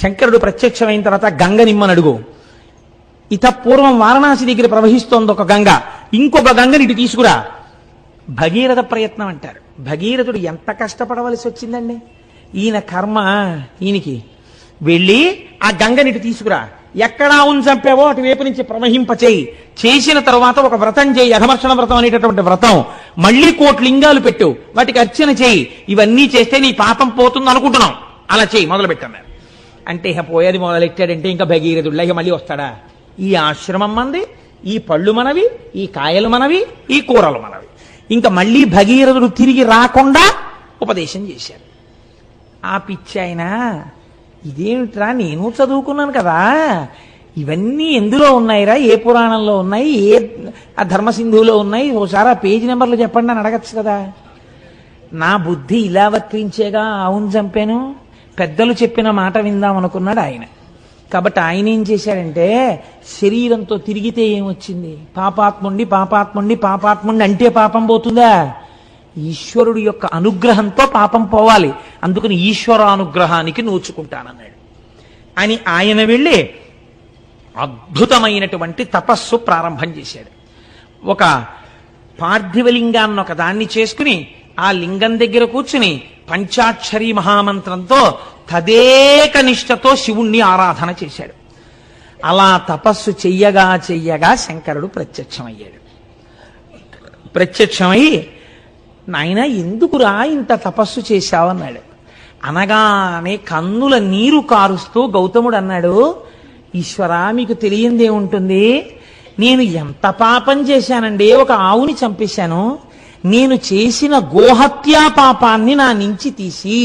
[SPEAKER 2] శంకరుడు ప్రత్యక్షమైన తర్వాత గంగ నిమ్మని అడుగు. ఇత పూర్వం వారణాసి దగ్గర ప్రవహిస్తోంది ఒక గంగ, ఇంకొక గంగని ఇటు తీసుకురా. భగీరథ ప్రయత్నం అంటారు. భగీరథుడు ఎంత కష్టపడవలసి వచ్చిందండి. ఈయన కర్మ ఈయనకి. వెళ్ళి ఆ గంగనిటి తీసుకురా, ఎక్కడా చంపావో అటువైపు నుంచి ప్రవహింపచేయి. చేసిన తర్వాత ఒక వ్రతం చేయి, అఘమర్షణ వ్రతం అనేటటువంటి వ్రతం. మళ్ళీ 1,000,000 లింగాలు పెట్టు, వాటికి అర్చన చేయి. ఇవన్నీ చేస్తే నీ పాపం పోతుంది అనుకుంటున్నాం, అలా చేయి మొదలు పెట్టన్నారు. అంటే ఇక పోయేది మొదలెట్టాడంటే ఇంకా భగీరథుడిలా ఇక మళ్ళీ వస్తాడా? ఈ ఆశ్రమం మనది, ఈ పళ్ళు మనవి, ఈ కాయలు మనవి, ఈ కూరలు మనవి. ఇంకా మళ్ళీ భగీరథుడు తిరిగి రాకుండా ఉపదేశం చేశారు. ఆ పిచ్చి ఆయన, ఇదేమిట్రా నేను చదువుకున్నాను కదా, ఇవన్నీ ఎందులో ఉన్నాయిరా, ఏ పురాణంలో ఉన్నాయి, ఏ ఆ ధర్మసింధువులో ఉన్నాయి, ఓసారి ఆ పేజీ నెంబర్లు చెప్పండి అని అడగచ్చు కదా. నా బుద్ధి ఇలా వర్తించేగా ఆవును చంపాను, పెద్దలు చెప్పిన మాట విందాం అనుకున్నాడు ఆయన. కాబట్టి ఆయన ఏం చేశాడంటే, శరీరంతో తిరిగితే ఏమొచ్చింది, పాపాత్ముండి అంటే పాపం పోతుందా? ఈశ్వరుడి యొక్క అనుగ్రహంతో పాపం పోవాలి. అందుకని ఈశ్వరానుగ్రహానికి నోచుకుంటానన్నాడు అని ఆయన వెళ్ళి అద్భుతమైనటువంటి తపస్సు ప్రారంభం చేశాడు. ఒక పార్థివలింగాన్ని ఒక దాన్ని చేసుకుని ఆ లింగం దగ్గర కూర్చుని పంచాక్షరి మహామంత్రంతో తదేక నిష్ఠతో శివుణ్ణి ఆరాధన చేశాడు. అలా తపస్సు చెయ్యగా శంకరుడు ప్రత్యక్షమయ్యాడు. ప్రత్యక్షమై, నాయన ఎందుకురా ఇంత తపస్సు చేశావన్నాడు. అనగానే కన్నుల నీరు కారుస్తూ గౌతముడు అన్నాడు, ఈశ్వరా మీకు తెలియందేముంటుంది, నేను ఎంత పాపం చేశానండి, ఒక ఆవుని చంపేశాను. నేను చేసిన గోహత్యా పాపాన్ని నా నుంచి తీసి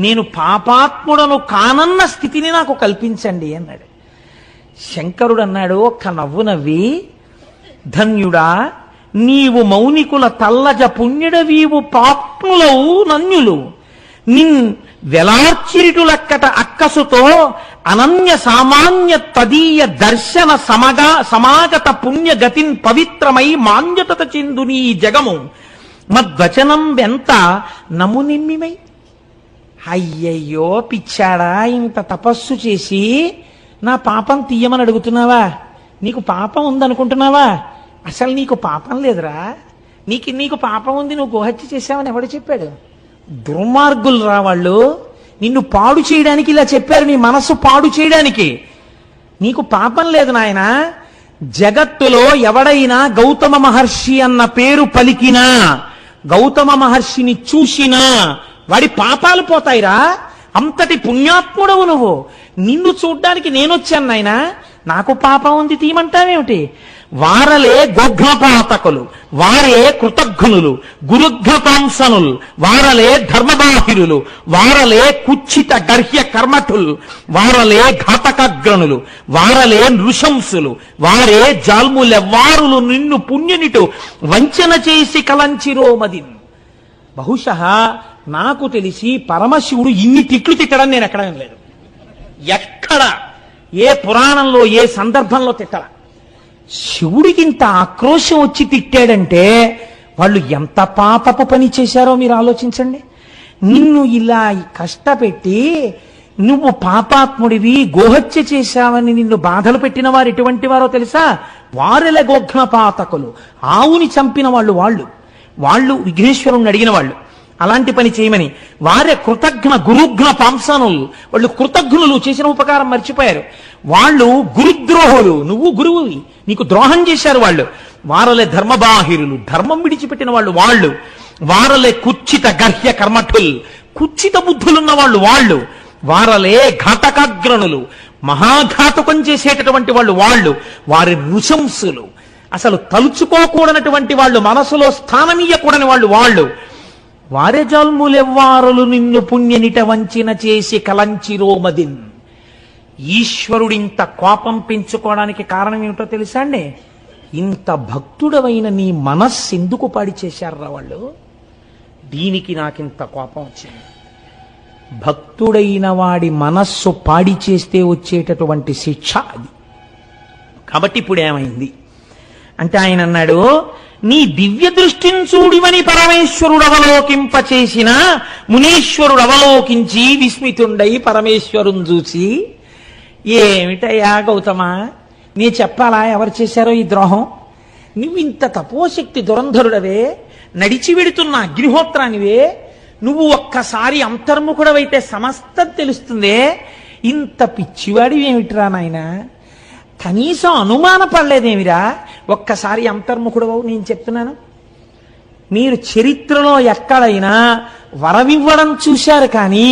[SPEAKER 2] నేను పాపాత్ముడను కానన్న స్థితిని నాకు కల్పించండి అన్నాడు. శంకరుడు అన్నాడు ఒక్క నవ్వు నవ్వి, ధన్యుడా నీవు మౌనికుల తల్లజ పుణ్యుడవీవు పాప్నులవు నన్యులు నిన్ వెలార్చిరిటులక్కట అక్కసుతో అనన్య సామాన్య తదీయ దర్శన సమాగత పుణ్యగతిన్ పవిత్రమై మాంజతత చెందు నీ జగము మద్వచనం వెంత నమునిమ్మిమై. అయ్యయ్యో పిచ్చాడా, ఇంత తపస్సు చేసి నా పాపం తీయమని అడుగుతున్నావా? నీకు పాపం ఉందనుకుంటున్నావా? అసలు నీకు పాపం లేదురా. నీకు పాపం ఉంది, నువ్వు గోహత్య చేశావని ఎవడు చెప్పాడు? దుర్మార్గులు రా వాళ్ళు. నిన్ను పాడు చేయడానికి ఇలా చెప్పారు, నీ మనస్సు పాడు చేయడానికి. నీకు పాపం లేదు నాయన. జగత్తులో ఎవడైనా గౌతమ మహర్షి అన్న పేరు పలికినా, గౌతమ మహర్షిని చూసినా వాడి పాపాలు పోతాయిరా. అంతటి పుణ్యాత్ముడవు నువ్వు. నిన్ను చూడ్డానికి నేనొచ్చాను నాయన, నాకు పాపం ఉంది తీయమంటావేమిటి? వారలే గోఘ్నపాతకులు, వారే కృతఘ్నులు, గురుఘ్నపాంసనులు, వారలే ధర్మబాహిరులు, వారలే కుచ్చిత గర్హ్య కర్మఠులు, వారలే ఘాతకగ్రణులు, వారలే నృశంసులు, వారే జాల్ములెవ్వారులు నిన్ను పుణ్యునిటు వంచన చేసి కలంచిరోమదిన్. బహుశః నాకు తెలిసి పరమశివుడు ఇన్ని తిట్లు తిట్టడం నేను ఎక్కడ లేదు. ఎక్కడ ఏ పురాణంలో ఏ సందర్భంలో తిట్టల. శివుడికి ఇంత ఆక్రోశం వచ్చి తిట్టాడంటే వాళ్ళు ఎంత పాపపు పని చేశారో మీరు ఆలోచించండి. నిన్ను ఇలా కష్టపెట్టి నువ్వు పాపాత్ముడివి, గోహత్య చేశావని నిన్ను బాధలు పెట్టిన వారు ఎటువంటి వారో తెలుసా? వారెల గోఘ్నపాతకులు, ఆవుని చంపిన వాళ్ళు విఘ్నేశ్వరుణ్ణి అడిగిన వాళ్ళు. అలాంటి పని చేయమని వారే కృతజ్ఞ గురుఘ్న పాంసనులు, వాళ్ళు కృతజ్ఞులు, చేసిన ఉపకారం మర్చిపోయారు. వాళ్ళు గురుద్రోహులు, నువ్వు గురువువి, నీకు ద్రోహం చేశారు వాళ్ళు. వారలే ధర్మబాహిరులు, ధర్మం విడిచిపెట్టిన వాళ్ళు. వారలే కుచ్చిత గర్హ్య కర్మఠులు, కుచ్చిత బుద్ధులున్న వాళ్ళు. వారలే ఘాతకాగ్రణులు, మహాఘాతకం చేసేటటువంటి వాళ్ళు. వారి నృశంసులు, అసలు తలుచుకోకూడనటువంటి వాళ్ళు, మనసులో స్థానమీయకూడని వాళ్ళు. వారే జల్ములెవ్వారులు నిన్ను పుణ్యనిట వంచిన చేసి కలంచిరోమదిన్. ఈశ్వరుడింత కోపం పెంచుకోవడానికి కారణం ఏమిటో తెలుసా అండి? ఇంత భక్తుడవైన నీ మనస్సు ఎందుకు పాడి చేశారా వాళ్ళు? దీనికి నాకింత కోపం వచ్చింది. భక్తుడైన వాడి మనస్సు పాడి చేస్తే వచ్చేటటువంటి శిక్ష అది. కాబట్టి ఇప్పుడు ఏమైంది అంటే ఆయన అన్నాడు, నీ దివ్య దృష్టిని చూడివని పరమేశ్వరుడు అవలోకింపచేసిన మునీశ్వరుడు అవలోకించి విస్మితుండై పరమేశ్వరుని చూసి, ఏమిటయ్యా గౌతమా, నీ చెప్పాలా ఎవరు చేశారో ఈ ద్రోహం? నువ్వు ఇంత తపోశక్తి దురంధరుడవే, నడిచి వెడుతున్న అగ్నిహోత్రానివే, నువ్వు ఒక్కసారి అంతర్ముఖుడవైతే సమస్తం తెలుస్తుందే, ఇంత పిచ్చివాడి ఏమిటిరా నాయన? కనీసం అనుమాన పడలేదేమిరా? ఒక్కసారి అంతర్ముఖుడవు. నేను చెప్తున్నాను, మీరు చరిత్రలో ఎక్కడైనా వరమివ్వడం చూశారు, కానీ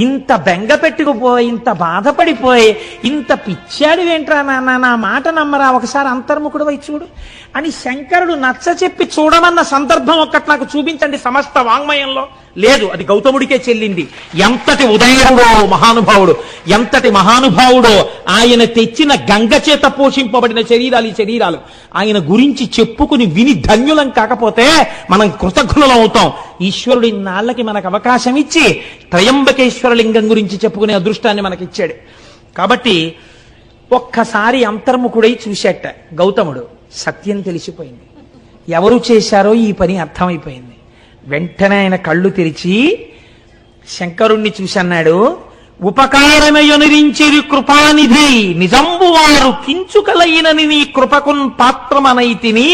[SPEAKER 2] ఇంత బెంగ పెట్టుకుపోయి, ఇంత బాధపడిపోయి, ఇంత పిచ్చాడు ఏంట్రా నాన్న, నా మాట నమ్మరా, ఒకసారి అంతర్ముఖుడు వై చూడు అని శంకరుడు నచ్చ చెప్పి చూడమన్న సందర్భం ఒక్కటి నాకు చూపించండి సమస్త వాంగ్మయంలో. లేదు, అది గౌతముడికే చెల్లింది. ఎంతటి ఉదయుడో మహానుభావుడు, ఎంతటి మహానుభావుడో! ఆయన తెచ్చిన గంగ చేత పోషింపబడిన శరీరాలు ఈ శరీరాలు. ఆయన గురించి చెప్పుకుని విని ధన్యులం కాకపోతే మనం కృతజ్ఞులం అవుతాం. ఈశ్వరుడు ఇన్నాళ్ళకి మనకు అవకాశం ఇచ్చి త్రయంబకేశ్వర లింగం గురించి చెప్పుకునే అదృష్టాన్ని మనకిచ్చాడు. కాబట్టి ఒక్కసారి అంతర్ముఖుడై చూశాట గౌతముడు. సత్యం తెలిసిపోయింది, ఎవరు చేశారో ఈ పని అర్థమైపోయింది. వెంటనే ఆయన కళ్ళు తెరిచి శంకరుణ్ణి చూసన్నాడు, ఉపకారమయనురించిరి కృపానిధి నిజంబు వారు కించుకలైనని నీ కృపకున్ పాత్రమనైతిని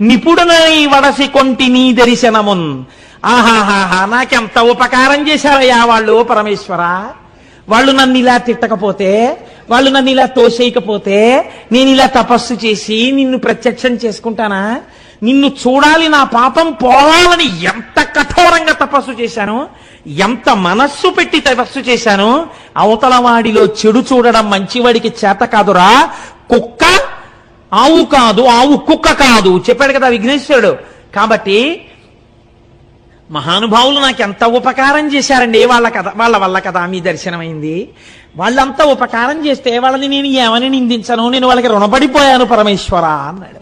[SPEAKER 2] నిపుణనై వడసి కొంటి నీ దర్శనమున్. ఆహాహాహా, నాకెంత ఉపకారం చేశారయ్యా వాళ్ళు పరమేశ్వర. వాళ్ళు నన్ను ఇలా తిట్టకపోతే, వాళ్ళు నన్ను ఇలా తోసేయకపోతే, నేను ఇలా తపస్సు చేసి నిన్ను ప్రత్యక్షం చేసుకుంటానా? నిన్ను చూడాలి, నా పాపం పోవాలని ఎంత కఠోరంగా తపస్సు చేశాను, ఎంత మనస్సు పెట్టి తపస్సు చేశాను. అవతల వాడిలో చెడు చూడడం మంచివాడికి చేత కాదురా. కుక్క ఆవు కాదు, ఆవు కుక్క కాదు చెప్పాడు కదా విఘ్నేశ్వరుడు. కాబట్టి మహానుభావులు నాకు ఎంత ఉపకారం చేశారండి, వాళ్ళ వల్ల కదా మీ దర్శనమైంది. వాళ్ళంతా ఉపకారం చేస్తే వాళ్ళని నేను ఏమని నిందించను, నేను వాళ్ళకి రుణపడిపోయాను పరమేశ్వర అన్నాడు.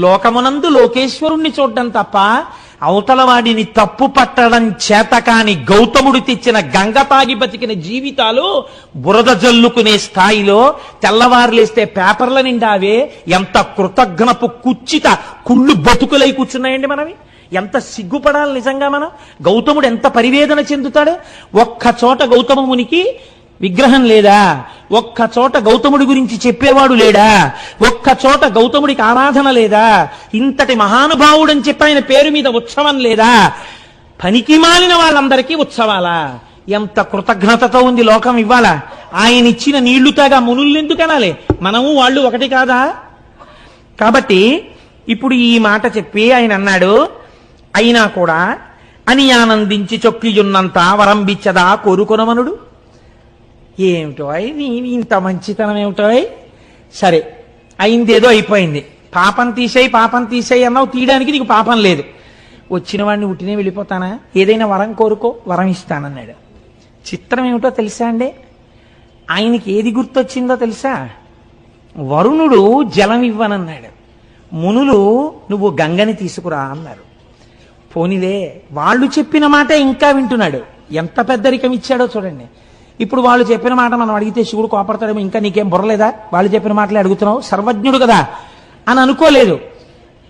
[SPEAKER 2] లోకమునందు లోకేశ్వరుణ్ణి చూడడం తప్ప అవతల వాడిని తప్పు పట్టడం చేత కాని గౌతముడు తెచ్చిన గంగ తాగి బతికిన జీవితాలు బురద జల్లుకునే స్థాయిలో తెల్లవారులేస్తే పేపర్ల నిండావే. ఎంత కృతజ్ఞపు కుచ్చిత కుళ్ళు బతుకులై కూర్చున్నాయండి మనవి. ఎంత సిగ్గుపడాలి నిజంగా మనం. గౌతముడు ఎంత పరివేదన చెందుతాడు. ఒక్క చోట గౌతమ మునికి విగ్రహం లేదా, ఒక్క చోట గౌతముడి గురించి చెప్పేవాడు లేడా, ఒక్క చోట గౌతముడికి ఆరాధన లేదా, ఇంతటి మహానుభావుడని చెప్పి ఆయన పేరు మీద ఉత్సవం లేదా, పనికి మాలిన వాళ్ళందరికీ ఉత్సవాలా? ఎంత కృతజ్ఞతతో ఉంది లోకం ఇవ్వాలా. ఆయన ఇచ్చిన నీళ్లు తాగా మునుల్నెందుకు అనాలి? మనము వాళ్ళు ఒకటి కాదా? కాబట్టి ఇప్పుడు ఈ మాట చెప్పి ఆయన అన్నాడు, అయినా కూడా అని ఆనందించి చొక్కియున్నంత వరంబిచ్చదా కోరుకొనమనుడు. ఏమిటో నీ ఇంత మంచితనం ఏమిటో. సరే అయిందేదో అయిపోయింది, పాపం తీసేయి అన్నావు, తీయడానికి నీకు పాపం లేదు. వచ్చిన వాడిని ఉట్టినే వెళ్ళిపోతానా? ఏదైనా వరం కోరుకో, వరం ఇస్తానన్నాడు. చిత్రం ఏమిటో తెలుసా అండి, ఆయనకి ఏది గుర్తొచ్చిందో తెలుసా? వరుణుడు జలం ఇవ్వనన్నాడు, మునులు నువ్వు గంగని తీసుకురా అన్నారు. పోనీలే, వాళ్ళు చెప్పిన మాట ఇంకా వింటున్నాడు. ఎంత పెద్దరికం ఇచ్చాడో చూడండి. ఇప్పుడు వాళ్ళు చెప్పిన మాట మనం అడిగితే శివుడు కోపడతాడేమో, ఇంకా నీకేం బుర్రలేదా, వాళ్ళు చెప్పిన మాటలే అడుగుతున్నావు, సర్వజ్ఞుడు కదా అని అనుకోలేదు.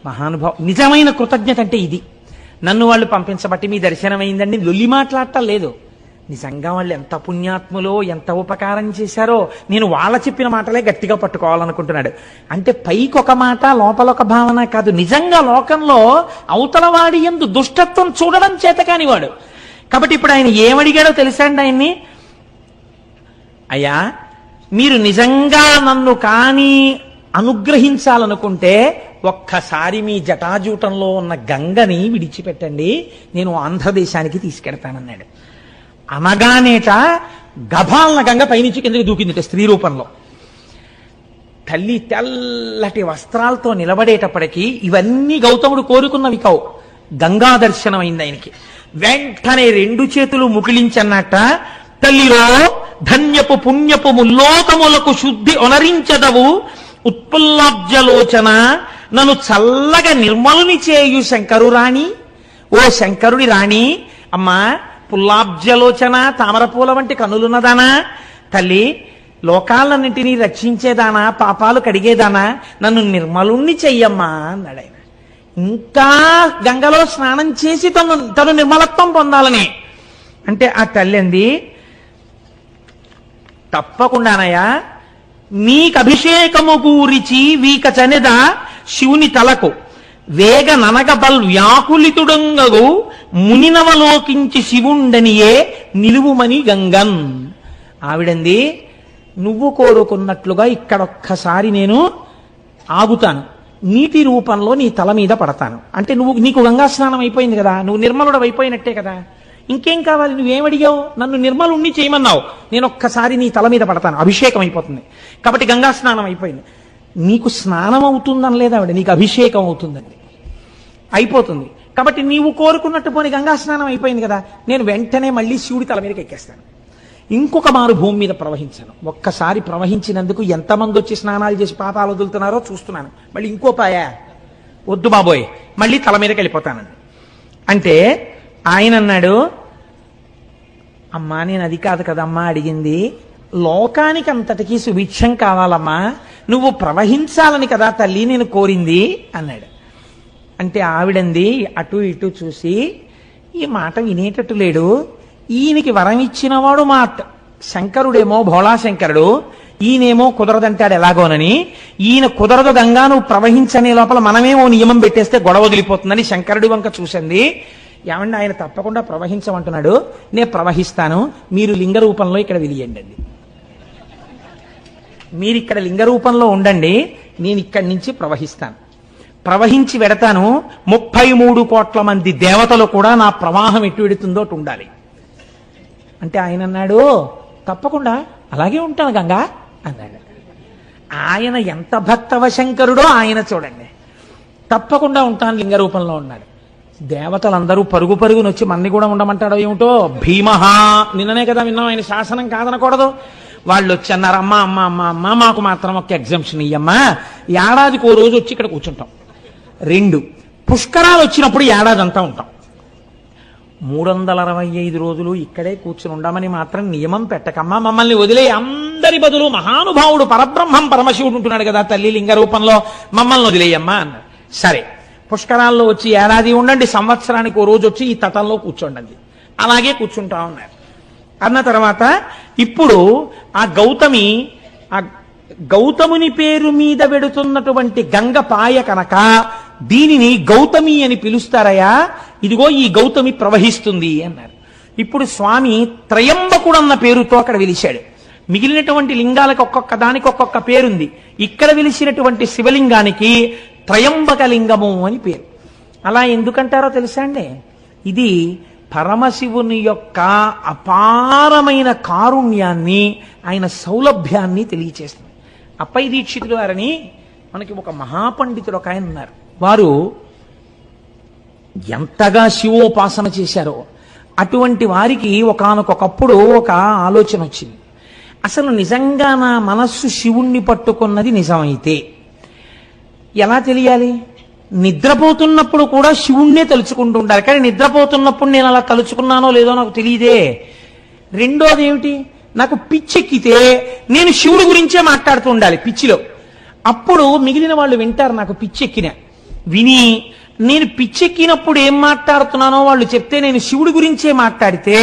[SPEAKER 2] మహానుభావ నిజమైన కృతజ్ఞత అంటే ఇది. నన్ను వాళ్ళు పంపించబట్టి మీ దర్శనమైందండి లొల్లి మాట్లాడటం లేదు. నిజంగా వాళ్ళు ఎంత పుణ్యాత్ములో, ఎంత ఉపకారం చేశారో నేను వాళ్ళ చెప్పిన మాటలే గట్టిగా పట్టుకోవాలనుకుంటున్నాడు. అంటే పైకి ఒక మాట లోపల ఒక భావన కాదు, నిజంగా లోకంలో అవతల వాడి యందు దుష్టత్వం చూడడం చేత కానివాడు. కాబట్టి ఇప్పుడు ఆయన ఏమడిగాడో తెలుసా అండి ఆయన్ని, అయ్యా మీరు నిజంగా నన్ను కానీ అనుగ్రహించాలనుకుంటే ఒక్కసారి మీ జటాజూటంలో ఉన్న గంగని విడిచిపెట్టండి, నేను ఆంధ్రదేశానికి తీసుకెడతానన్నాడు. అనగానేట గభాలన గంగ పైనుంచి కిందకి దూకిందిట స్త్రీ రూపంలో. తల్లి తెల్లటి వస్త్రాలతో నిలబడేటప్పటికీ ఇవన్నీ గౌతముడు కోరుకున్నవి కావు. గంగా దర్శనం అయింది ఆయనకి. వెంటనే రెండు చేతులు ముకిలించన్నట్ట, తల్లిలో ధన్యపు పుణ్యపు ముల్లోకములకు శుద్ధి ఒనరించదవు ఉత్పుల్లాబ్జలోచన నన్ను చల్లగా నిర్మలుని చేయు శంకరు రాణి. ఓ శంకరుడి రాణి, అమ్మా పుల్లాబ్జలోచన తామరపూల వంటి కనులున్నదానా, తల్లి లోకాలన్నింటినీ రక్షించేదానా, పాపాలు కడిగేదానా, నన్ను నిర్మలుణ్ణి చెయ్యమ్మా అన్నాడు ఆయన. ఇంకా గంగలో స్నానం చేసి తను నిర్మలత్వం పొందాలని అంటే ఆ తల్లి అంది, తప్పకుండానయ్యా నీకు అభిషేకము కూరిచి వీక చనిద శివుని తలకు వేగ ననగ బల్ వ్యాకులితుడంగగు మునినవలోకించి శివుండనియే నిలువుమని గంగన్. ఆవిడంది, నువ్వు కోరుకున్నట్లుగా ఇక్కడొక్కసారి నేను ఆగుతాను, నీటి రూపంలో నీ తల మీద పడతాను. అంటే నీకు గంగా స్నానం అయిపోయింది కదా, నువ్వు నిర్మలుడు అయిపోయినట్టే కదా. ఇంకేం కావాలి? నువ్వేమడిగావు? నన్ను నిర్మలుణ్ణి చేయమన్నావు. నేను ఒక్కసారి నీ తల మీద పడతాను, అభిషేకం అయిపోతుంది. కాబట్టి గంగా స్నానం అయిపోయింది. నీకు స్నానం అవుతుందని లేదా ఆవిడ, నీకు అభిషేకం అవుతుందండి, అయిపోతుంది. కాబట్టి నీవు కోరుకున్నట్టు పోని గంగా స్నానం అయిపోయింది కదా, నేను వెంటనే మళ్ళీ శివుడి తల మీదకి ఎక్కేస్తాను. ఇంకొక మారు భూమి మీద ప్రవహించాను. ఒక్కసారి ప్రవహించినందుకు ఎంతమంది వచ్చి స్నానాలు చేసి పాపాలు వదులుతున్నారో చూస్తున్నాను. మళ్ళీ ఇంకో పాయ వద్దు బాబోయ్, మళ్ళీ తల మీదకి వెళ్ళిపోతానండి. అంటే ఆయన అన్నాడు, అమ్మా నేను అది కాదు కదమ్మా అడిగింది, లోకానికి అంతటికీ సుభిక్షం కావాలమ్మా, నువ్వు ప్రవహించాలని కదా తల్లి నేను కోరింది అన్నాడు. అంటే ఆవిడంది అటు ఇటు చూసి, ఈ మాట వినేటట్టు లేడు, ఈయనకి వరం ఇచ్చినవాడు మా శంకరుడేమో భోళాశంకరుడు, ఈయనేమో కుదరదంటాడు ఎలాగోనని, ఈయన కుదరదు గంగా నువ్వు ప్రవహించనే లోపల మనమేమో నియమం పెట్టేస్తే గొడవ వదిలిపోతుందని శంకరుడి వంక చూసింది. ఏమండి ఆయన తప్పకుండా ప్రవహించమంటున్నాడు, నేను ప్రవహిస్తాను, మీరు లింగ రూపంలో ఇక్కడ వెలియండి అండి, మీరు ఇక్కడ లింగ రూపంలో ఉండండి, నేను ఇక్కడి నుంచి ప్రవహిస్తాను, ప్రవహించి వెడతాను. 33 కోట్ల మంది దేవతలు కూడా నా ప్రవాహం ఎటు వెడుతుందో అటు ఉండాలి. అంటే ఆయన అన్నాడు, తప్పకుండా అలాగే ఉంటాను గంగా అన్నాడు. ఆయన ఎంత భక్తవశంకరుడో ఆయన చూడండి, తప్పకుండా ఉంటాను లింగ రూపంలో ఉన్నాడు. దేవతలందరూ పరుగు పరుగునొచ్చి మన్ని కూడా ఉండమంటాడో ఏమిటో, భీమహా నిన్ననే కదా విన్నాం, ఆయన శాసనం కాదనకూడదు. వాళ్ళు వచ్చి అన్నారు, అమ్మ అమ్మ అమ్మ అమ్మ మాకు మాత్రం ఒక ఎగ్జంప్షన్ ఇయ్యమ్మా, ఏడాదికి ఓ రోజు వచ్చి ఇక్కడ కూర్చుంటాం. 2 పుష్కరాలు వచ్చినప్పుడు ఏడాది అంతా ఉంటాం. 365 రోజులు ఇక్కడే కూర్చుని ఉండమని మాత్రం నియమం పెట్టకమ్మా, మమ్మల్ని వదిలే, అందరి బదులు మహానుభావుడు పరబ్రహ్మం పరమశివుడు ఉంటున్నాడు కదా తల్లి లింగ రూపంలో, మమ్మల్ని వదిలేయమ్మా అన్నారు. సరే పుష్కరాల్లో వచ్చి ఏడాది ఉండండి, సంవత్సరానికి ఓ రోజు వచ్చి ఈ తటంలో కూర్చోండి, అలాగే కూర్చుంటా ఉన్నారు. అన్న తర్వాత ఇప్పుడు ఆ గౌతముని పేరు మీద వెడుతున్నటువంటి గంగ పాయ కనుక దీనిని గౌతమి అని పిలుస్తారయా, ఇదిగో ఈ గౌతమి ప్రవహిస్తుంది అన్నారు. ఇప్పుడు స్వామి త్రయంబకుడు అన్న పేరుతో అక్కడ వెలిశాడు. మిగిలినటువంటి లింగాలకు ఒక్కొక్క దానికి ఒక్కొక్క పేరుంది. ఇక్కడ వెలిసినటువంటి శివలింగానికి త్రయంబక లింగము అని పేరు. అలా ఎందుకంటారో తెలుసా అండి? ఇది పరమశివుని యొక్క అపారమైన కారుణ్యాన్ని, ఆయన సౌలభ్యాన్ని తెలియచేస్తుంది. అప్పై దీక్షితులు వారని మనకి ఒక మహాపండితుడు ఒక ఆయన ఉన్నారు. వారు ఎంతగా శివోపాసన చేశారో అటువంటి వారికి ఒకానొకప్పుడు ఒక ఆలోచన వచ్చింది. అసలు నిజంగా నా మనస్సు శివుణ్ణి పట్టుకున్నది నిజమైతే ఎలా తెలియాలి? నిద్రపోతున్నప్పుడు కూడా శివుణ్ణే తలుచుకుంటూ ఉండాలి, కానీ నిద్రపోతున్నప్పుడు నేను అలా తలుచుకున్నానో లేదో నాకు తెలియదే. రెండోది ఏమిటి? నాకు పిచ్చెక్కితే నేను శివుడి గురించే మాట్లాడుతూ ఉండాలి పిచ్చిలో. అప్పుడు మిగిలిన వాళ్ళు వింటారు నాకు పిచ్చెక్కిన. విని నేను పిచ్చెక్కినప్పుడు ఏం మాట్లాడుతున్నానో వాళ్ళు చెప్తే నేను శివుడి గురించే మాట్లాడితే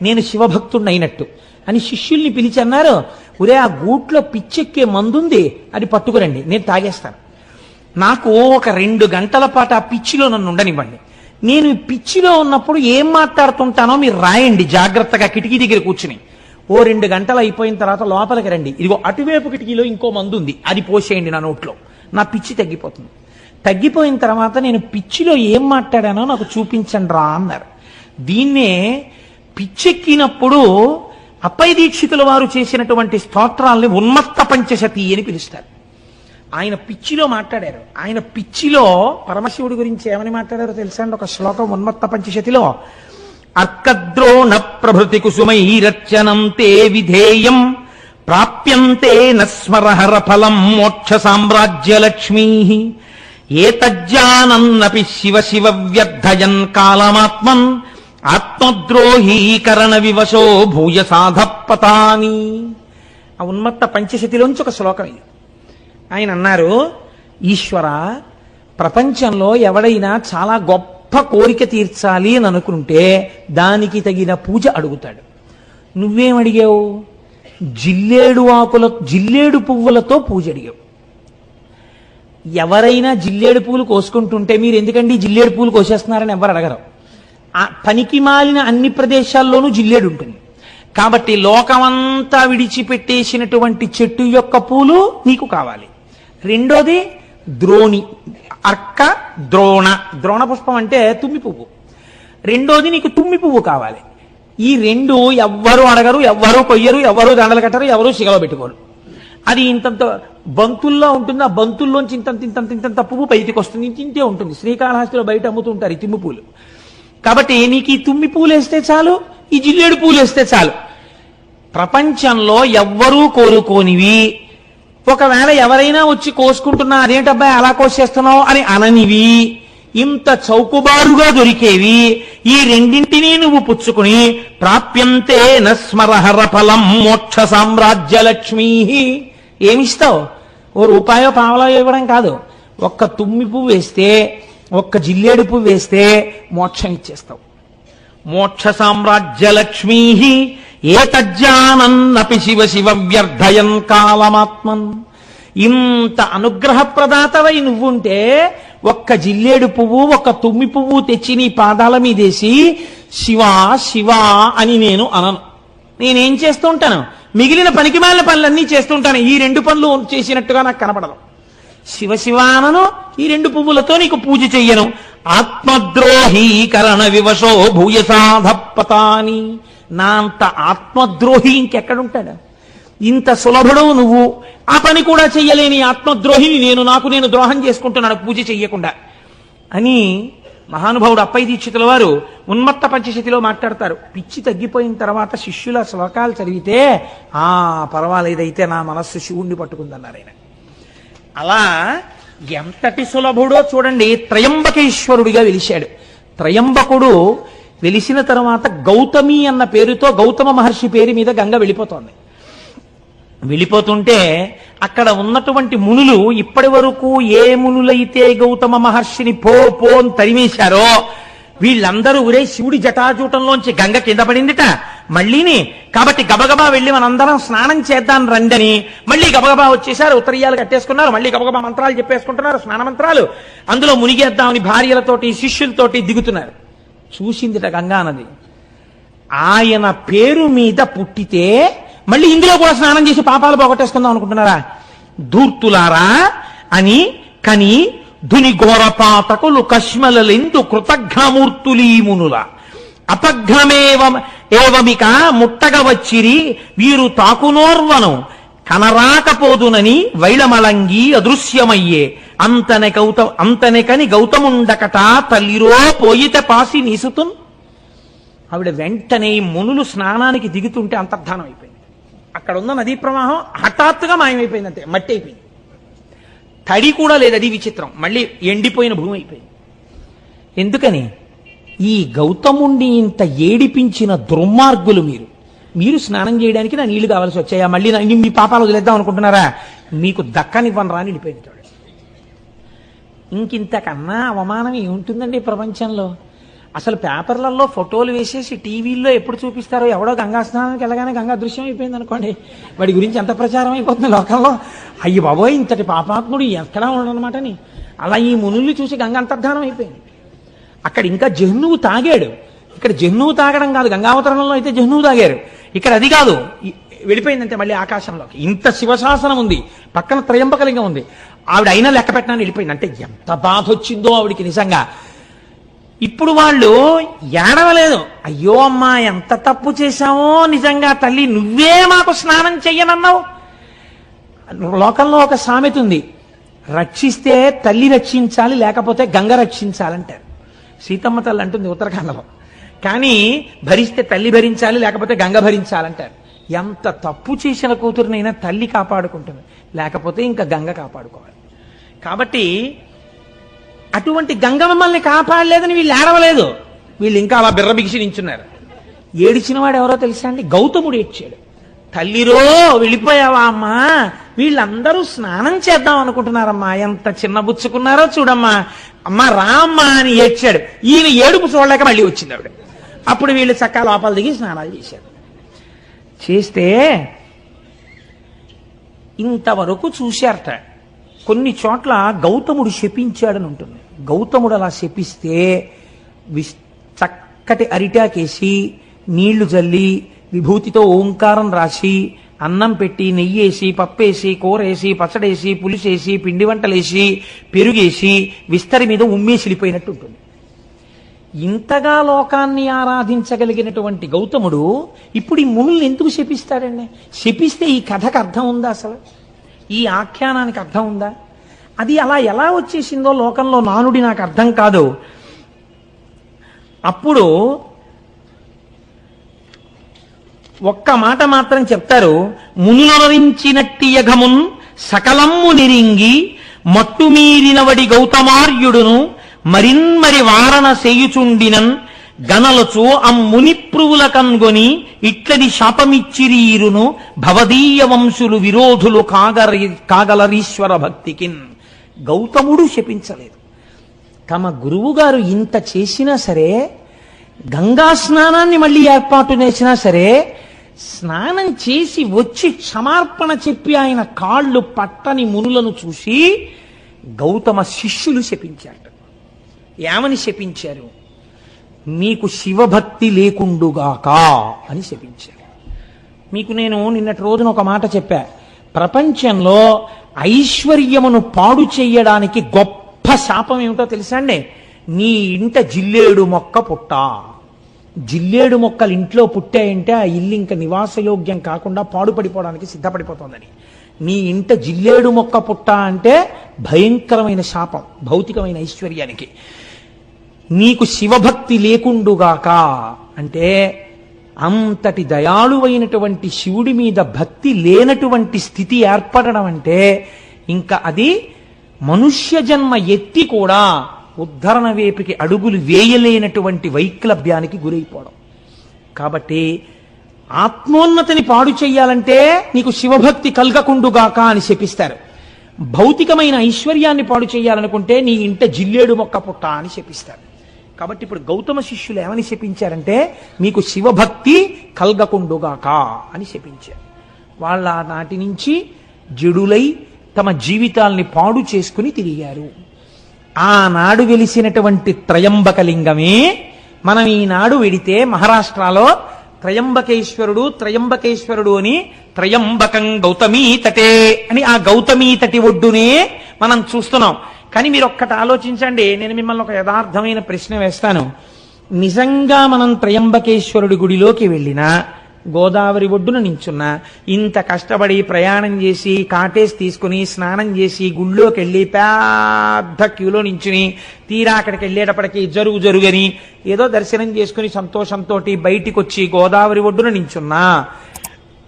[SPEAKER 2] నేను శివభక్తుడిని అయినట్టు అని శిష్యుల్ని పిలిచి అన్నారు, ఒరే ఆ గూట్లో పిచ్చెక్కే మందుంది, అది పట్టుకురండి, నేను తాగేస్తాను. నాకు ఒక 2 గంటల పాటు ఆ పిచ్చిలో నన్ను ఉండనివ్వండి. నేను పిచ్చిలో ఉన్నప్పుడు ఏం మాట్లాడుతుంటానో మీరు రాయండి జాగ్రత్తగా కిటికీ దగ్గర కూర్చుని. ఓ 2 గంటలు అయిపోయిన తర్వాత లోపలికి రండి, ఇదిగో అటువైపు కిటికీలో ఇంకో మందు ఉంది, అది పోసేయండి నా నోట్లో, నా పిచ్చి తగ్గిపోతుంది. తగ్గిపోయిన తర్వాత నేను పిచ్చిలో ఏం మాట్లాడానో నాకు చూపించండి రా అన్నారు. దీన్నే పిచ్చెక్కినప్పుడు అప్పై దీక్షితుల వారు చేసినటువంటి స్తోత్రాల్ని ఉన్మత్త పంచశతి అని పిలుస్తారు. ఆయన పిచ్చిలో మాట్లాడారు. ఆయన పిచ్చిలో పరమశివుడి గురించి ఏమని మాట్లాడారో తెలుసా అండి? ఒక శ్లోకం ఉన్మత్త పంచశతిలో, అర్కద్రోణ ప్రభృతి కుసుమైరర్చనం తే విధేయం ప్రాప్యంతే నస్మరహర ఫలం మోక్ష సామ్రాజ్యలక్ష్మీ ఏతజ్జానన్నపి శివ శివ వ్యర్థయన్ కాలమాత్మన్ ఆత్మద్రోహీకరణ వివశో భూయ సాధపతాని. ఆ ఉన్మత్త పంచశతిలోంచి ఒక శ్లోకం ఇది. ఆయన అన్నారు, ఈశ్వర ప్రపంచంలో ఎవడైనా చాలా గొప్ప కోరిక తీర్చాలి అని అనుకుంటే దానికి తగిన పూజ అడుగుతాడు. నువ్వేమడిగావు? జిల్లేడు పువ్వులతో పూజ అడిగావు. ఎవరైనా జిల్లేడు పువ్వులు కోసుకుంటుంటే మీరు ఎందుకండి జిల్లేడు పువ్వులు కోసేస్తున్నారని ఎవరు అడగరు. ఆ పనికి మాలిన అన్ని ప్రదేశాల్లోనూ జిల్లేడు ఉంటుంది. కాబట్టి లోకమంతా విడిచిపెట్టేసినటువంటి చెట్టు యొక్క పూలు నీకు కావాలి. రెండోది ద్రోణి, ద్రోణ పుష్పం అంటే తుమ్మి పువ్వు. రెండోది నీకు తుమ్మి పువ్వు కావాలి. ఈ రెండు ఎవ్వరూ అడగరు, ఎవ్వరూ కొయ్యరు, ఎవ్వరూ దండలు కట్టరు, ఎవరూ సిగలో పెట్టుకోరు. అది ఇంతంత బంతుల్లో ఉంటుంది. ఆ బంతుల్లోంచి ఇంతంత పువ్వు బయటికి వస్తుంది, ఇంతే ఉంటుంది. శ్రీకాళహస్తిలో బయట అమ్ముతుంటారు ఈ తిమ్మి పూలు. కాబట్టి నీకు ఈ తుమ్మి పూలు వేస్తే చాలు, ఈ జిల్లేడు పూలు వేస్తే చాలు. ప్రపంచంలో ఎవ్వరూ కోరుకోనివి, ఒకవేళ ఎవరైనా వచ్చి కోసుకుంటున్నా అదేంటబ్బాయి అలా కోసేస్తున్నావు అని అననివి, ఇంత చౌకబారుగా దొరికేవి ఈ రెండింటినీ నువ్వు పుచ్చుకుని ప్రాప్యంతే నస్మరహర ఫలం మోక్ష సామ్రాజ్య లక్ష్మీ. ఏమిస్తావు? ఓ రూపాయో పావలో ఇవ్వడం కాదు, ఒక్క తుమ్మి పువ్వు వేస్తే, ఒక్క జిల్లేడు పువ్వు వేస్తే మోక్షం ఇచ్చేస్తావు. మోక్ష సామ్రాజ్య లక్ష్మీ ఏతజ్జానన్నపి శివ శివ వ్యర్థయన్ కాలమాత్మన్. ఇంత అనుగ్రహ ప్రదాతవై నువ్వుంటే ఒక్క జిల్లేడు పువ్వు, ఒక్క తుమ్మి పువ్వు తెచ్చి నీ పాదాల మీదేసి శివా శివా అని నేను అనను. నేనేం చేస్తూ ఉంటాను? మిగిలిన పనికిమాలిన పనులన్నీ చేస్తుంటాను. ఈ రెండు పనులు చేసినట్టుగా నాకు కనపడదు. శివ శివానను, ఈ రెండు పువ్వులతో నీకు పూజ చెయ్యను. ఆత్మద్రోహీకరణ వివశో భూయసాధపతాని. నా అంత ఆత్మద్రోహి ఇంకెక్కడుంటాడు? ఇంత సులభుడు నువ్వు, ఆ పని కూడా చెయ్యలేని ఆత్మద్రోహిని నేను, నాకు నేను ద్రోహం చేసుకుంటున్నాను పూజ చెయ్యకుండా అని మహానుభావుడు అప్పయ్య దీక్షితుల వారు ఉన్మత్త పంచశతిలో మాట్లాడతారు. పిచ్చి తగ్గిపోయిన తర్వాత శిష్యుల శ్లోకాలు చదివితే పర్వాలేదైతే నా మనస్సు శివుణ్ణి పట్టుకుందన్నారు ఆయన. అలా ఎంతటి సులభుడో చూడండి. త్రయంబకేశ్వరుడిగా వెలిశాడు. త్రయంబకుడు వెలిసిన తర్వాత గౌతమి అన్న పేరుతో గౌతమ మహర్షి పేరు మీద గంగ వెళ్ళిపోతోంది. వెళ్ళిపోతుంటే అక్కడ ఉన్నటువంటి మునులు ఇప్పటి వరకు ఏ మునులైతే గౌతమ మహర్షిని పో అని తరిమేశారో వీళ్ళందరూ ఒరే శివుడి జటాజూటంలోంచి గంగ కింద పడిందిట మళ్ళీని, కాబట్టి గబగబా వెళ్ళి మనందరం స్నానం చేద్దాం రండని మళ్ళీ గబగబా వచ్చేసారు. ఉత్తరీయాలు కట్టేసుకున్నారు, మళ్ళీ గబగబా మంత్రాలు చెప్పేసుకుంటున్నారు, స్నాన మంత్రాలు. అందులో మునిగేద్దామని భార్యలతోటి శిష్యులతోటి దిగుతున్నారు. చూసిందిట గంగా నది. ఆయన పేరు మీద పుట్టితే మళ్ళీ ఇందులో కూడా స్నానం చేసి పాపాలు పోగొట్టేసుకుందాం అనుకుంటున్నారా? ధూర్తులారా అని కని ధుని ఘోరపాతకులు కష్మలెందు కృతఘ్నమూర్తులీమునుల అపఘ్నమేవమిక ముట్టగ వచ్చిరి వీరు తాకునోర్వను కనరాకపోదునని వైళమలంగి అదృశ్యమయ్యే అంతనెకని గౌతముండకట తల్లిరో పోయిత పాసి నీసుతున్. ఆవిడ వెంటనే మునులు స్నానానికి దిగుతుంటే అంతర్ధానం అయిపోయింది. అక్కడ ఉన్న నదీ ప్రవాహం హఠాత్తుగా మాయమైపోయింది, అంతే మట్టి అయిపోయింది. తడి కూడా లేదు, అది విచిత్రం. మళ్ళీ ఎండిపోయిన భూమి అయిపోయింది. ఎందుకని? ఈ గౌతముణ్ణి ఇంత ఏడిపించిన దుర్మార్గులు మీరు స్నానం చేయడానికి నా నీళ్లు కావాల్సి వచ్చాయా? మళ్ళీ మీ పాపాలు వదిలేద్దాం అనుకుంటున్నారా? మీకు దక్కనివ్వను రాని వెళ్ళిపోయింది. ఇంకింతకన్నా అవమానం ఏముంటుందండి ప్రపంచంలో? అసలు పేపర్లలో ఫోటోలు వేసేసి టీవీల్లో ఎప్పుడు చూపిస్తారో, ఎవడో గంగా స్నానానికి వెళ్ళగానే గంగా దృశ్యం అయిపోయింది అనుకోండి, వాడి గురించి ఎంత ప్రచారం అయిపోతుంది లోకంలో. అయ్యి బాబోయ్ ఇంతటి పాపాత్ముడు ఎక్కడా ఉండనమాటని. అలా ఈ మునుల్ని చూసి గంగ అంతర్ధానం అయిపోయింది. అక్కడ ఇంకా జహ్నువు తాగాడు. ఇక్కడ జహ్నువు తాగడం కాదు, గంగావతరణంలో అయితే జహ్నువు తాగారు. ఇక్కడ అది కాదు, వెళ్ళిపోయిందంటే మళ్ళీ ఆకాశంలోకి. ఇంత శివశాసనం ఉంది, పక్కన త్రయంబకలింగం ఉంది, ఆవిడ అయినా లెక్క పెట్టడానికి వెళ్ళిపోయింది. అంటే ఎంత బాధ వచ్చిందో ఆవిడికి నిజంగా. ఇప్పుడు వాళ్ళు ఏడవలేదు, అయ్యో అమ్మా ఎంత తప్పు చేశామో నిజంగా తల్లి, నువ్వే మాకు స్నానం చెయ్యనన్నావు. లోకంలో ఒక సామెత ఉంది, రక్షిస్తే తల్లి రక్షించాలి, లేకపోతే గంగ రక్షించాలంటారు. సీతమ్మ తల్లి అంటుంది ఉత్తరాఖండలో. కానీ భరిస్తే తల్లి భరించాలి, లేకపోతే గంగ భరించాలంటారు. ఎంత తప్పు చేసిన కూతురునైనా తల్లి కాపాడుకుంటుంది, లేకపోతే ఇంకా గంగ కాపాడుకోవాలి. కాబట్టి అటువంటి గంగ మమ్మల్ని కాపాడలేదని వీళ్ళు ఏడవలేదు, వీళ్ళు ఇంకా అలా బిర్రబిగిసి నించున్నారు. ఏడిచిన వాడు ఎవరో తెలుసా అండి? గౌతముడు ఏడ్చాడు. తల్లిరో వెళ్ళిపోయావా అమ్మా, వీళ్ళందరూ స్నానం చేద్దాం అనుకుంటున్నారమ్మా, ఎంత చిన్నబుచ్చుకున్నారో చూడమ్మా, అమ్మా రామ్మా అని ఏడ్చాడు. ఈయన ఏడుపు చూడలేక మళ్ళీ వచ్చింది ఆవిడ. అప్పుడు వీళ్ళు చక్కగా లోపల దిగి స్నానాలు చేశారు. చేస్తే ఇంతవరకు చూశారట. కొన్ని చోట్ల గౌతముడు శపించాడని ఉంటుంది. గౌతముడు అలా శపిస్తే చక్కటి అరిటాకేసి నీళ్లు జల్లి విభూతితో ఓంకారం రాసి అన్నం పెట్టి నెయ్యేసి పప్పేసి కూరేసి పచ్చడేసి పులిసేసి పిండి వంటలేసి పెరుగేసి విస్తరి మీద ఉమ్మేసి వెళ్ళిపోయినట్టు ఉంటుంది. ఇంతగా లోకాన్ని ఆరాధించగలిగినటువంటి గౌతముడు ఇప్పుడు ఈ మునుల్ని ఎందుకు శపిస్తాడండి? శపిస్తే ఈ కథకు అర్థం ఉందా? అసలు ఈ ఆఖ్యానానికి అర్థం ఉందా? అది అలా ఎలా వచ్చేసిందో లోకంలో నానుడి నాకు అర్థం కాదు. అప్పుడు ఒక్క మాట మాత్రం చెప్తారు, మునులరించినట్టి యఘమున్ సకలమ్ము నిరింగి మట్టుమీరినవడి గౌతమార్యుడును మరిన్మరి వారణ సేయుచుండినన్ గనలచు అమ్మునిప్రువుల కన్గొని ఇట్లది శాపమిచ్చిరీరును భవదీయ వంశులు విరోధులు కాగలరీశ్వర భక్తికిన్. గౌతముడు శపించలేదు. తమ గురువుగారు ఇంత చేసినా సరే, గంగా స్నానాన్ని మళ్ళీ ఏర్పాటు చేసినా సరే, స్నానం చేసి వచ్చి క్షమార్పణ చెప్పి ఆయన కాళ్ళు పట్టని మునులను చూసి గౌతమ శిష్యులు శపించారు. ఏమని శపించారు? మీకు శివభక్తి లేకుండుగాక అని శపించారు. మీకు నేను నిన్నటి రోజున ఒక మాట చెప్పా. ప్రపంచంలో ఐశ్వర్యమును పాడు చెయ్యడానికి గొప్ప శాపం ఏమిటో తెలుసా అండి? నీ ఇంట జిల్లేడు మొక్క పుట్ట. జిల్లేడు మొక్కలు ఇంట్లో పుట్టాయంటే ఆ ఇల్లు ఇంకా నివాసయోగ్యం కాకుండా పాడుపడిపోవడానికి సిద్ధపడిపోతుందని. నీ ఇంట జిల్లేడు మొక్క పుట్ట అంటే భయంకరమైన శాపం భౌతికమైన ఐశ్వర్యానికి. నీకు శివభక్తి లేకుండుగాక అంటే అంతటి దయాళువైనటువంటి శివుడి మీద భక్తి లేనటువంటి స్థితి ఏర్పడడం అంటే ఇంకా అది మనుష్య జన్మ ఎత్తి కూడా ఉద్ధరణ వేపుకి అడుగులు వేయలేనటువంటి వైక్లభ్యానికి గురైపోవడం. కాబట్టి ఆత్మోన్నతిని పాడు చెయ్యాలంటే నీకు శివభక్తి కలగకుండుగాక అని శపిస్తారు. భౌతికమైన ఐశ్వర్యాన్ని పాడు చేయాలనుకుంటే నీ ఇంట జిల్లేడు మొక్క పుట్ట అని శపిస్తారు. కాబట్టి ఇప్పుడు గౌతమ శిష్యులు ఏమని శపించారంటే మీకు శివభక్తి కలగకుండుగాక అని శపించారు. వాళ్ళ నాటి నుంచి జడులై తమ జీవితాల్ని పాడు చేసుకుని తిరిగారు. ఆనాడు వెలిసినటువంటి త్రయంబకలింగమే మనం ఈనాడు వెడితే మహారాష్ట్రలో త్రయంబకేశ్వరుడు అని త్రయంబకం గౌతమీ తటే అని ఆ గౌతమీ తటి ఒడ్డునే మనం చూస్తున్నాం. కానీ మీరు ఒక్కటి ఆలోచించండి. నేను మిమ్మల్ని ఒక యథార్థమైన ప్రశ్న వేస్తాను. నిజంగా మనం త్రయంబకేశ్వరుడి గుడిలోకి వెళ్ళినా, గోదావరి ఒడ్డున నించున్నా, ఇంత కష్టపడి ప్రయాణం చేసి కాటేసి తీసుకుని స్నానం చేసి గుళ్ళోకి వెళ్ళి పెద్ద క్యూలో నించుని తీరా అక్కడికి వెళ్ళేటప్పటికి జరుగని ఏదో దర్శనం చేసుకుని సంతోషంతో బయటికి వచ్చి గోదావరి ఒడ్డున నించున్నా,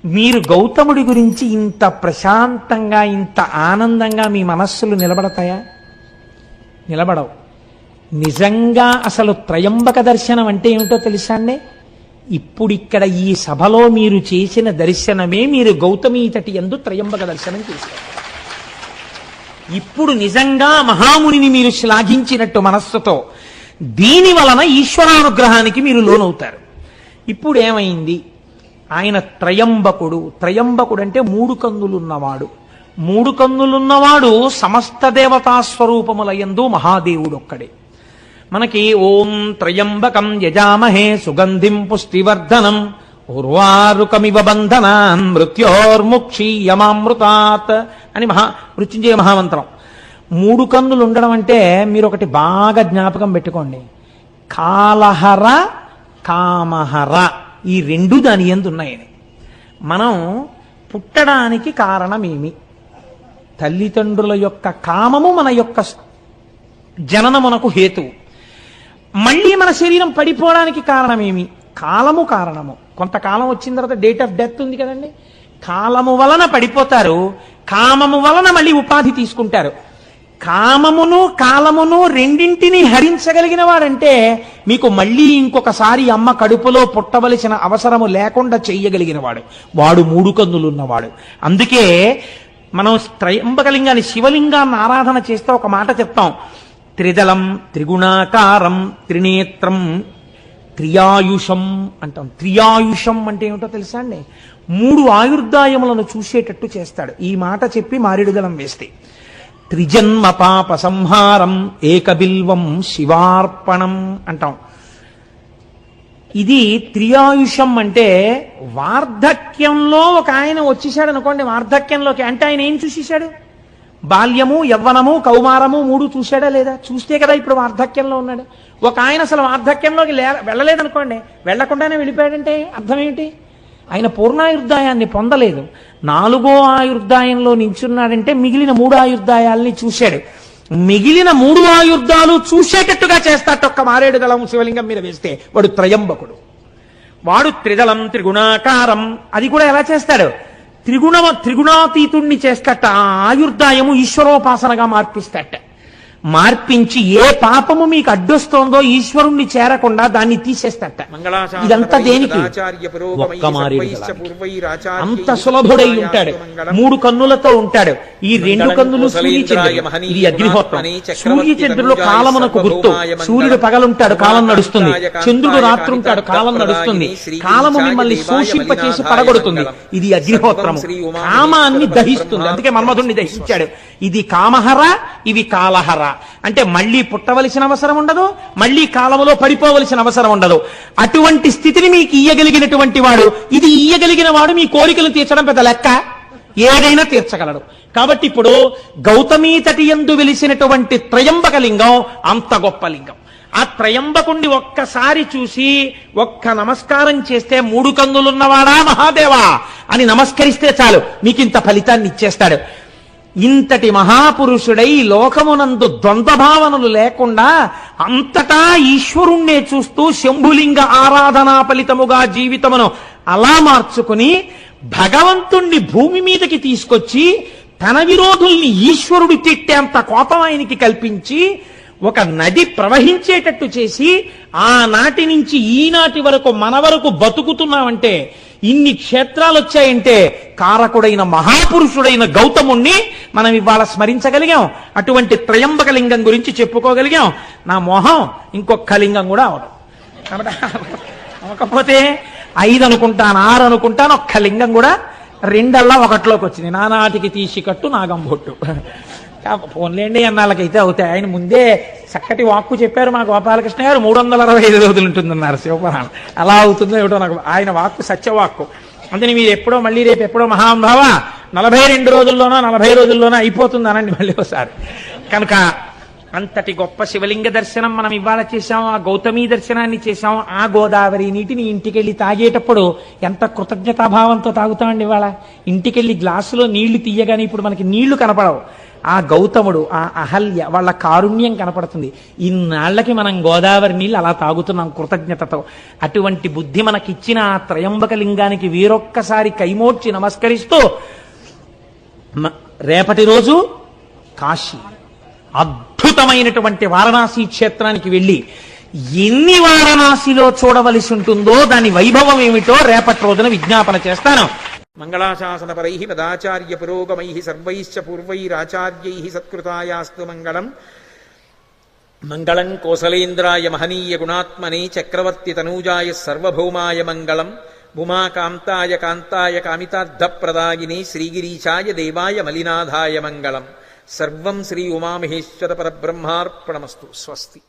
[SPEAKER 2] మీరు గౌతముడి గురించి ఇంత ప్రశాంతంగా ఇంత ఆనందంగా మీ మనస్సులు నిలబడతాయా? నిలబడవు. నిజంగా అసలు త్రయంబక దర్శనం అంటే ఏమిటో తెలుసా అండి? ఇప్పుడు ఇక్కడ ఈ సభలో మీరు చేసిన దర్శనమే మీరు గౌతమీ తటి యందు త్రయంబక దర్శనం చేశారు. ఇప్పుడు నిజంగా మహామునిని మీరు శ్లాఘించినట్టు మనస్సుతో దీని వలన ఈశ్వరానుగ్రహానికి మీరు లోనవుతారు. ఇప్పుడు ఏమైంది? ఆయన త్రయంబకుడు. త్రయంబకుడు అంటే మూడు కన్నులున్నవాడు. మూడు కన్నులున్నవాడు సమస్త దేవతా స్వరూపములయందు మహాదేవుడు ఒక్కడే. మనకి ఓం త్రయంబకం యజామహే సుగంధిం పుష్టివర్ధనం ఉర్వారుకమివ బంధనాన్ మృత్యోర్ముక్షీయమామృతాత్ అని మృత్యుంజయ మహామంత్రం. మూడు కన్నులు ఉండడం అంటే మీరు ఒకటి బాగా జ్ఞాపకం పెట్టుకోండి. కాలహర కామహర ఈ రెండు దాని యందు ఉన్నాయని. మనం పుట్టడానికి కారణమేమి? తల్లిదండ్రుల యొక్క కామము మన యొక్క జననమునకు హేతువు. మళ్ళీ మన శరీరం పడిపోవడానికి కారణమేమి? కాలము కారణము. కొంతకాలం వచ్చిన తర్వాత డేట్ ఆఫ్ డెత్ ఉంది కదండి. కాలము వలన పడిపోతారు, కామము వలన మళ్ళీ ఉపాధి తీసుకుంటారు. కామమును కాలమును రెండింటినీ హరించగలిగిన వాడంటే మీకు మళ్ళీ ఇంకొకసారి అమ్మ కడుపులో పుట్టవలసిన అవసరము లేకుండా చెయ్యగలిగిన వాడు, వాడు మూడు కన్నులు ఉన్నవాడు. అందుకే మనం త్రయంబకలింగాన్ని శివలింగాన్ని ఆరాధన చేస్తే ఒక మాట చెప్తాం, త్రిదలం త్రిగుణాకారం త్రినేత్రం త్రియాయుషం అంటాం. త్రియాయుషం అంటే ఏమిటో తెలుసా అండి? మూడు ఆయుర్దాయములను చూసేటట్టు చేస్తాడు. ఈ మాట చెప్పి మారేడుదలం వేస్తే త్రిజన్మ పాప సంహారం ఏకబిల్వం శివార్పణం అంటాం. ఇది త్రియాయుషం అంటే వార్ధక్యంలో ఒక ఆయన వచ్చేసాడు అనుకోండి. వార్ధక్యంలోకి అంటే ఆయన ఏం చూసేశాడు? బాల్యము, యవ్వనము, కౌమారము 3 చూశాడా లేదా? చూస్తే కదా ఇప్పుడు వార్ధక్యంలో ఉన్నాడు. ఒక ఆయన అసలు వార్ధక్యంలోకి వెళ్ళలేదనుకోండి, వెళ్లకుండానే వెళ్ళిపోయాడంటే అర్థం ఏమిటి? ఆయన పూర్ణాయుర్దాయాన్ని పొందలేదు. 4వ ఆయుర్దాయంలో నించున్నాడంటే మిగిలిన 3 ఆయుర్దాయాల్ని చూశాడు. మిగిలిన 3 ఆయుర్దాలు చూసేటట్టుగా చేస్తాట ఒక్క మారేడు దళం శివలింగం మీద వేస్తే వాడు త్రయంబకుడు. వాడు త్రిదళం త్రిగుణాకారం. అది కూడా ఎలా చేస్తాడు? త్రిగుణాతీతుణ్ణి చేస్తట. ఆ ఆయుర్దాయము ఈశ్వరోపాసనగా మార్పిస్తట. మార్పించి ఏ పాపము మీకు అడ్డొస్తోందో ఈశ్వరుణ్ణి చేరకుండా దాన్ని తీసేస్తట. ఇదంతా దేనికి? ఒక్క మారేడు దళానికి. అంత సులభుడై ఉంటాడు. 3 కన్నులతో ఉంటాడు. ఈ 2 కన్నులు సూర్యచంద్రుడు. ఇది అగ్నిహోత్రం. సూర్యచంద్రుడు కాలమునకు గుర్తు. సూర్యుడు పగలుంటాడు, కాలం నడుస్తుంది. చంద్రుడు రాత్రుంటాడు, కాలం నడుస్తుంది. కాలము మిమ్మల్ని శోషింపచేసి పడగొడుతుంది. ఇది అగ్నిహోత్రము. కామాన్ని దహిస్తుంది. అందుకే మన్మధుణ్ణి దహించాడు. ఇది కామహర, ఇవి కాలహర. అంటే మళ్ళీ పుట్టవలసిన అవసరం ఉండదు, మళ్ళీ కాలములో పడిపోవలసిన అవసరం ఉండదు. అటువంటి స్థితిని మీకు ఇయ్యగలిగినటువంటి వాడు, ఇది ఇయ్యగలిగిన వాడు మీ కోరికలు తీర్చడం పెద్ద లెక్క. ఏదైనా తీర్చగలడు. కాబట్టి ఇప్పుడు గౌతమీ తటి యందు వెలిసినటువంటి త్రయంబక లింగం అంత గొప్ప లింగం. ఆ త్రయంబకుణ్ణి ఒక్కసారి చూసి ఒక్క నమస్కారం చేస్తే 3 కన్నులున్నవాడా మహాదేవా అని నమస్కరిస్తే చాలు, మీకింత ఫలితాన్ని ఇచ్చేస్తాడు. ఇంతటి మహాపురుషుడై లోకమునందు ద్వంద్వభావనలు లేకుండా అంతటా ఈశ్వరుణ్ణే చూస్తూ శంభులింగ ఆరాధనా ఫలితముగా జీవితమును అలా మార్చుకుని భగవంతుణ్ణి భూమి మీదకి తీసుకొచ్చి తన విరోధుల్ని ఈశ్వరుడు తిట్టేంత కోపం ఆయనకి కల్పించి ఒక నది ప్రవహించేటట్టు చేసి ఆనాటి నుంచి ఈనాటి వరకు మన వరకు బతుకుతున్నామంటే, ఇన్ని క్షేత్రాలు వచ్చాయంటే కారకుడైన మహాపురుషుడైన గౌతముణ్ణి మనం ఇవాళ స్మరించగలిగాం. అటువంటి త్రయంబక లింగం గురించి చెప్పుకోగలిగాం. నా మోహం ఇంకొక లింగం కూడా అవడం. కాబట్టి అవకపోతే 5 అనుకుంటాను, 6 అనుకుంటాను, ఒక్క లింగం కూడా 2 ఒకటిలోకి వచ్చింది. నానాటికి తీసి కట్టు నాగంబొట్టు. ఫోన్లేండి అన్నాళ్ళకైతే అవుతాయి. ఆయన ముందే చక్కటి వాక్కు చెప్పారు మా గోపాలకృష్ణ గారు. 365 రోజులు ఉంటుందన్నారు శివపురాణం. అలా అవుతుందో ఏమిటో నాకు. ఆయన వాక్కు సత్యవాక్కు. అందుకని మీరు ఎప్పుడో మళ్ళీ రేపు ఎప్పుడో మహానుభావ 42 రోజుల్లోనో 40 రోజుల్లోనో అయిపోతుంది అనండి మళ్ళీ ఒకసారి. కనుక అంతటి గొప్ప శివలింగ దర్శనం మనం ఇవాళ చేశాం. ఆ గౌతమీ దర్శనాన్ని చేశాం. ఆ గోదావరి నీటిని ఇంటికెళ్ళి తాగేటప్పుడు ఎంత కృతజ్ఞతాభావంతో తాగుతామండి. ఇవాళ ఇంటికెళ్ళి గ్లాసులో నీళ్లు తీయగానే ఇప్పుడు మనకి నీళ్లు కనపడవు. ఆ గౌతముడు, ఆ అహల్య వాళ్ళ కారుణ్యం కనపడుతుంది. ఇన్నాళ్లకి మనం గోదావరి నీళ్ళు అలా తాగుతున్నాం కృతజ్ఞతతో. అటువంటి బుద్ధి మనకిచ్చిన ఆ త్రయంబక లింగానికి వీరొక్కసారి కైమోడ్చి నమస్కరిస్తూ రేపటి రోజు కాశీ, అద్భుతమైనటువంటి వారణాసి క్షేత్రానికి వెళ్ళి ఎన్ని వారణాసిలో చూడవలసి ఉంటుందో దాని వైభవం ఏమిటో రేపటి రోజున విజ్ఞాపన చేస్తాను.
[SPEAKER 1] మంగళాశాసనపరైః పదాచార్య పురోగమైః సర్వైశ్చ పూర్వైరాచార్యైః సత్కృతాయాస్తు మంగళం. మంగళం కోసలేంద్రాయ మహనీయ గుణాత్మనే చక్రవర్తి తనూజాయ సర్వభౌమాయ మంగళం. భూమాకాంతాయ కాంతాయ కామితార్థప్రదాయినే శ్రీగిరీశాయ దేవాయ మలినాథాయ మంగళం. సర్వం శ్రీ ఉమామహేశ్వర పరబ్రహ్మార్పణమస్తు. స్వస్తి.